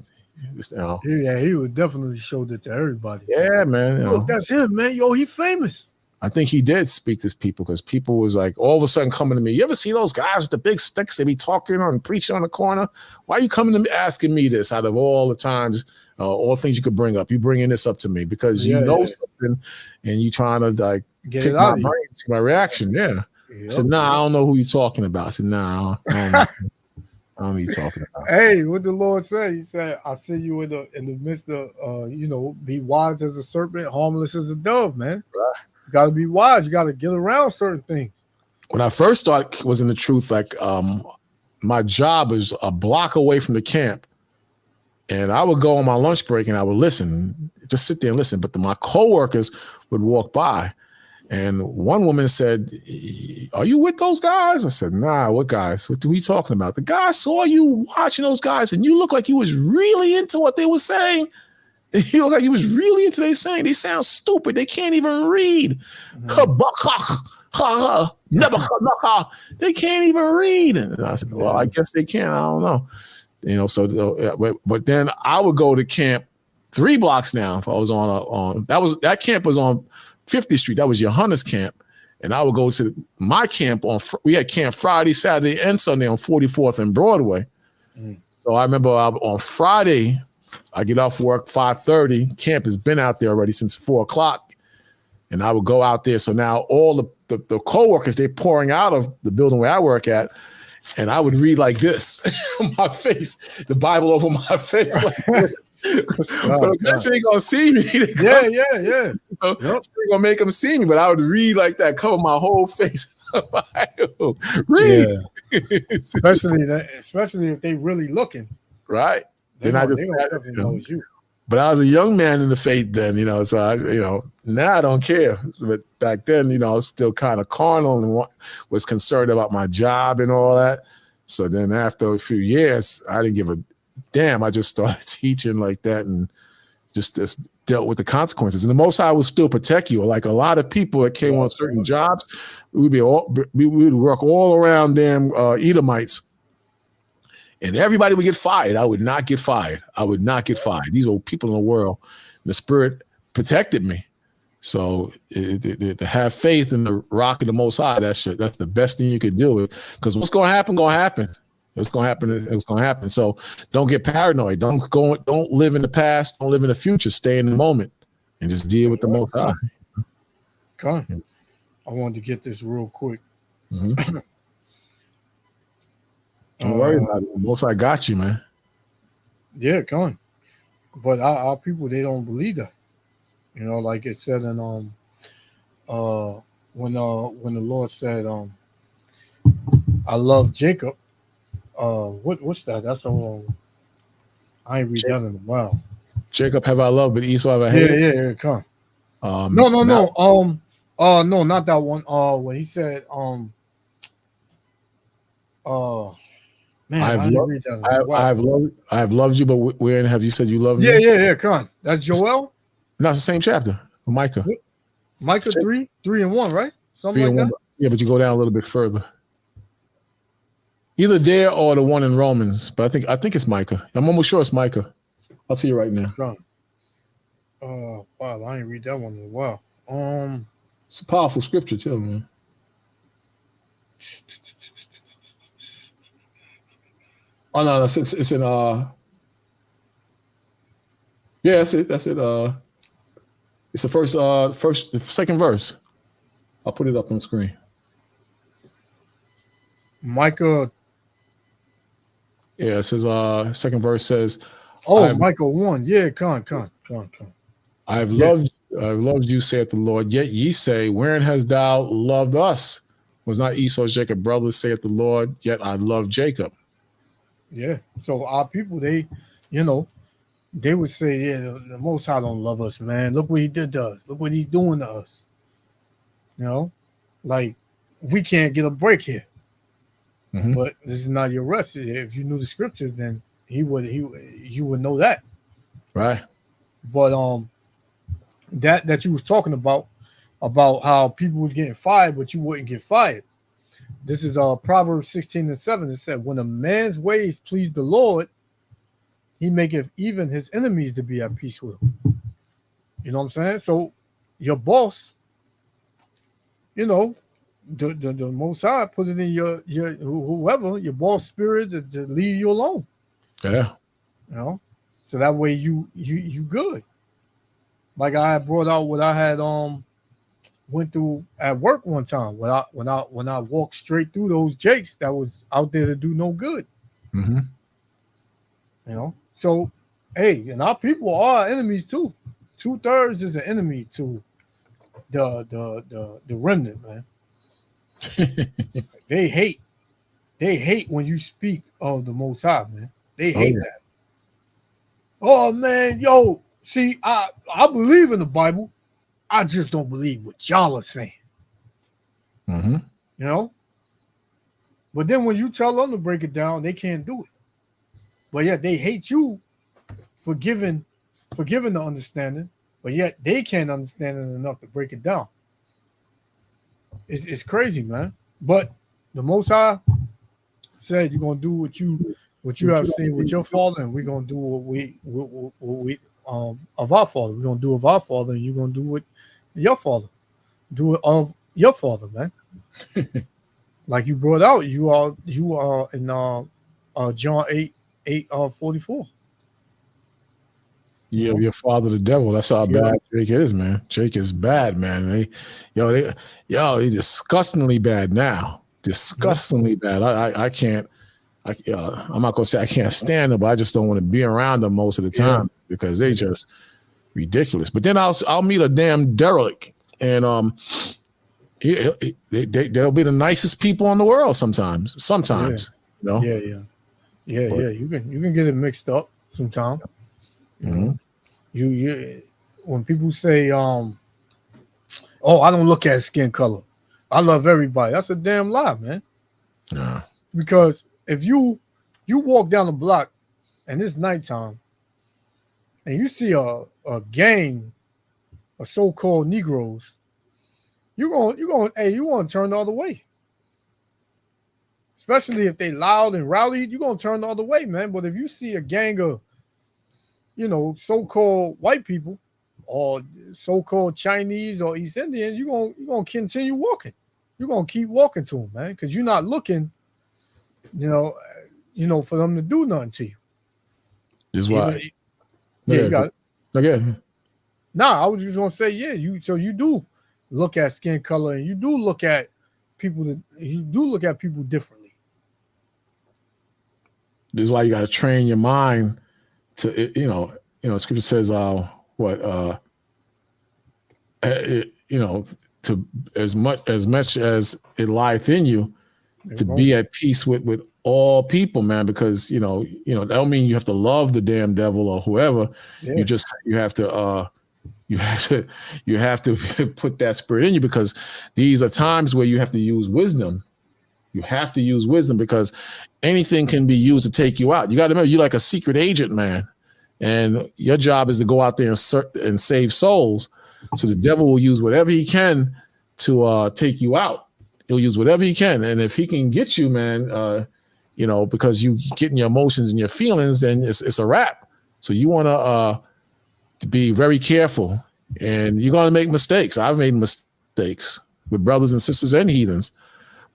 Yeah, he would definitely show that to everybody. Yeah, man. Look, that's him, man. Yo, he famous. I think he did speak to people because people was like all of a sudden coming to me. You ever see those guys with the big sticks? They be talking and preaching on the corner. Why are you coming to me asking me this out of all the times, all things you could bring up? You bringing this up to me because you know something and you trying to like get pick it out my brain, see my reaction. Yeah. I said, nah, I don't know who you're talking about. I said, nah, I don't know who you're talking about. Hey, what the Lord said? He said, I see you in the midst of you know, be wise as a serpent, harmless as a dove, man. Right. You got to be wise. You got to get around certain things. When I first started was in the truth, like my job is a block away from the camp. And I would go on my lunch break and I would listen, just sit there and listen. But my coworkers would walk by And one woman said, "Are you with those guys?" I said, "Nah, what guys? What are we talking about? The guy saw you watching those guys, and you look like you was really into what they were saying. You look like you was really into they saying. They sound stupid. They can't even read. They can't even read." And I said, "Well, I guess they can. I don't know." But then I would go to camp 3 blocks down. If I was on that camp was on 50th Street. That was Johannes camp. And I would go to my camp we had camp Friday, Saturday, and Sunday on 44th and Broadway. So I remember on Friday, I get off work 5:30. Camp has been out there already since 4 o'clock. And I would go out there. So now all the co-workers, they're pouring out of the building where I work at. And I would read like this, my face, the Bible over my face. Like but eventually they're gonna see me. Yeah. They're gonna make them see me, but I would read like that, cover my whole face. Read, especially if they really looking. Right. They then definitely know it's you. But I was a young man in the faith then, so I, now I don't care. But back then, I was still kind of carnal and was concerned about my job and all that. So then after a few years, I didn't give a damn. I just started teaching like that and just dealt with the consequences. And the Most High will still protect you. Like a lot of people that came on certain jobs, we would work all around damn Edomites. And everybody would get fired. I would not get fired. These were people in the world. The Spirit protected me. So to have faith in the rock of the Most High, that's the best thing you could do. Because what's going to happen, going to happen. It's going to happen. So don't get paranoid. Don't live in the past. Don't live in the future. Stay in the moment and just deal with the Most High. Con, I wanted to get this real quick. Don't worry about it. Most I got you, man. Yeah, con. But our people, they don't believe that. Like it said in when the Lord said, "I love Jacob." What's that? That's I ain't read that in a while. Jacob have I loved, but Esau have I hated. Yeah. Come. No. No, not that one. When he said, man, I have loved you, but where have you said you love me? Yeah. Come on, that's Joel. No, it's the same chapter. Micah. Micah 3 and 1, right? Something like that. Yeah, but you go down a little bit further. Either there or the one in Romans, but I think it's Micah. I'm almost sure it's Micah. I'll tell you right now. Wow, I ain't read that one in a while. It's a powerful scripture too, man. Oh no, it's in yeah, that's it. It's the second verse. I'll put it up on the screen. Micah. Yeah, it says second verse says, Micah 1. Yeah, come. I have loved you, saith the Lord. Yet ye say, wherein hast thou loved us? Was not Esau Jacob brother, saith the Lord, yet I love Jacob. Yeah. So our people, they would say, yeah, the Most High don't love us, man. Look what he did to us. Look what he's doing to us. Like we can't get a break here. But this is not your rest. If you knew the scriptures, then you would know that. Right. But that you was talking about how people was getting fired, but you wouldn't get fired. This is Proverbs 16:7. It said, when a man's ways please the Lord, he maketh even his enemies to be at peace with him. You know what I'm saying? So your boss, the Most High put it in your whoever, your boss spirit to leave you alone. Yeah. So that way you good. Like I had brought out what I had went through at work one time when I walked straight through those jakes that was out there to do no good. So hey, and our people are enemies too. 2/3 is an enemy to the remnant, man. They hate when you speak of the Most High, man. They hate that. Oh man, see, I believe in the Bible, I just don't believe what y'all are saying. Mm-hmm. You know? But then when you tell them to break it down, they can't do it. But yet they hate you for giving the understanding, but yet they can't understand it enough to break it down. It's crazy, man. But the Most High said you're gonna do what you have seen with your father, and we're gonna do what we of our father. We're gonna do of our father, and you're gonna do what your father. Do it of your father, man. Like you brought out, you are in John 8:44. Yeah, your father, the devil. That's how bad Jake is, man. Jake is bad, man. He's disgustingly bad now. Disgustingly bad. I can't. I'm not gonna say I can't stand them, but I just don't want to be around them most of the time because they just ridiculous. But then I'll meet a damn derelict, and they'll be the nicest people in the world sometimes. Sometimes, you know. Yeah. You can get it mixed up sometimes. Mm-hmm. You when people say, "Oh, I don't look at skin color. I love everybody." That's a damn lie, man. Yeah. Because if you walk down the block and it's nighttime and you see a gang of so-called Negroes, you want to turn the other way. Especially if they loud and rowdy, you're gonna turn the other way, man. But if you see a gang of so-called white people or so-called Chinese or East Indian, you're gonna continue walking. You're gonna keep walking to them, man, because you're not looking, for them to do nothing to you. Is why. You got it. Okay. Nah, I was just gonna say, you do look at skin color and you do look at people differently. This is why you got to train your mind to, Scripture says, to as much as it lieth in you, to be at peace with all people, man, because that don't mean you have to love the damn devil or whoever. You have to put that spirit in you, because these are times where you have to use wisdom. You have to use wisdom, because anything can be used to take you out. You got to remember, you're like a secret agent, man. And your job is to go out there and save souls. So the devil will use whatever he can to take you out. He'll use whatever he can. And if he can get you, man, because you getting your emotions and your feelings, then it's a wrap. So you want to be very careful. And you're going to make mistakes. I've made mistakes with brothers and sisters and heathens.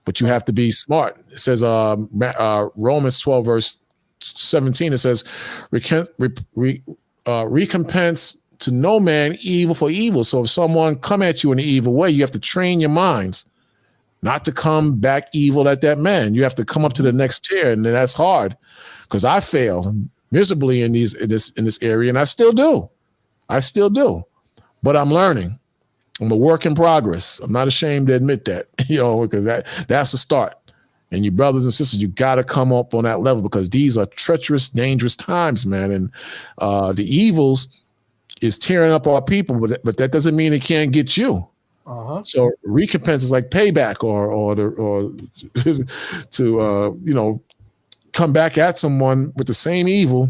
But you have to be smart. It says Romans 12, verse 17, it says, recompense to no man evil for evil. So if someone come at you in an evil way, you have to train your minds not to come back evil at that man. You have to come up to the next tier, and that's hard, because I fail miserably in this area, and I still do. But I'm learning. I'm a work in progress. I'm not ashamed to admit that, because that's a start. And you brothers and sisters, you got to come up on that level, because these are treacherous, dangerous times, man. And the evils is tearing up our people, but that doesn't mean it can't get you. So recompense is like payback, or to come back at someone with the same evil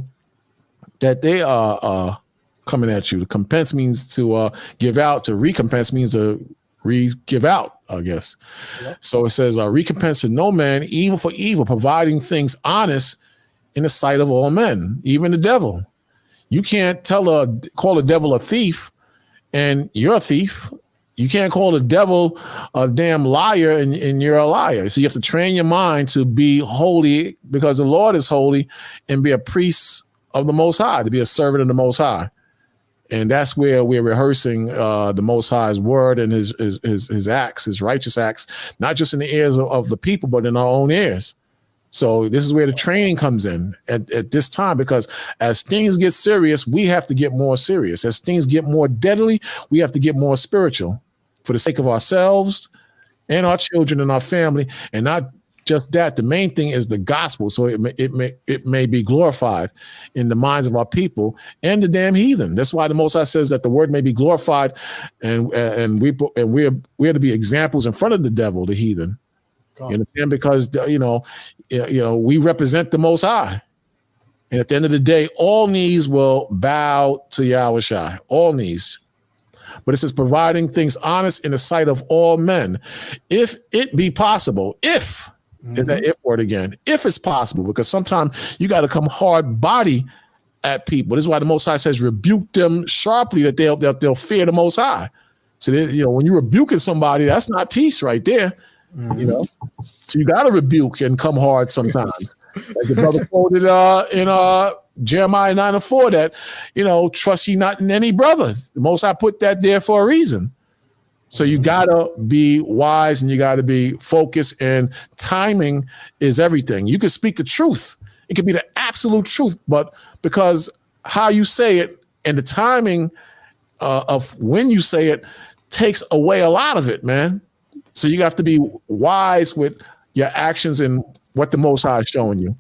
that they are coming at you. To compense means to give out. To recompense means to give out, I guess. Yep. So it says, recompense to no man evil for evil, providing things honest in the sight of all men, even the devil. You can't call the devil a thief and you're a thief. You can't call the devil a damn liar and you're a liar. So you have to train your mind to be holy, because the Lord is holy, and be a priest of the Most High, to be a servant of the Most High. And that's where we're rehearsing the Most High's word and his acts, his righteous acts, not just in the ears of the people, but in our own ears. So this is where the training comes in at this time, because as things get serious, we have to get more serious. As things get more deadly, we have to get more spiritual, for the sake of ourselves and our children and our family, and not just that. The main thing is the gospel, so it may be glorified in the minds of our people and the damn heathen. That's why the Most High says that the word may be glorified, and we're to be examples in front of the devil, the heathen. You understand? Because we represent the Most High, and at the end of the day, all knees will bow to Yahweh Shai. All knees. But it says providing things honest in the sight of all men, if it be possible. If is that if word again? If it's possible, because sometimes you got to come hard body at people. This is why the Most High says rebuke them sharply, that they'll fear the Most High. So when you're rebuking somebody, that's not peace right there. So you got to rebuke and come hard sometimes. Like the brother quoted in Jeremiah 9:4 that trust ye not in any brother. The Most High put that there for a reason. So you gotta be wise and you gotta be focused, and timing is everything. You can speak the truth. It could be the absolute truth, but because how you say it and the timing of when you say it takes away a lot of it, man. So you have to be wise with your actions and what the Most High is showing you.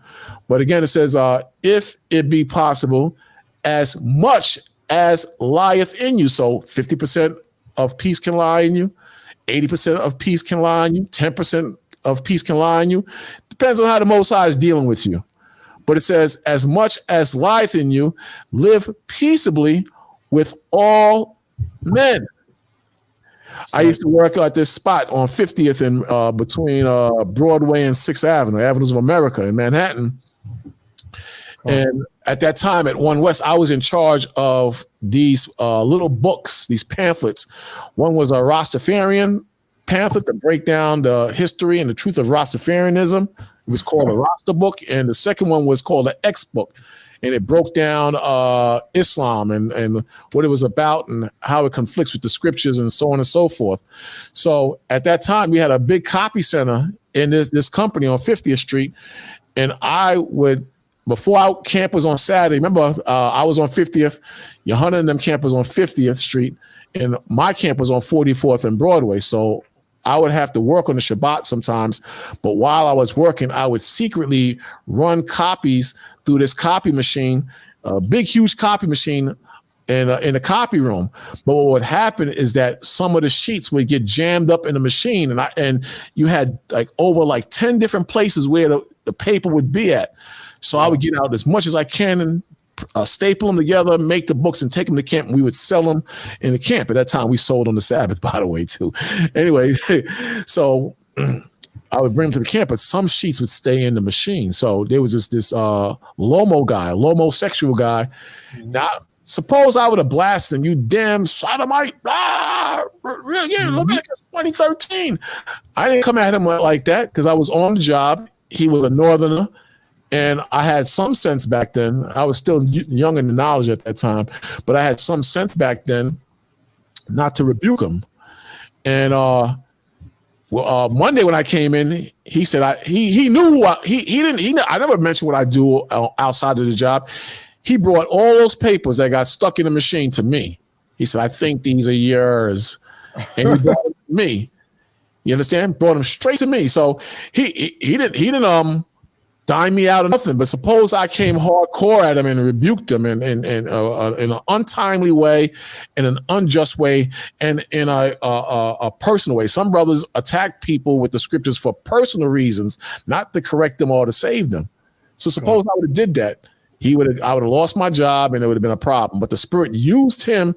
But again, it says, if it be possible, as much as lieth in you. So 50% of peace can lie in you, 80% of peace can lie in you, 10% of peace can lie in you. Depends on how the Most High is dealing with you. But it says, as much as lieth in you, live peaceably with all men. I used to work at this spot on 50th and between Broadway and 6th Avenue, Avenues of America in Manhattan. And at that time at One West, I was in charge of these little books, these pamphlets. One was a Rastafarian pamphlet to break down the history and the truth of Rastafarianism. It was called a Rasta book. And the second one was called the X book. And it broke down Islam and what it was about and how it conflicts with the scriptures and so on and so forth. So at that time, we had a big copy center in this company on 50th Street. And I would, before our camp was on Saturday, remember, I was on 50th, Yohana and them camp was on 50th Street, and my camp was on 44th and Broadway. So I would have to work on the Shabbat sometimes, but while I was working, I would secretly run copies through this copy machine, a big, huge copy machine in a copy room. But what would happen is that some of the sheets would get jammed up in the machine, and you had over 10 different places where the paper would be at. So I would get out as much as I can and staple them together, make the books, and take them to camp. And we would sell them in the camp. At that time, we sold on the Sabbath, by the way, too. Anyway, so I would bring them to the camp, but some sheets would stay in the machine. So there was this homosexual guy. Now, suppose I would have blasted him, you damn sodomite. Yeah, look at it, it's 2013. I didn't come at him like that because I was on the job. He was a northerner. And I had some sense back then. I was still young in the knowledge at that time, but I had some sense back then not to rebuke him. And Monday when I came in, he said he knew I never mentioned what I do outside of the job. He brought all those papers that got stuck in the machine to me. He said, "I think these are yours," and he brought them to me. You understand? Brought them straight to me. So he didn't dime me out of nothing. But suppose I came hardcore at him and rebuked him in an untimely way, in an unjust way, and in a personal way. Some brothers attack people with the scriptures for personal reasons, not to correct them or to save them. So suppose I would have did that, I would have lost my job and it would have been a problem. But the Spirit used him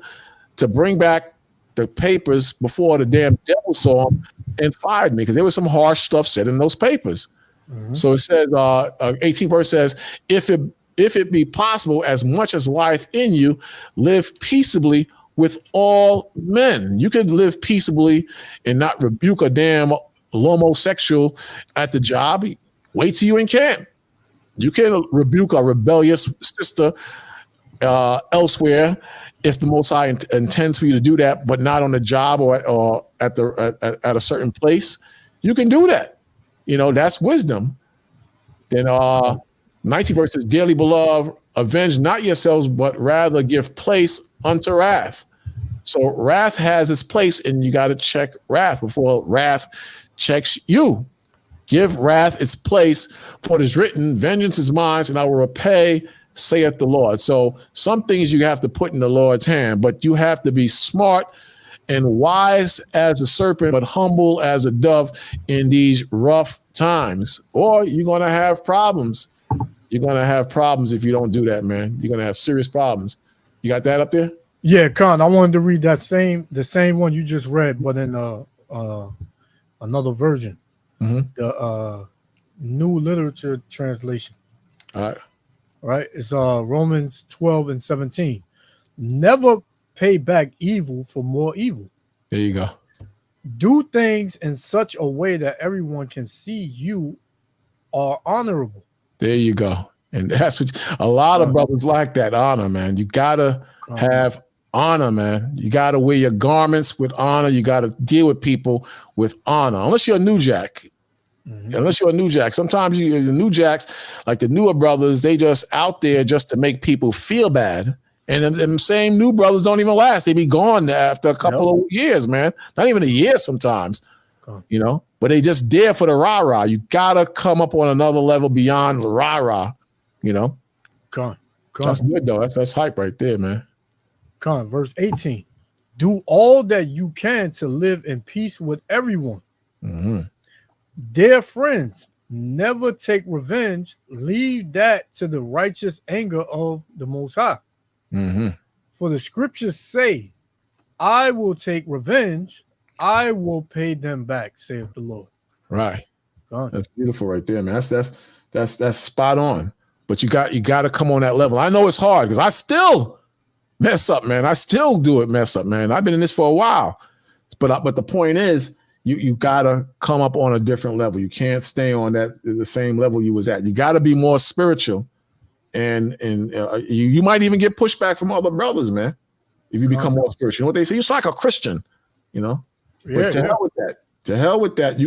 to bring back the papers before the damn devil saw him and fired me, because there was some harsh stuff said in those papers. Mm-hmm. So it says, 18th verse says, if it be possible, as much as lieth in you, live peaceably with all men. You could live peaceably and not rebuke a damn homosexual at the job. Wait till you in camp. You can rebuke a rebellious sister elsewhere if the Most High intends for you to do that, but not on the job or at a certain place. You can do that. That's wisdom. Then 19th verse says, dearly beloved, avenge not yourselves, but rather give place unto wrath. So wrath has its place, and you got to check wrath before wrath checks you. Give wrath its place, for it is written, vengeance is mine, and I will repay, saith the Lord. So some things you have to put in the Lord's hand, but you have to be smart and wise as a serpent, but humble as a dove in these rough times, or you're going to have problems. You're going to have problems if you don't do that, man. You're going to have serious problems. You got that up there? Yeah, Con, I wanted to read the same one you just read, but in another version. The New Literature Translation. All right. It's Romans 12:17. Never pay back evil for more evil. There you go. Do things in such a way that everyone can see you are honorable. There you go. And that's what a lot of brothers like, that honor, man. You gotta have honor, man. You gotta wear your garments with honor. You gotta deal with people with honor. Unless you're a new jack. Unless you're a new jack. Sometimes you're the new jacks, like the newer brothers, they just out there just to make people feel bad. And them same new brothers don't even last. They be gone after a couple of years, man. Not even a year sometimes, you know. But they just there for the rah-rah. You gotta come up on another level beyond the rah-rah, you know. That's good though. That's hype right there, man. Verse 18. Do all that you can to live in peace with everyone. Dear friends, never take revenge. Leave that to the righteous anger of the Most High. For the scriptures say, I will take revenge. I will pay them back, saith the Lord. Right. That's beautiful right there, man. That's spot on. But you got to come on that level. I know it's hard because I still mess up, man. I still do it mess up, man. I've been in this for a while. But the point is, you got to come up on a different level. You can't stay on the same level you was at. You got to be more spiritual. And you might even get pushback from other brothers, man, if you become more spiritual. You know what they say? You're like a Christian, you know? But to hell with that. To hell with that.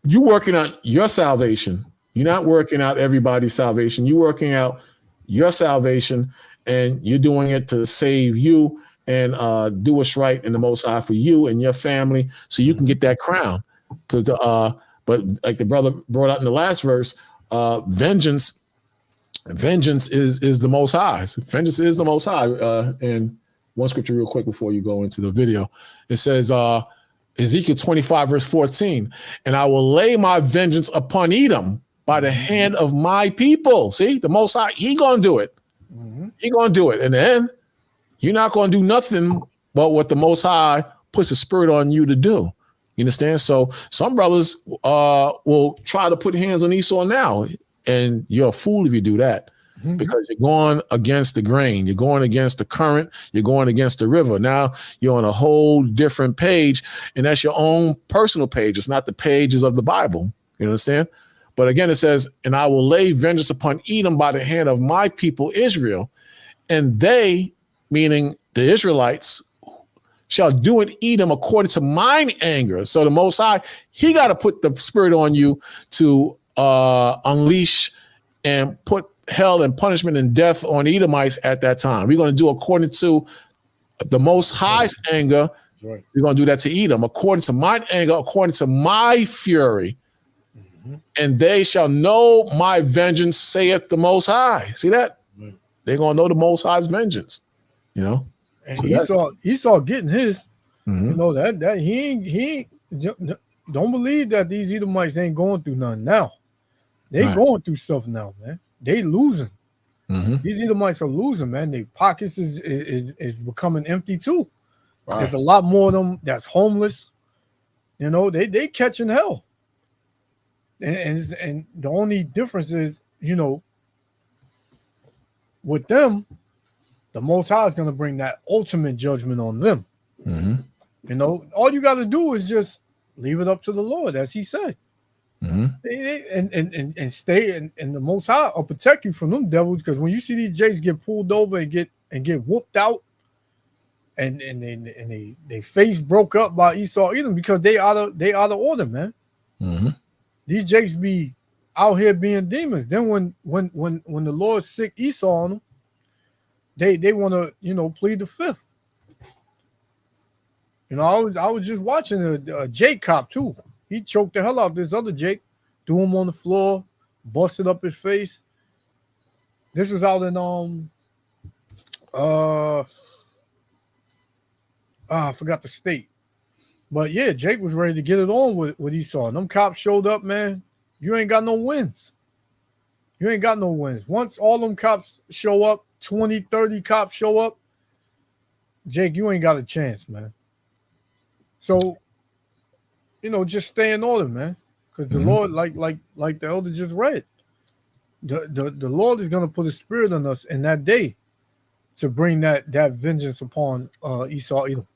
You working out your salvation. You're not working out everybody's salvation. You're working out your salvation, and you're doing it to save you and do what's right in the Most High for you and your family, so you can get that crown. Because but like the brother brought out in the last verse, vengeance is the Most High. Vengeance is the Most High. And one scripture real quick before you go into the video. It says, Ezekiel 25, verse 14, and I will lay my vengeance upon Edom by the hand of my people. See, the Most High, he gonna do it. He gonna do it. And then you're not gonna do nothing but what the Most High puts the spirit on you to do. You understand? So some brothers will try to put hands on Esau now, and you're a fool if you do that, because you're going against the grain. You're going against the current. You're going against the river. Now you're on a whole different page, and that's your own personal page. It's not the pages of the Bible. You understand? But again, it says, and I will lay vengeance upon Edom by the hand of my people Israel, and they, meaning the Israelites, shall do in Edom according to mine anger. So the Most High, he got to put the spirit on you to unleash and put hell and punishment and death on Edomites at that time. We're going to do according to the Most High's anger. We're going to do that to Edom according to mine anger, according to my fury. And they shall know my vengeance, saith the Most High. See that? They're going to know the Most High's vengeance, you know? And so Esau getting his, you know, that he ain't, don't believe that these Edomites ain't going through nothing now. They going through stuff now, man. They losing. These Edomites are losing, man. Their pockets is becoming empty too. There's a lot more of them that's homeless. You know, they catching hell. And the only difference is, you know, with them, the Most High is going to bring that ultimate judgment on them. You know, all you got to do is just leave it up to the Lord, as he said. And stay, and the Most High will protect you from them devils, because when you see these jakes get pulled over and get whooped out, and they face broke up by Esau Edom, because they out of order, man. These jakes be out here being demons. Then when the Lord sick Esau on them, they want to, you know, plead the fifth. You know, I was just watching a Jake cop too. He choked the hell out of this other Jake. threw him on the floor, busted up his face. This was out in I forgot the state. But yeah, Jake was ready to get it on with what he saw. And them cops showed up, man. You ain't got no wins. You ain't got no wins. Once all them cops show up, 20, 30 cops show up, Jake, you ain't got a chance, man. So, just stay in order, man. Because the Lord, like the elder just read, the Lord is going to put a spirit on us in that day to bring that vengeance upon Esau, Edom.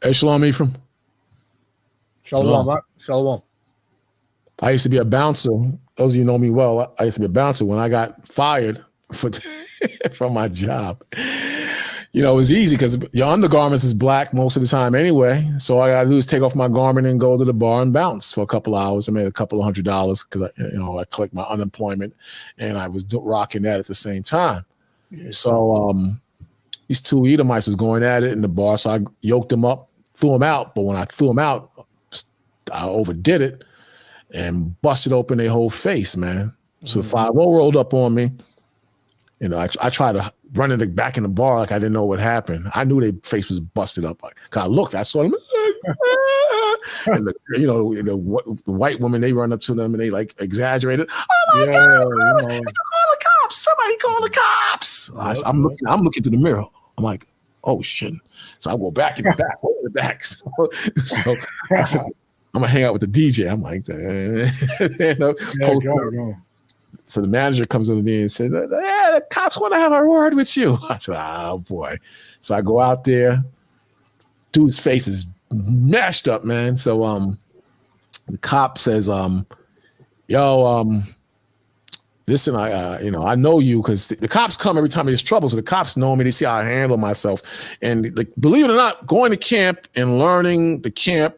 Hey, Shalom, Ephraim. Shalom. Shalom. I used to be a bouncer. Those of you know me well. I used to be a bouncer when I got fired from my job. It was easy because your undergarments is black most of the time anyway. So all I got to do is take off my garment and go to the bar and bounce for a couple hours. I made a couple of $100 because I collect my unemployment, and I was rocking that at the same time. Yeah. So these two Edomites was going at it in the bar. So I yoked them up, threw them out. But when I threw them out, I overdid it and busted open their whole face, man. So the 5-0 rolled up on me. I tried to run it back in the bar like I didn't know what happened. I knew their face was busted up. Cause I looked, I saw them. And the white woman, they run up to them and they like exaggerated. Oh my God! Call the cops! Somebody call the cops! I'm looking to the mirror. I'm like, oh shit! So I go back in the back. So I'm gonna hang out with the DJ. I'm like, So the manager comes up to me and says, yeah, the cops want to have a word with you. I said, oh boy. So I go out there. Dude's face is mashed up, man. So the cop says, listen, I know you because the cops come every time there's trouble. So the cops know me. They see how I handle myself. And believe it or not, going to camp and learning the camp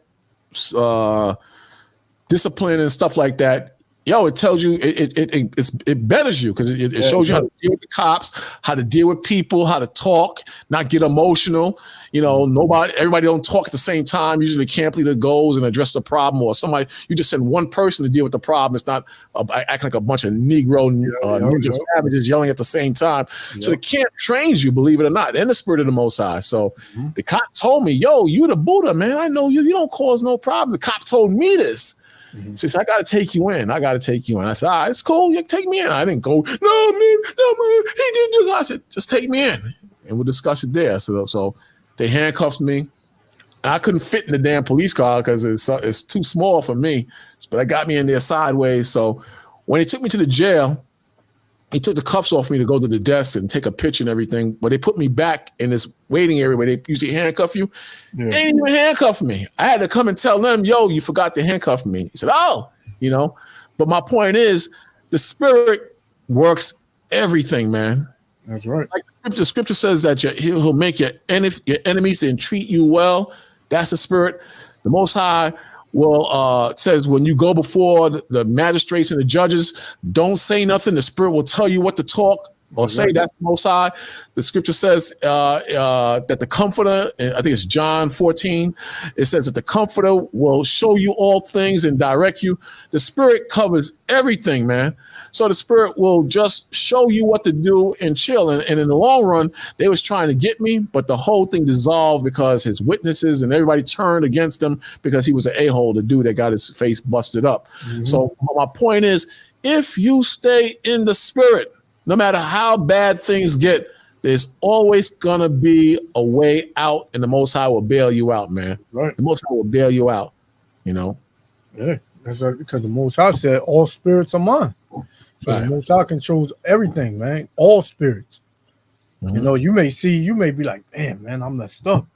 discipline and stuff like that, it tells you, it betters you because it shows you how to deal with the cops, how to deal with people, how to talk, not get emotional. Everybody don't talk at the same time. Usually the camp leader goes and address the problem, or somebody, you just send one person to deal with the problem. It's not acting like a bunch of Negro ninja savages yelling at the same time. So the camp trains you, believe it or not, in the spirit of the Most High. So the cop told me, you the Buddha, man. I know you. You don't cause no problem. The cop told me this. She said, I got to take you in. I said, all right, it's cool. You take me in. I didn't go, no, man, he did this. I said, just take me in and we'll discuss it there. So they handcuffed me. And I couldn't fit in the damn police car because it's too small for me. But they got me in there sideways. So when they took me to the jail, he took the cuffs off me to go to the desk and take a picture and everything. But they put me back in this waiting area where they usually handcuff you. Yeah. They didn't even handcuff me. I had to come and tell them, you forgot to handcuff me. He said, But my point is, the spirit works everything, man. That's right. Like the scripture says that he'll make your enemies and treat you well. That's the spirit. The Most High says when you go before the magistrates and the judges, don't say nothing. The spirit will tell you what to talk or say. That's the Most High. The scripture says that the Comforter, I think it's John 14, it says that the Comforter will show you all things and direct you. The spirit covers everything, man. So the spirit will just show you what to do and chill. And in the long run, they was trying to get me, but the whole thing dissolved because his witnesses and everybody turned against him because he was an a-hole, the dude that got his face busted up. So my point is, if you stay in the spirit, no matter how bad things get, there's always going to be a way out, and the Most High will bail you out, man. Right. The Most High will bail you out, Yeah, that's because the Most High said all spirits are mine. So the Most High controls everything, man. All spirits. You may be like, damn, man, I'm messed up.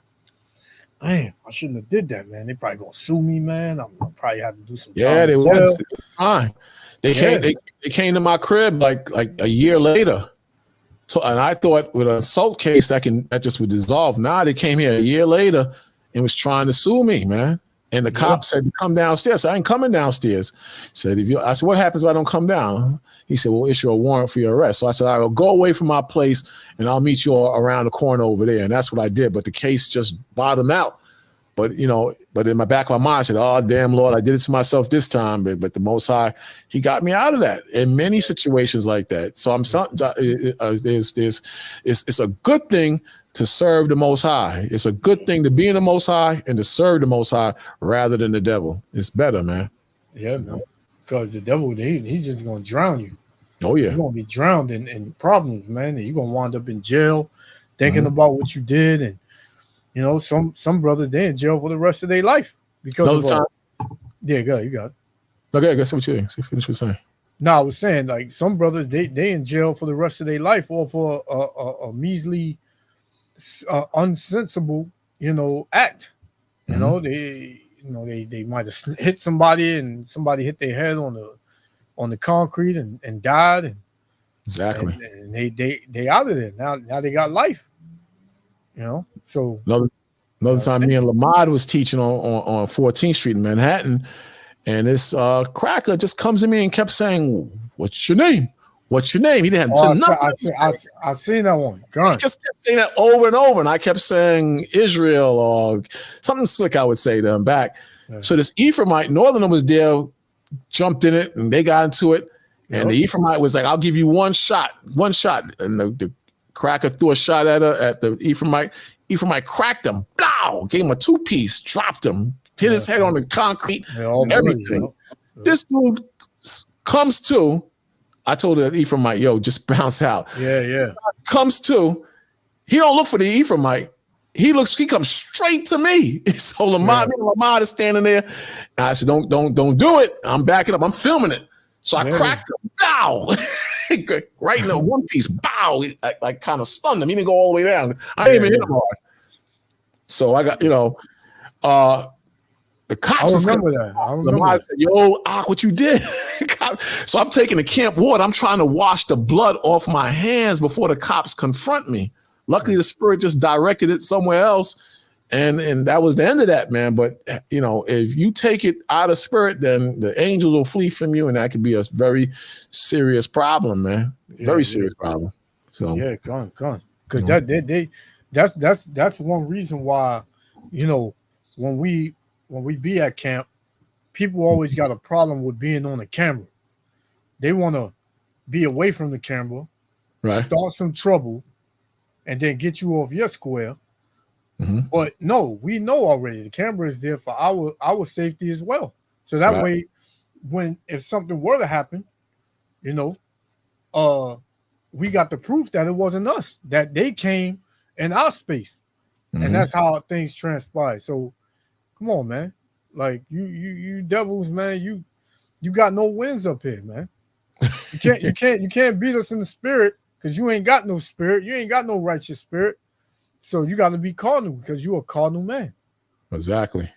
Damn, I shouldn't have did that, man. They probably gonna sue me, man. I'm gonna probably have to do some. Yeah, they was fine. They came to my crib like a year later. So, and I thought with an assault case that just would dissolve. Nah, they came here a year later and was trying to sue me, man. And the cop said, come downstairs. I ain't coming downstairs. I said, what happens if I don't come down? He said, we'll issue a warrant for your arrest. So I said, all right, well, go away from my place and I'll meet you around the corner over there. And that's what I did. But the case just bottomed out. But but in my back of my mind, I said, "Oh, damn, Lord, I did it to myself this time." But the Most High, He got me out of that in many situations like that. So it's a good thing to serve the Most High. It's a good thing to be in the Most High and to serve the Most High rather than the devil. It's better, man. Yeah, man. Because the devil, he's just gonna drown you. Oh yeah, you're gonna be drowned in problems, man. And you're gonna wind up in jail, thinking about what you did, and some brothers they in jail for the rest of their life because of yeah, go ahead, you got it. Okay, I guess what you're saying. So finish what you're saying. No, I was saying like some brothers they in jail for the rest of their life, or for a measly, unsensible, act. They might have hit somebody and somebody hit their head on the concrete and died. And exactly. And they out of there now. They got life. So another time, me and Lamad was teaching on 14th Street in Manhattan, and this cracker just comes to me and kept saying, "What's your name? What's your name?" He didn't have nothing. I seen that one. He just kept saying that over and over, and I kept saying Israel or something slick. I would say to him back. Yeah. So this Ephraimite Northerner was there, jumped in it, and they got into it. And the Ephraimite was like, "I'll give you one shot," and the cracker threw a shot at the Ephraimite. Ephraimite cracked him, blow, gave him a 2-piece, dropped him, hit his head on the concrete, everything. This dude comes to. I told the Ephraimite, "Yo, just bounce out." Yeah. Comes to, he don't look for the Ephraimite. He comes straight to me. So Lamar is standing there. And I said, "Don't do it." I'm backing up. I'm filming it. So I cracked him. Bow. Right in the 1-piece. Bow. I kind of stunned him. He didn't go all the way down. I didn't even hit him hard. So I got, the cops. I remember that. Lamar said, "Yo, what you did?" So I'm taking the camp water. I'm trying to wash the blood off my hands before the cops confront me. Luckily, the spirit just directed it somewhere else. And that was the end of that, man. But, if you take it out of spirit, then the angels will flee from you. And that could be a very serious problem, man. Very serious problem. So yeah, gone. Because that's one reason why, when we be at camp, people always got a problem with being on the camera. They want to be away from the camera, right? Start some trouble, and then get you off your square. Mm-hmm. But no, we know already the camera is there for our safety as well. So that way, if something were to happen, we got the proof that it wasn't us, that they came in our space, and that's how things transpired. So come on, man. Like you devils, man, you got no wins up here, man. You can't beat us in the spirit because you ain't got no spirit. You ain't got no righteous spirit. So you got to be carnal because you're a carnal man. Exactly.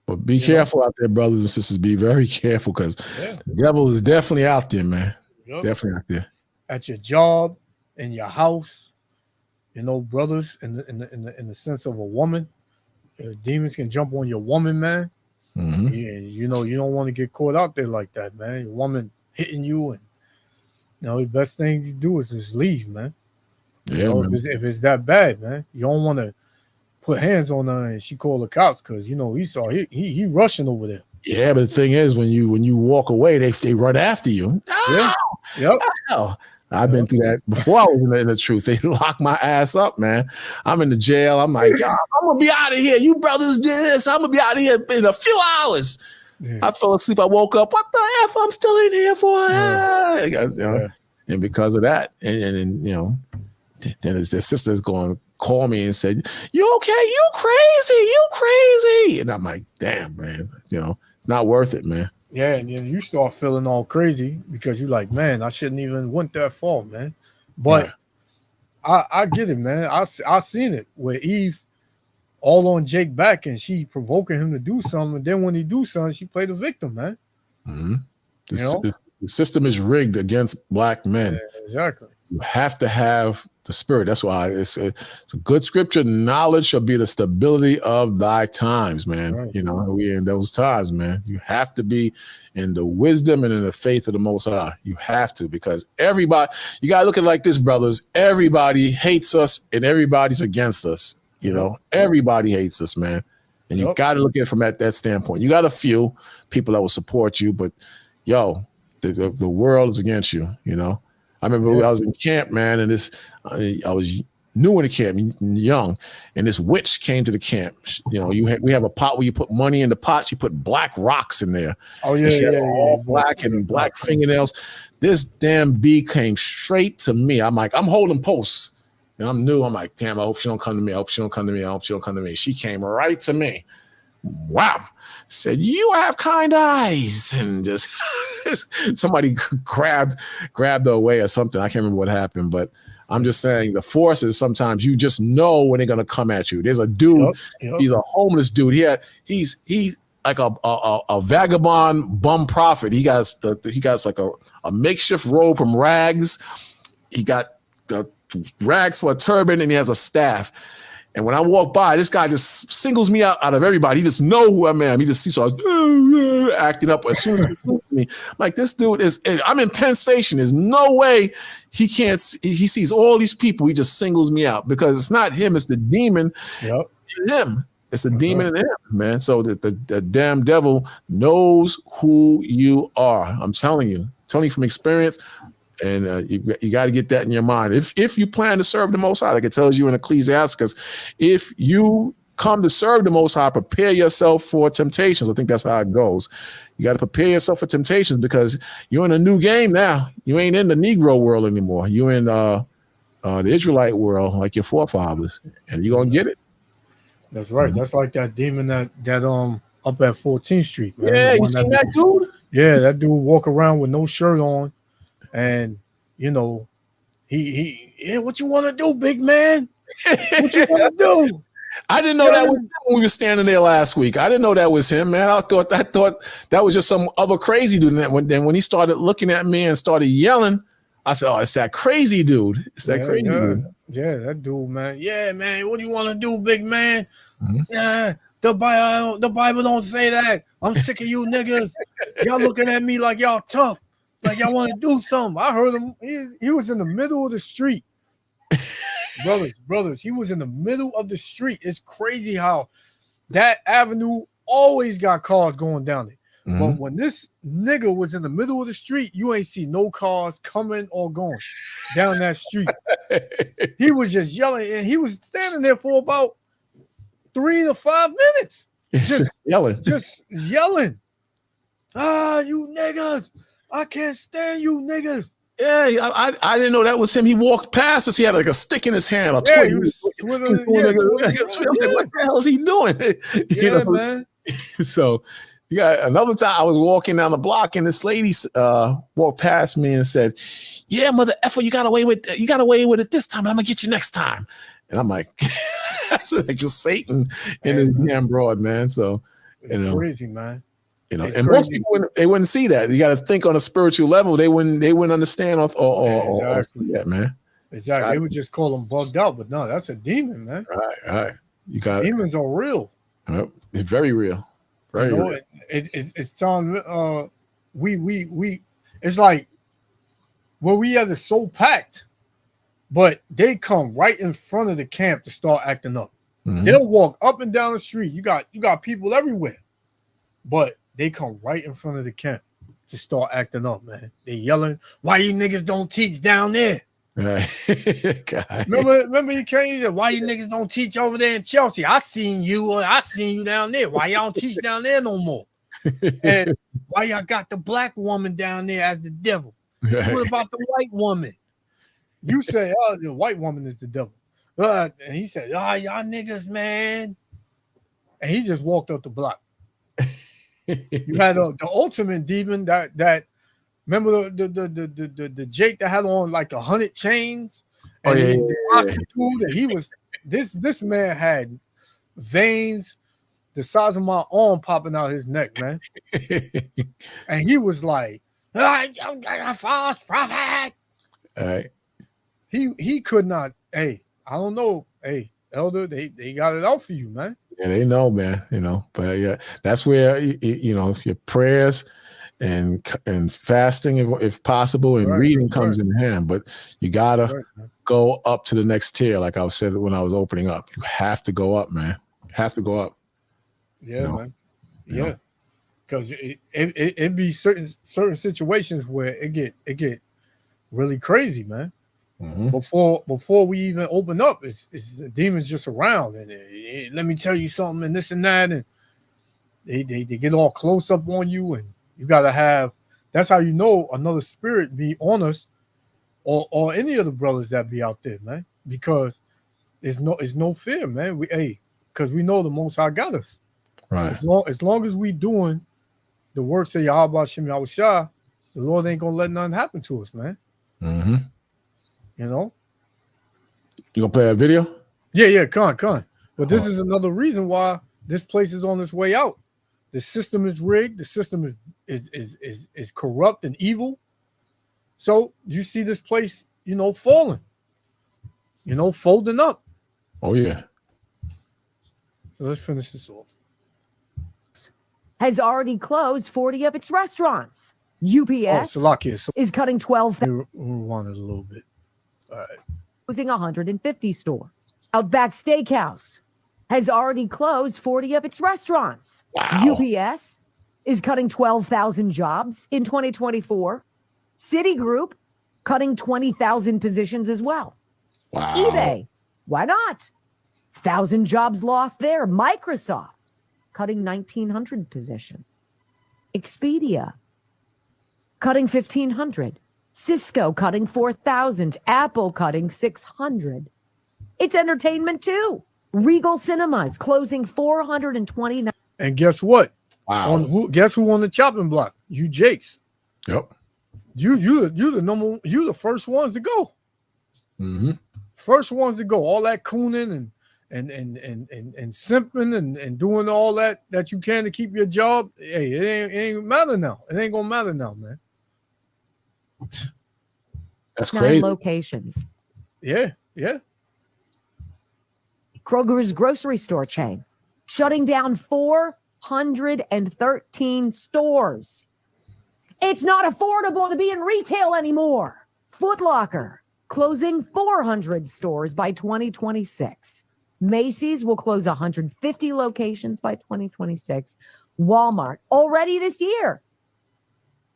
But be careful out there, brothers and sisters. Be very careful because the devil is definitely out there, man. Yep. Definitely out there. At your job, in your house, brothers, in the sense of a woman. Demons can jump on your woman, man. Mm-hmm. Yeah, you don't want to get caught out there like that, man. Your woman hitting you, and the best thing you do is just leave, man. If it's that bad, man, you don't want to put hands on her and she call the cops because he rushing over there. Yeah, but the thing is, when you walk away, they run after you. Yeah, yep. I've been through that before I was in the truth. They lock my ass up, man. I'm in the jail. I'm like, I'm gonna be out of here. You brothers did this. I'm gonna be out of here in a few hours. Yeah. I fell asleep. I woke up. What the F? I'm still in here for. And because of that, and then his sister's going to call me and said, "You okay? You crazy? And I'm like, damn, man. It's not worth it, man. Yeah, and then you start feeling all crazy because you're like, man, I shouldn't even went that far, man. But I get it, man. I seen it where Eve all on Jake back and she provoking him to do something. And then when he do something, she played the victim, man. Mm-hmm. The system is rigged against black men. Yeah, exactly. You have to have the spirit. That's why it's a good scripture. Knowledge shall be the stability of thy times, man. Right. We in those times, man. You have to be in the wisdom and in the faith of the Most High. You have to, because everybody, you got to look at it like this, brothers. Everybody hates us and everybody's against us. You know, everybody hates us, man. And you got to look at it from that standpoint. You got a few people that will support you, but yo, the world is against you. You know, I remember I was in camp, man, and I was new in the camp, young, and this witch came to the camp. You know, we have a pot where you put money in the pot. She put black rocks in there. Oh yeah, all black and black fingernails. This damn bee came straight to me. I'm like, I'm holding posts. And I'm new. I'm like, damn, I hope she don't come to me. I hope she don't come to me. I hope she don't come to me. She came right to me. Wow. Said, you have kind eyes. And just somebody grabbed her away or something. I can't remember what happened, but I'm just saying the forces, sometimes you just know when they're going to come at you. There's a dude, he's a homeless dude. He's like a vagabond bum prophet. He got like a makeshift robe from rags. He got the rags for a turban, and he has a staff. And when I walk by, this guy just singles me out of everybody. He just know who I am. He starts acting up as soon as he sees me. I'm like, this dude I'm in Penn Station. There's no way he sees all these people. He just singles me out because it's not him. It's the demon in him. It's the demon in him, man. So the damn devil knows who you are. I'm telling you from experience. And you got to get that in your mind. If you plan to serve the Most High, like it tells you in Ecclesiasticus, if you come to serve the Most High, prepare yourself for temptations. I think that's how it goes. You got to prepare yourself for temptations because you're in a new game now. You ain't in the Negro world anymore. You're in the Israelite world, like your forefathers, and you're gonna get it. That's right. That's like that demon that up at 14th Street. Man. Yeah, you seen that dude? Yeah, that dude walk around with no shirt on. And you know, what you want to do, big man? What you want to do? I didn't know that was him when we were standing there last week. I didn't know that was him, man. I thought that was just some other crazy dude. And then when he started looking at me and started yelling, I said, "Oh, it's that crazy dude. It's that crazy dude." Yeah, that dude, man. Yeah, man. What do you want to do, big man? Yeah, the Bible don't say that. I'm sick of you niggas. Y'all looking at me like y'all tough. Like y'all want to do something. I heard him. He was in the middle of the street. brothers. He was in the middle of the street. It's crazy how that avenue always got cars going down it. But when this nigga was in the middle of the street, you ain't see no cars coming or going down that street. He was just yelling, and he was standing there for about 3 to 5 minutes. Just yelling. Ah, you niggas. I can't stand you niggas. Yeah, I didn't know that was him. He walked past us. He had like a stick in his hand. He was swinging. I'm like, what the hell is he doing? Yeah, man. So, another time I was walking down the block and this lady walked past me and said, "Yeah, mother effer, you got away with it this time. I'm gonna get you next time." And I'm like, that's like just Satan in his damn broad, man. So, it's crazy, man. You know, and most people wouldn't see that. You got to think on a spiritual level. They wouldn't understand or see that, man. Exactly. They would just call them bugged out, but no, that's a demon, man. Right. You got demons are real. Yep. It's very real. Very real. It's time. We. It's like we had the soul packed, but they come right in front of the camp to start acting up. They'll walk up and down the street. You got people everywhere, but they come right in front of the camp to start acting up, man. They yelling, "Why you niggas don't teach down there?" Right. remember you came, you said, "Why you niggas don't teach over there in Chelsea? I seen you down there. Why y'all don't teach down there no more? And why y'all got the black woman down there as the devil? Right. What about the white woman?" You say, "Oh, the white woman is the devil." And he said, "Oh, y'all niggas, man." And he just walked up the block. You had the ultimate demon that remember the Jake that had on like 100 chains, and the prostitute, and he was this man had veins the size of my arm popping out his neck, man. And he was like, "I false prophet." All right. He could not. Hey, I don't know. Hey, elder, they got it out for you, man. Yeah, they know, man. You know, but yeah, that's where you know your prayers and fasting if possible, and reading comes in hand. But you gotta go up to the next tier, like I said when I was opening up. You have to go up, man. You have to go up. Yeah, man. Yeah, because it be certain situations where it get really crazy, man. Before we even open up, it's the demons just around, and let me tell you something, and this and that, and they get all close up on you, and you gotta have. That's how you know another spirit be on us, or any of the brothers that be out there, man. Because it's no fear, man. Because we know the Most High got us. Right. As long as we doing the works of Yahweh Shem Yahushua, the Lord ain't gonna let nothing happen to us, man. You know. You gonna play that video? Yeah, con. But this is another reason why this place is on its way out. The system is rigged. The system is corrupt and evil. So you see this place, falling. Folding up. Oh yeah. Let's finish this off. Has already closed 40 of its restaurants. UPS is cutting 12. Rewind it a little bit. All right. Closing 150 stores. Outback Steakhouse has already closed 40 of its restaurants. Wow. UPS is cutting 12,000 jobs in 2024. Citigroup cutting 20,000 positions as well. Wow. eBay, why not? 1,000 jobs lost there. Microsoft cutting 1,900 positions. Expedia cutting 1,500. Cisco cutting 4,000. Apple cutting 600. It's entertainment too. Regal Cinemas closing 429. And guess what? Wow. Guess who on the chopping block? You Jakes. Yep. You the first ones to go. First ones to go. All that cooning and simping and doing all that you can to keep your job. Hey, it ain't matter now. It ain't gonna matter now, man. That's 9 crazy. locations. Yeah. Kroger's grocery store chain shutting down 413 stores. It's not affordable to be in retail anymore. Foot Locker closing 400 stores by 2026. Macy's will close 150 locations by 2026. Walmart already this year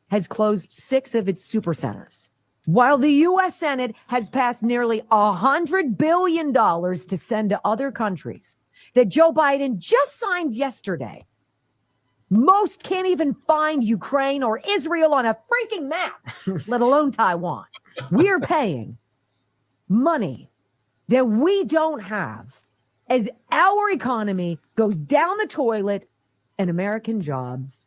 has closed 6 of its supercenters. While the U.S. Senate has passed nearly $100 billion to send to other countries that Joe Biden just signed yesterday, most can't even find Ukraine or Israel on a freaking map, let alone Taiwan. We're paying money that we don't have as our economy goes down the toilet and American jobs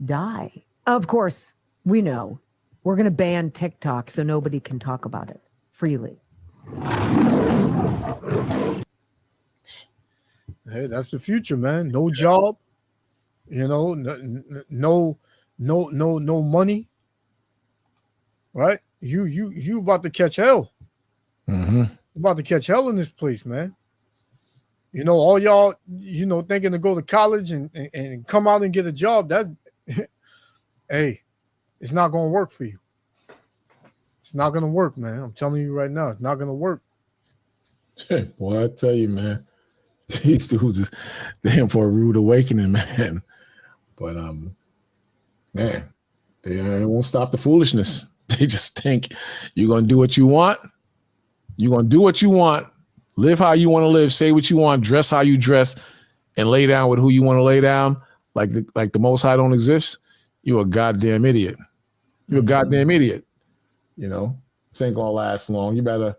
die. Of course, we know we're going to ban TikTok so nobody can talk about it freely. Hey, that's the future, man. No job, no money. Right? You about to catch hell. About to catch hell in this place, man. All y'all, thinking to go to college and come out and get a job. That's hey, it's not gonna work for you. It's not gonna work, man. I'm telling you right now, it's not gonna work. Well, I tell you, man, these dudes, they're in for a rude awakening, man. But man, they won't stop the foolishness. They just think you're gonna do what you want. You're gonna do what you want, live how you want to live, say what you want, dress how you dress, and lay down with who you want to lay down. Like the Most High don't exist. You're a goddamn idiot. You're a goddamn idiot. This ain't gonna last long. You better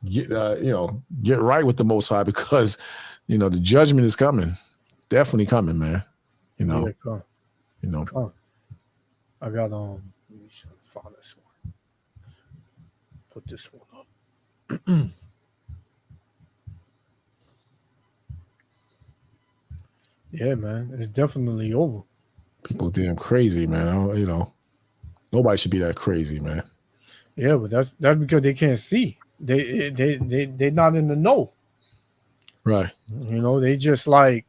get right with the Most High, because the judgment is coming. Definitely coming, man. Yeah, come. Come. I got let me find this one. Put this one up. Yeah, man, it's definitely over. People damn crazy, man. Nobody should be that crazy, man. Yeah, but that's because they can't see. They're not in the know. Right. They just like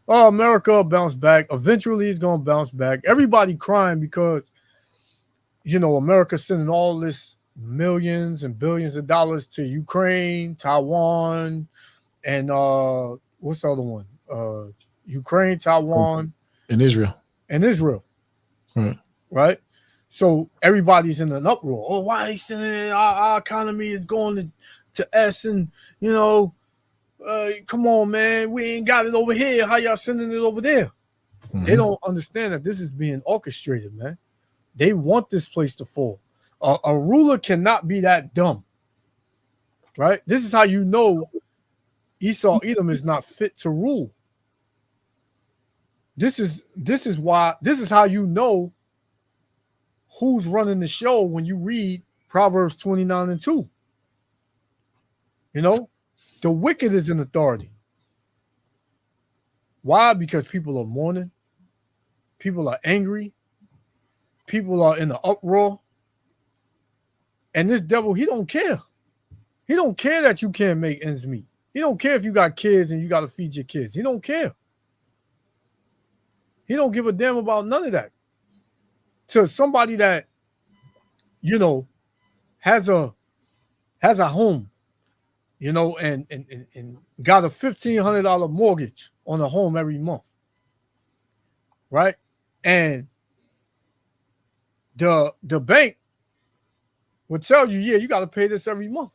Oh, America will bounce back. Eventually, it's going to bounce back. Everybody crying because, America's sending all this millions and billions of dollars to Ukraine, Taiwan, and what's the other one? Ukraine, Taiwan, in Israel. And Israel. Right? So everybody's in an uproar. Oh, why are they sending it? Our economy is going to S, and come on, man, we ain't got it over here. How y'all sending it over there? Mm-hmm. They don't understand that this is being orchestrated, man. They want this place to fall. A ruler cannot be that dumb, right? This is how you know Esau Edom is not fit to rule. This is how you know who's running the show when you read Proverbs 29:2. The wicked is in authority. Why? Because people are mourning. People are angry. People are in the uproar. And this devil, he don't care. He don't care that you can't make ends meet. He don't care if you got kids and you got to feed your kids. He don't care. He don't give a damn about none of that. To somebody that, has a home, and got a $1,500 mortgage on a home every month, right? And the bank would tell you, yeah, you got to pay this every month.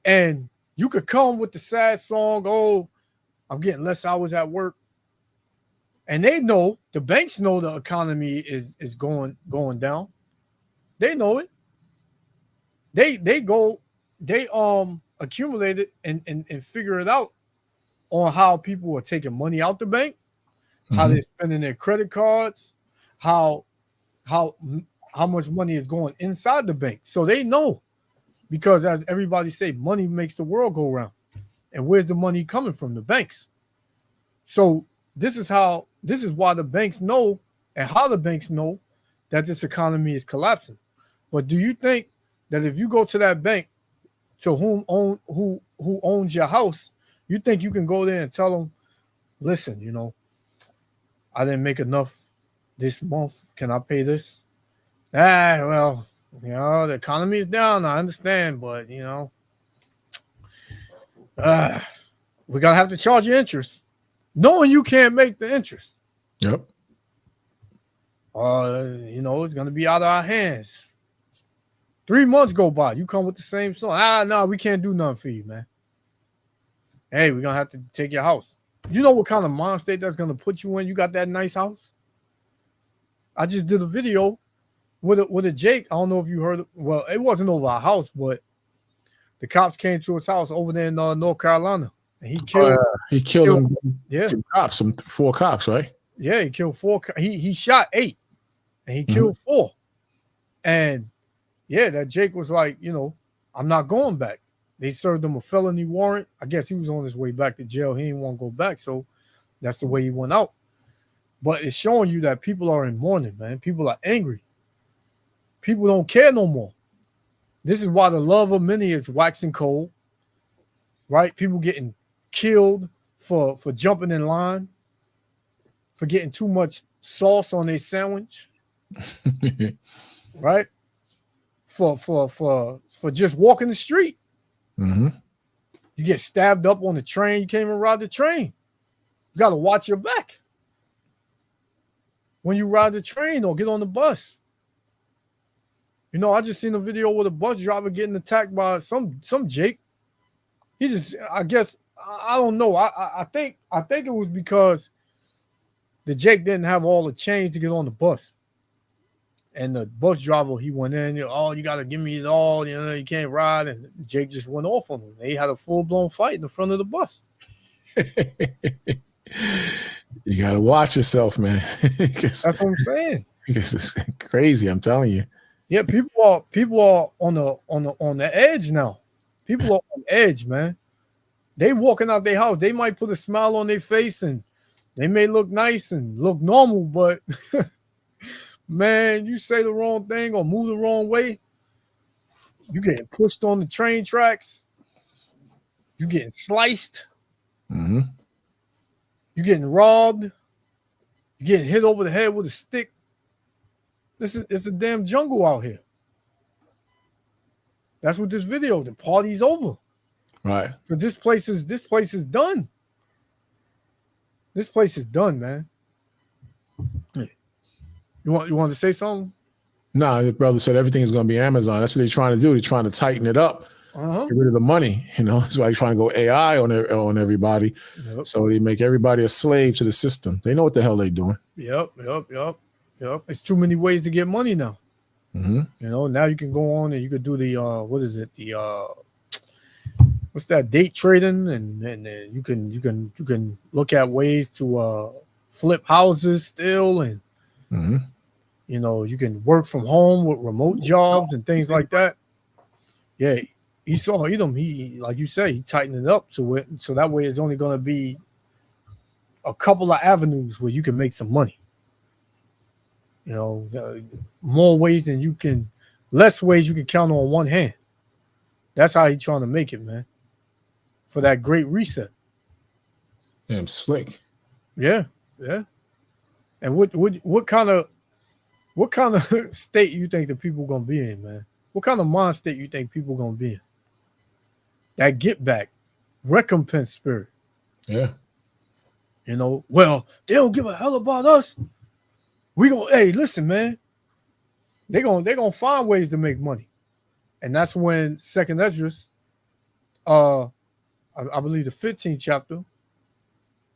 And you could come with the sad song, oh, I'm getting less hours at work. And they know, the banks know the economy is going down. They know it. They accumulate it and figure it out on how people are taking money out the bank, how they're spending their credit cards, how much money is going inside the bank. So they know, because as everybody say, money makes the world go round. And where's the money coming from? The banks. So this is why the banks know, and how the banks know that this economy is collapsing. But do you think that if you go to that bank to who owns your house, you think you can go there and tell them, listen, I didn't make enough this month. Can I pay this? Well, the economy is down. I understand, but we're gonna have to charge you interest, knowing you can't make the interest. Yep. It's gonna be out of our hands. 3 months go by, you come with the same song. No, we can't do nothing for you, man. Hey, we're gonna have to take your house. You know what kind of mind state that's gonna put you in? You got that nice house. I just did a video with a Jake. I don't know if you heard. Well, it wasn't over our house, but the cops came to his house over there in North Carolina, and he killed. He killed them. Yeah, 4 cops, right? Yeah, he killed 4. He shot 8, and he killed 4. And yeah, that Jake was like, I'm not going back. They served him a felony warrant. I guess he was on his way back to jail. He didn't want to go back, so that's the way he went out. But it's showing you that people are in mourning, man. People are angry. People don't care no more. This is why the love of many is waxing cold, right? People getting killed for jumping in line, for getting too much sauce on their sandwich, right? For just walking the street. You get stabbed up on the train. You can't even ride the train. You got to watch your back when you ride the train or get on the bus. I just seen a video with a bus driver getting attacked by some Jake. He just, I guess, I don't know. I think it was because the Jake didn't have all the chains to get on the bus. And the bus driver, he went in, you got to give me it all. You can't ride. And Jake just went off on him. They had a full-blown fight in the front of the bus. You got to watch yourself, man. That's what I'm saying. It's crazy. I'm telling you. Yeah, people are on the edge now. People are on edge, man. They walking out their house. They might put a smile on their face and they may look nice and look normal, but man, you say the wrong thing or move the wrong way, you getting pushed on the train tracks. You getting sliced. You're getting robbed. You're getting hit over the head with a stick. It's a damn jungle out here. That's what this video. The party's over. Right. But this place is done. This place is done, man. You want to say something? No, your brother said everything is going to be Amazon. That's what they're trying to do. They're trying to tighten it up, get rid of the money. That's why they're trying to go AI on everybody. Yep. So they make everybody a slave to the system. They know what the hell they're doing. Yep. It's too many ways to get money now. Mm-hmm. Now you can go on and you could do the what is it? The what's that, date trading, and you can look at ways to flip houses still, and mm-hmm. You can work from home with remote jobs and things like that. Yeah, Esau Edom, he, like you say, he tightened it up to it, so that way it's only going to be a couple of avenues where you can make some money. More ways than you can, less ways you can count on one hand. That's how he's trying to make it, man. For that great reset. Damn slick. Yeah. And what kind of state you think the people gonna be in, man? What kind of mind state you think people gonna be in? That get back, recompense spirit. Yeah. Well, they don't give a hell about us. Hey, listen, man. They're gonna find ways to make money. And that's when Second Esdras, I believe the 15th chapter,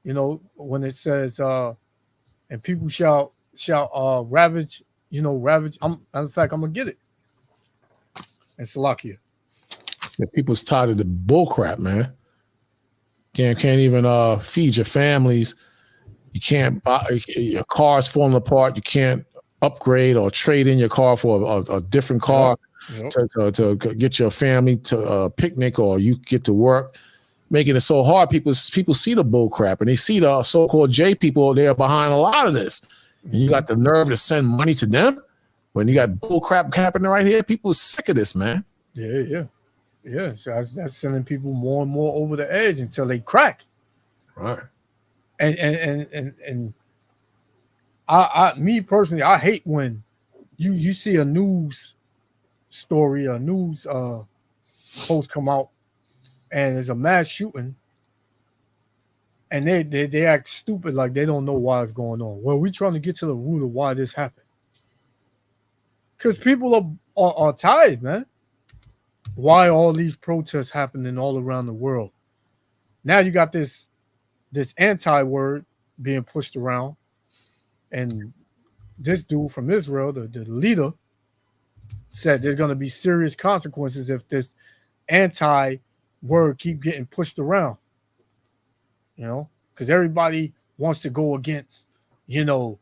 when it says, and people shall ravage, ravage. In fact, I'm gonna get it. And Salakia. Yeah, people's tired of the bull crap, man. Can't even feed your families. You can't buy, your car's falling apart. You can't upgrade or trade in your car for a different car to get your family to a picnic, or you get to work, making it so hard. People see the bull crap, and they see the so-called J people. They're behind a lot of this. And you got the nerve to send money to them when you got bull crap happening right here. People are sick of this, man. Yeah. So that's sending people more and more over the edge until they crack. Right. And I me personally, I hate when you see a news story, a news post come out, and there's a mass shooting, and they act stupid, like they don't know why it's going on. Well, we're trying to get to the root of why this happened, because people are tired, man. Why all these protests happening all around the world? Now you got this anti-word being pushed around, and this dude from Israel, the leader, said there's going to be serious consequences if this anti-word keep getting pushed around. Because everybody wants to go against, the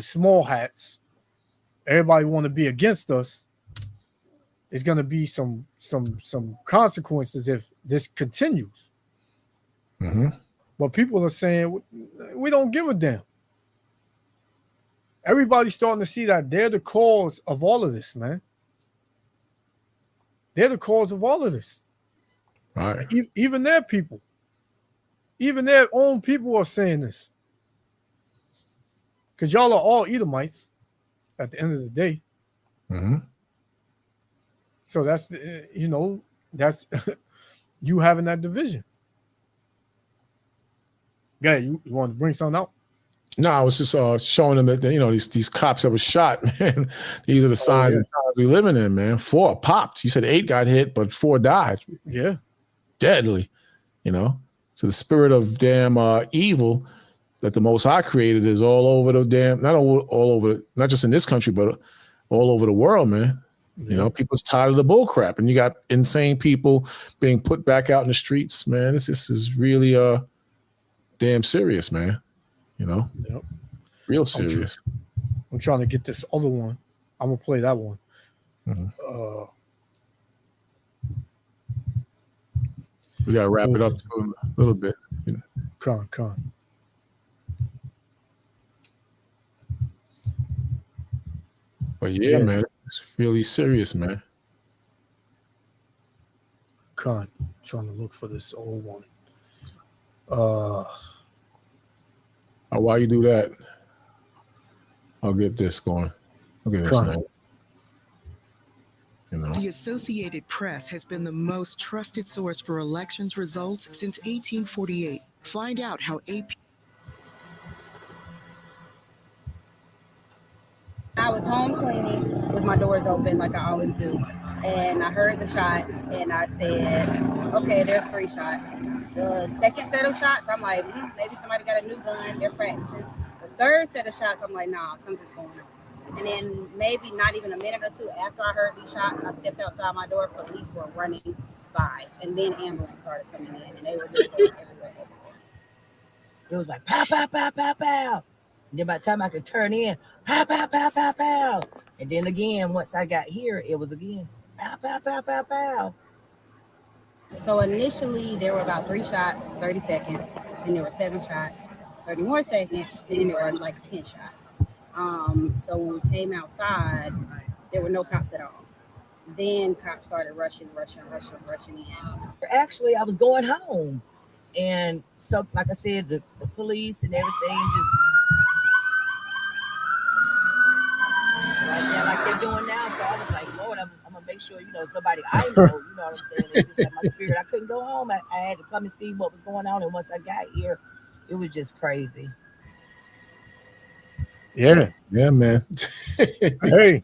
small hats. Everybody want to be against us. There's going to be some consequences if this continues. Mm-hmm. But people are saying, we don't give a damn. Everybody's starting to see that they're the cause of all of this, man. They're the cause of all of this. Right. Even their people. Even their own people are saying this. Because y'all are all Edomites at the end of the day. Mm-hmm. So that's, that's you having that division. Yeah, you want to bring something out? No, I was just showing them that these cops that were shot, man. These are the signs and times we living in, man. 4 popped. You said 8 got hit, but 4 died. Yeah, deadly. So the spirit of damn evil that the Most High created is all over the damn, not over, not just in this country, but all over the world, man. Yeah. People's tired of the bull crap, and you got insane people being put back out in the streets, man. This is really damn serious, man. Yep. Real serious. I'm trying to get this other one. I'm gonna play that one. Mm-hmm. We gotta wrap it up to a little bit. Con. But yeah, man, it's really serious, man. Con. Trying to look for this old one. While you do that, I'll get this going. Look at this, man. You know. The Associated Press has been the most trusted source for elections results since 1848. Find out how AP. I was home cleaning with my doors open like I always do. And I heard the shots and I said, okay, there's 3 shots. The second set of shots, I'm like, maybe somebody got a new gun, they're practicing. The third set of shots, I'm like, nah, something's going on. And then maybe not even a minute or two after I heard these shots, I stepped outside my door, police were running by. And then ambulance started coming in and they were just going everywhere. It was like, pow, pow, pow, pow, pow. And then by the time I could turn in, pow, pow, pow, pow, pow. And then again, once I got here, it was again, pow, pow, pow, pow, pow. So initially, there were about 3 shots, 30 seconds. Then there were 7 shots, 30 more seconds. And then there were like 10 shots. So when we came outside, there were no cops at all. Then cops started rushing in. Actually, I was going home. And so, like I said, the police and everything just like they're doing now. So I was like, Lord, I'm gonna make sure, it's nobody I know, you know what I'm saying? It's just like my spirit. I couldn't go home. I had to come and see what was going on. And once I got here, it was just crazy. Yeah, man. Hey.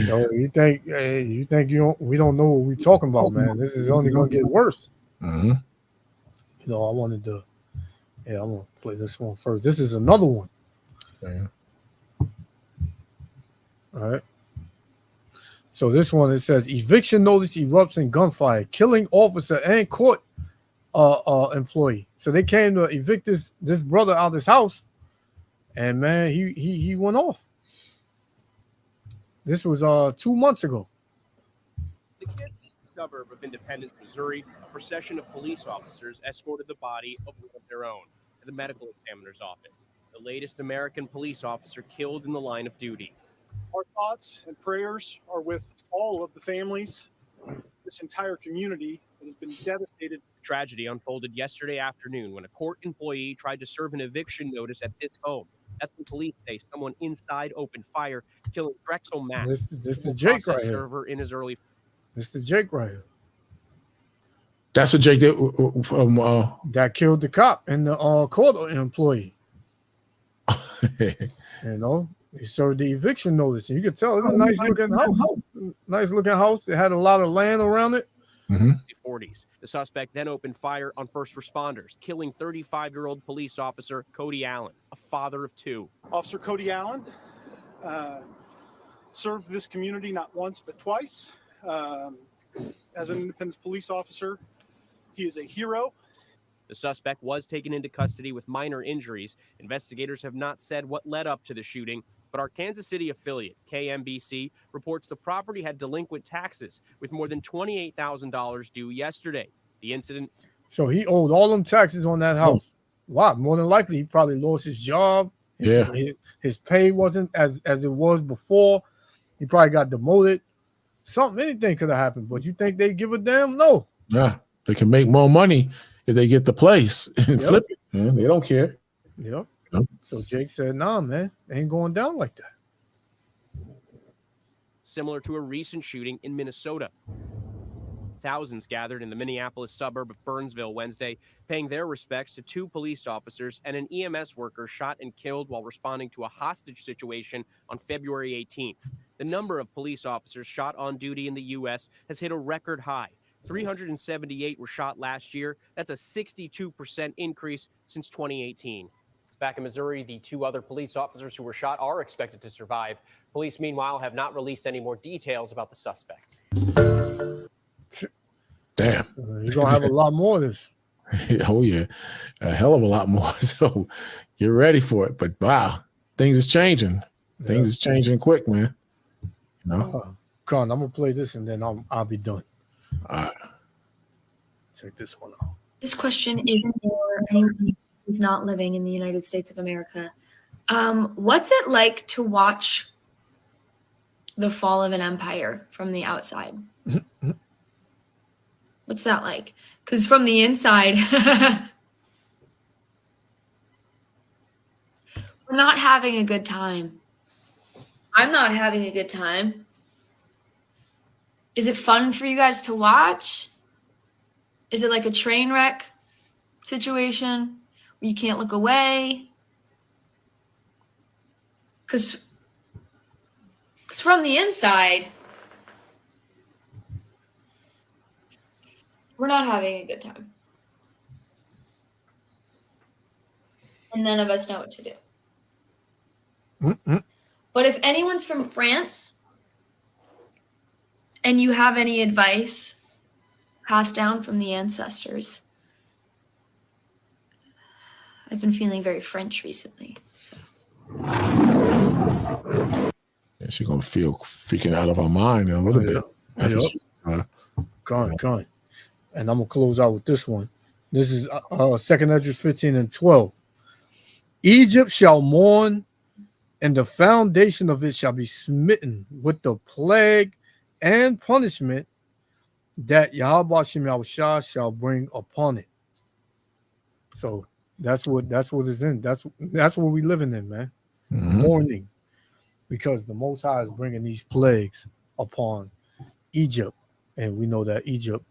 So you think we don't know what we're talking about, man? This is only gonna get worse. Mm-hmm. I wanted to. Yeah, I'm gonna play this one first. This is another one. Okay. All right. So this one, it says eviction notice erupts in gunfire, killing officer and court employee. So they came to evict this brother out of his house, and man, he went off. This was 2 months ago. Suburb of Independence, Missouri, a procession of police officers escorted the body of one of their own to the medical examiner's office. The latest American police officer killed in the line of duty. Our thoughts and prayers are with all of the families, this entire community that has been devastated. The tragedy unfolded yesterday afternoon when a court employee tried to serve an eviction notice at this home. That's when police say someone inside opened fire, killing Drexel Mack. This the Jake right here. Server in his early. This the Jake right here. That's a Jake that killed the cop and the court employee. He served the eviction notice. And you could tell it's a nice looking house. Nice looking house. It had a lot of land around it. Mm-hmm. 40s. The suspect then opened fire on first responders, killing 35-year-old police officer Cody Allen, a father of 2. Officer Cody Allen served this community not once but twice. As an independent police officer, he is a hero. The suspect was taken into custody with minor injuries. Investigators have not said what led up to the shooting, but our Kansas City affiliate, KMBC, reports the property had delinquent taxes with more than $28,000 due yesterday. The incident. So he owed all them taxes on that house. Wow. More than likely, he probably lost his job. His pay wasn't as it was before. He probably got demoted. Anything could have happened. But you think they give a damn? No. Yeah. They can make more money if they get the place and flip it. Yeah, they don't care. Yep. So Jake said, nah, man, they ain't going down like that. Similar to a recent shooting in Minnesota. Thousands gathered in the Minneapolis suburb of Burnsville Wednesday, paying their respects to 2 police officers and an EMS worker shot and killed while responding to a hostage situation on February 18th. The number of police officers shot on duty in the U.S. has hit a record high. 378 were shot last year. That's a 62% increase since 2018. Back in Missouri, the 2 other police officers who were shot are expected to survive. Police, meanwhile, have not released any more details about the suspect. Damn. You're going to have a lot more of this. Oh, yeah. A hell of a lot more. So get ready for it. But wow, things is changing. Things is changing quick, man. Con, I'm going to play this and then I'll be done. All right. Check this one out. This question is for anyone who's not living in the United States of America. What's it like to watch the fall of an empire from the outside? What's that like? Because from the inside, We're not having a good time. I'm not having a good time. Is it fun for you guys to watch? Is it like a train wreck situation where you can't look away? Because from the inside, we're not having a good time. And none of us know what to do. But if anyone's from France and you have any advice passed down from the ancestors, I've been feeling very French recently. So. Yeah, she's gonna feel freaking out of her mind in a little bit. Con. And I'm gonna close out with this one. This is 2nd Esdras 15:12. Egypt shall mourn, and the foundation of it shall be smitten with the plague and punishment that Yahweh Shem Yahushua shall bring upon it. So that's what it's in. That's what we're living in, man. Mourning, because the Most High is bringing these plagues upon Egypt, and we know that Egypt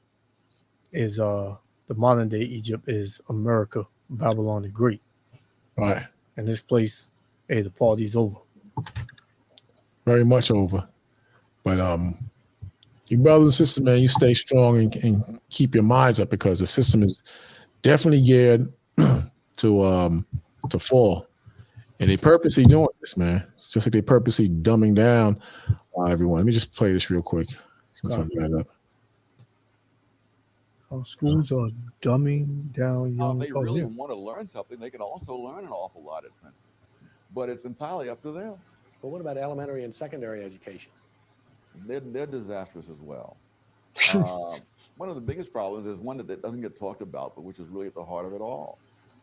is the modern day Egypt is America, Babylon the Great. Right. And this place, hey, the party's over. Very much over. But you brothers and sisters, man, you stay strong and keep your minds up, because the system is definitely geared to fall. And they purposely doing this, man. It's just like they purposely dumbing down everyone. Let me just play this real quick since I got it up. Our schools are dumbing down young. If they really want to learn something, they can also learn an awful lot at Princeton. But it's entirely up to them. But what about elementary and secondary education? They're disastrous as well. One of the biggest problems is one that doesn't get talked about, but which is really at the heart of it all.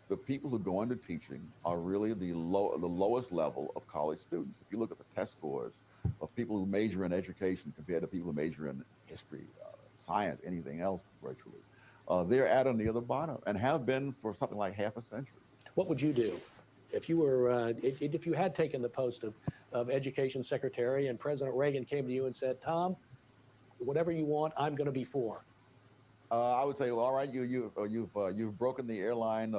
The people who go into teaching are really the lowest level of college students. If you look at the test scores of people who major in education compared to people who major in history, science, anything else virtually, they're at or near the bottom and have been for something like half a century. What would you do if you were if you had taken the post of education secretary and President Reagan came to you and said, Tom, whatever you want, I'm going to be for? I would say, well, all right, you've broken the airline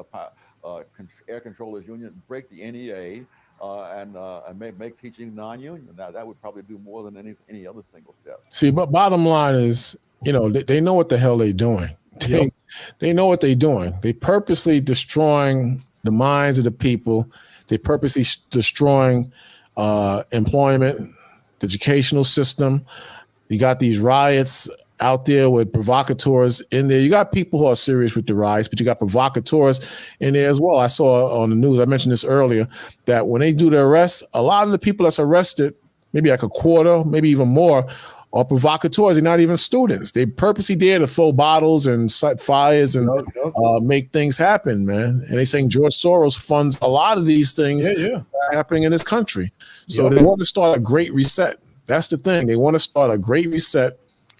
air controllers union, break the NEA, and make teaching non-union. Now that would probably do more than any other single step. See, but bottom line is, they know what the hell they're doing. They know what they're doing. They purposely destroying the minds of the people. They purposely destroying employment, the educational system. You got these riots out there with provocateurs in there. You got people who are serious with the riots, but you got provocateurs in there as well. I saw on the news, I mentioned this earlier, that when they do the arrests, a lot of the people that's arrested, maybe like a quarter, maybe even more, are provocateurs. They're not even students. They purposely dare to throw bottles and set fires and make things happen, man. And they saying George Soros funds a lot of these things that are happening in this country. So they want to start a great reset. That's the thing. They want to start a great reset.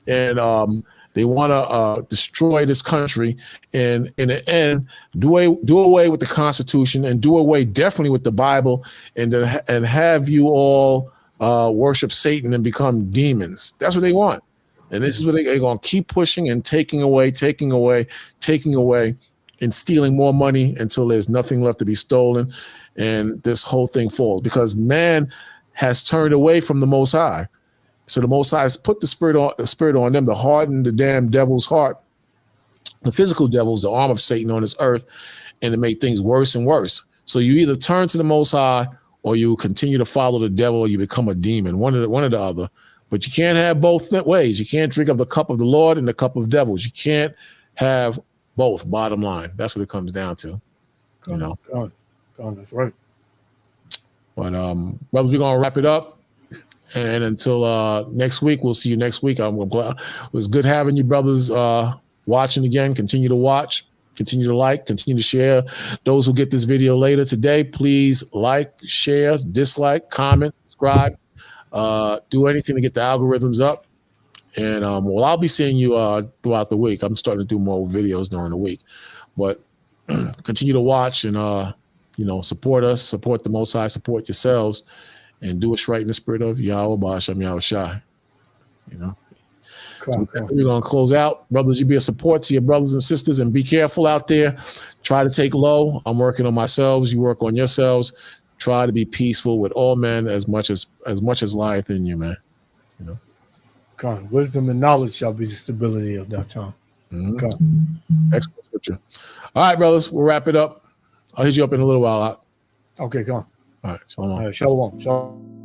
And they want to destroy this country, and in the end, do away with the Constitution and do away definitely with the Bible, and have you all worship Satan and become demons. That's what they want, and this is what they're going to keep pushing and taking away, and stealing more money until there's nothing left to be stolen, and this whole thing falls because man has turned away from the Most High. So the Most High has put the spirit on them to harden the damn devil's heart, the physical devil's, the arm of Satan on this earth, and to make things worse and worse. So you either turn to the Most High or you continue to follow the devil, or you become a demon, one or the other. But you can't have both ways. You can't drink of the cup of the Lord and the cup of devils. You can't have both. Bottom line, that's what it comes down to. That's right. But brothers, we're gonna wrap it up. And until next week, we'll see you next week. I'm glad. It was good having you brothers watching again. Continue to watch, continue to like, continue to share. Those who get this video later today, please like, share, dislike, comment, subscribe, do anything to get the algorithms up. And I'll be seeing you throughout the week. I'm starting to do more videos during the week, but continue to watch and support us, support the Most High, support yourselves, and do what's right in the spirit of Yahweh Ba'Shem Yahweh Shai. So we're going to close out. Brothers, you be a support to your brothers and sisters, and be careful out there. Try to take low. I'm working on myself. You work on yourselves. Try to be peaceful with all men as much as lieth in you, man. God, wisdom and knowledge shall be the stability of that time. Excellent scripture. All right, brothers, we'll wrap it up. I'll hit you up in a little while. Okay, come on. All right, shalom. All right, shalom. Shalom.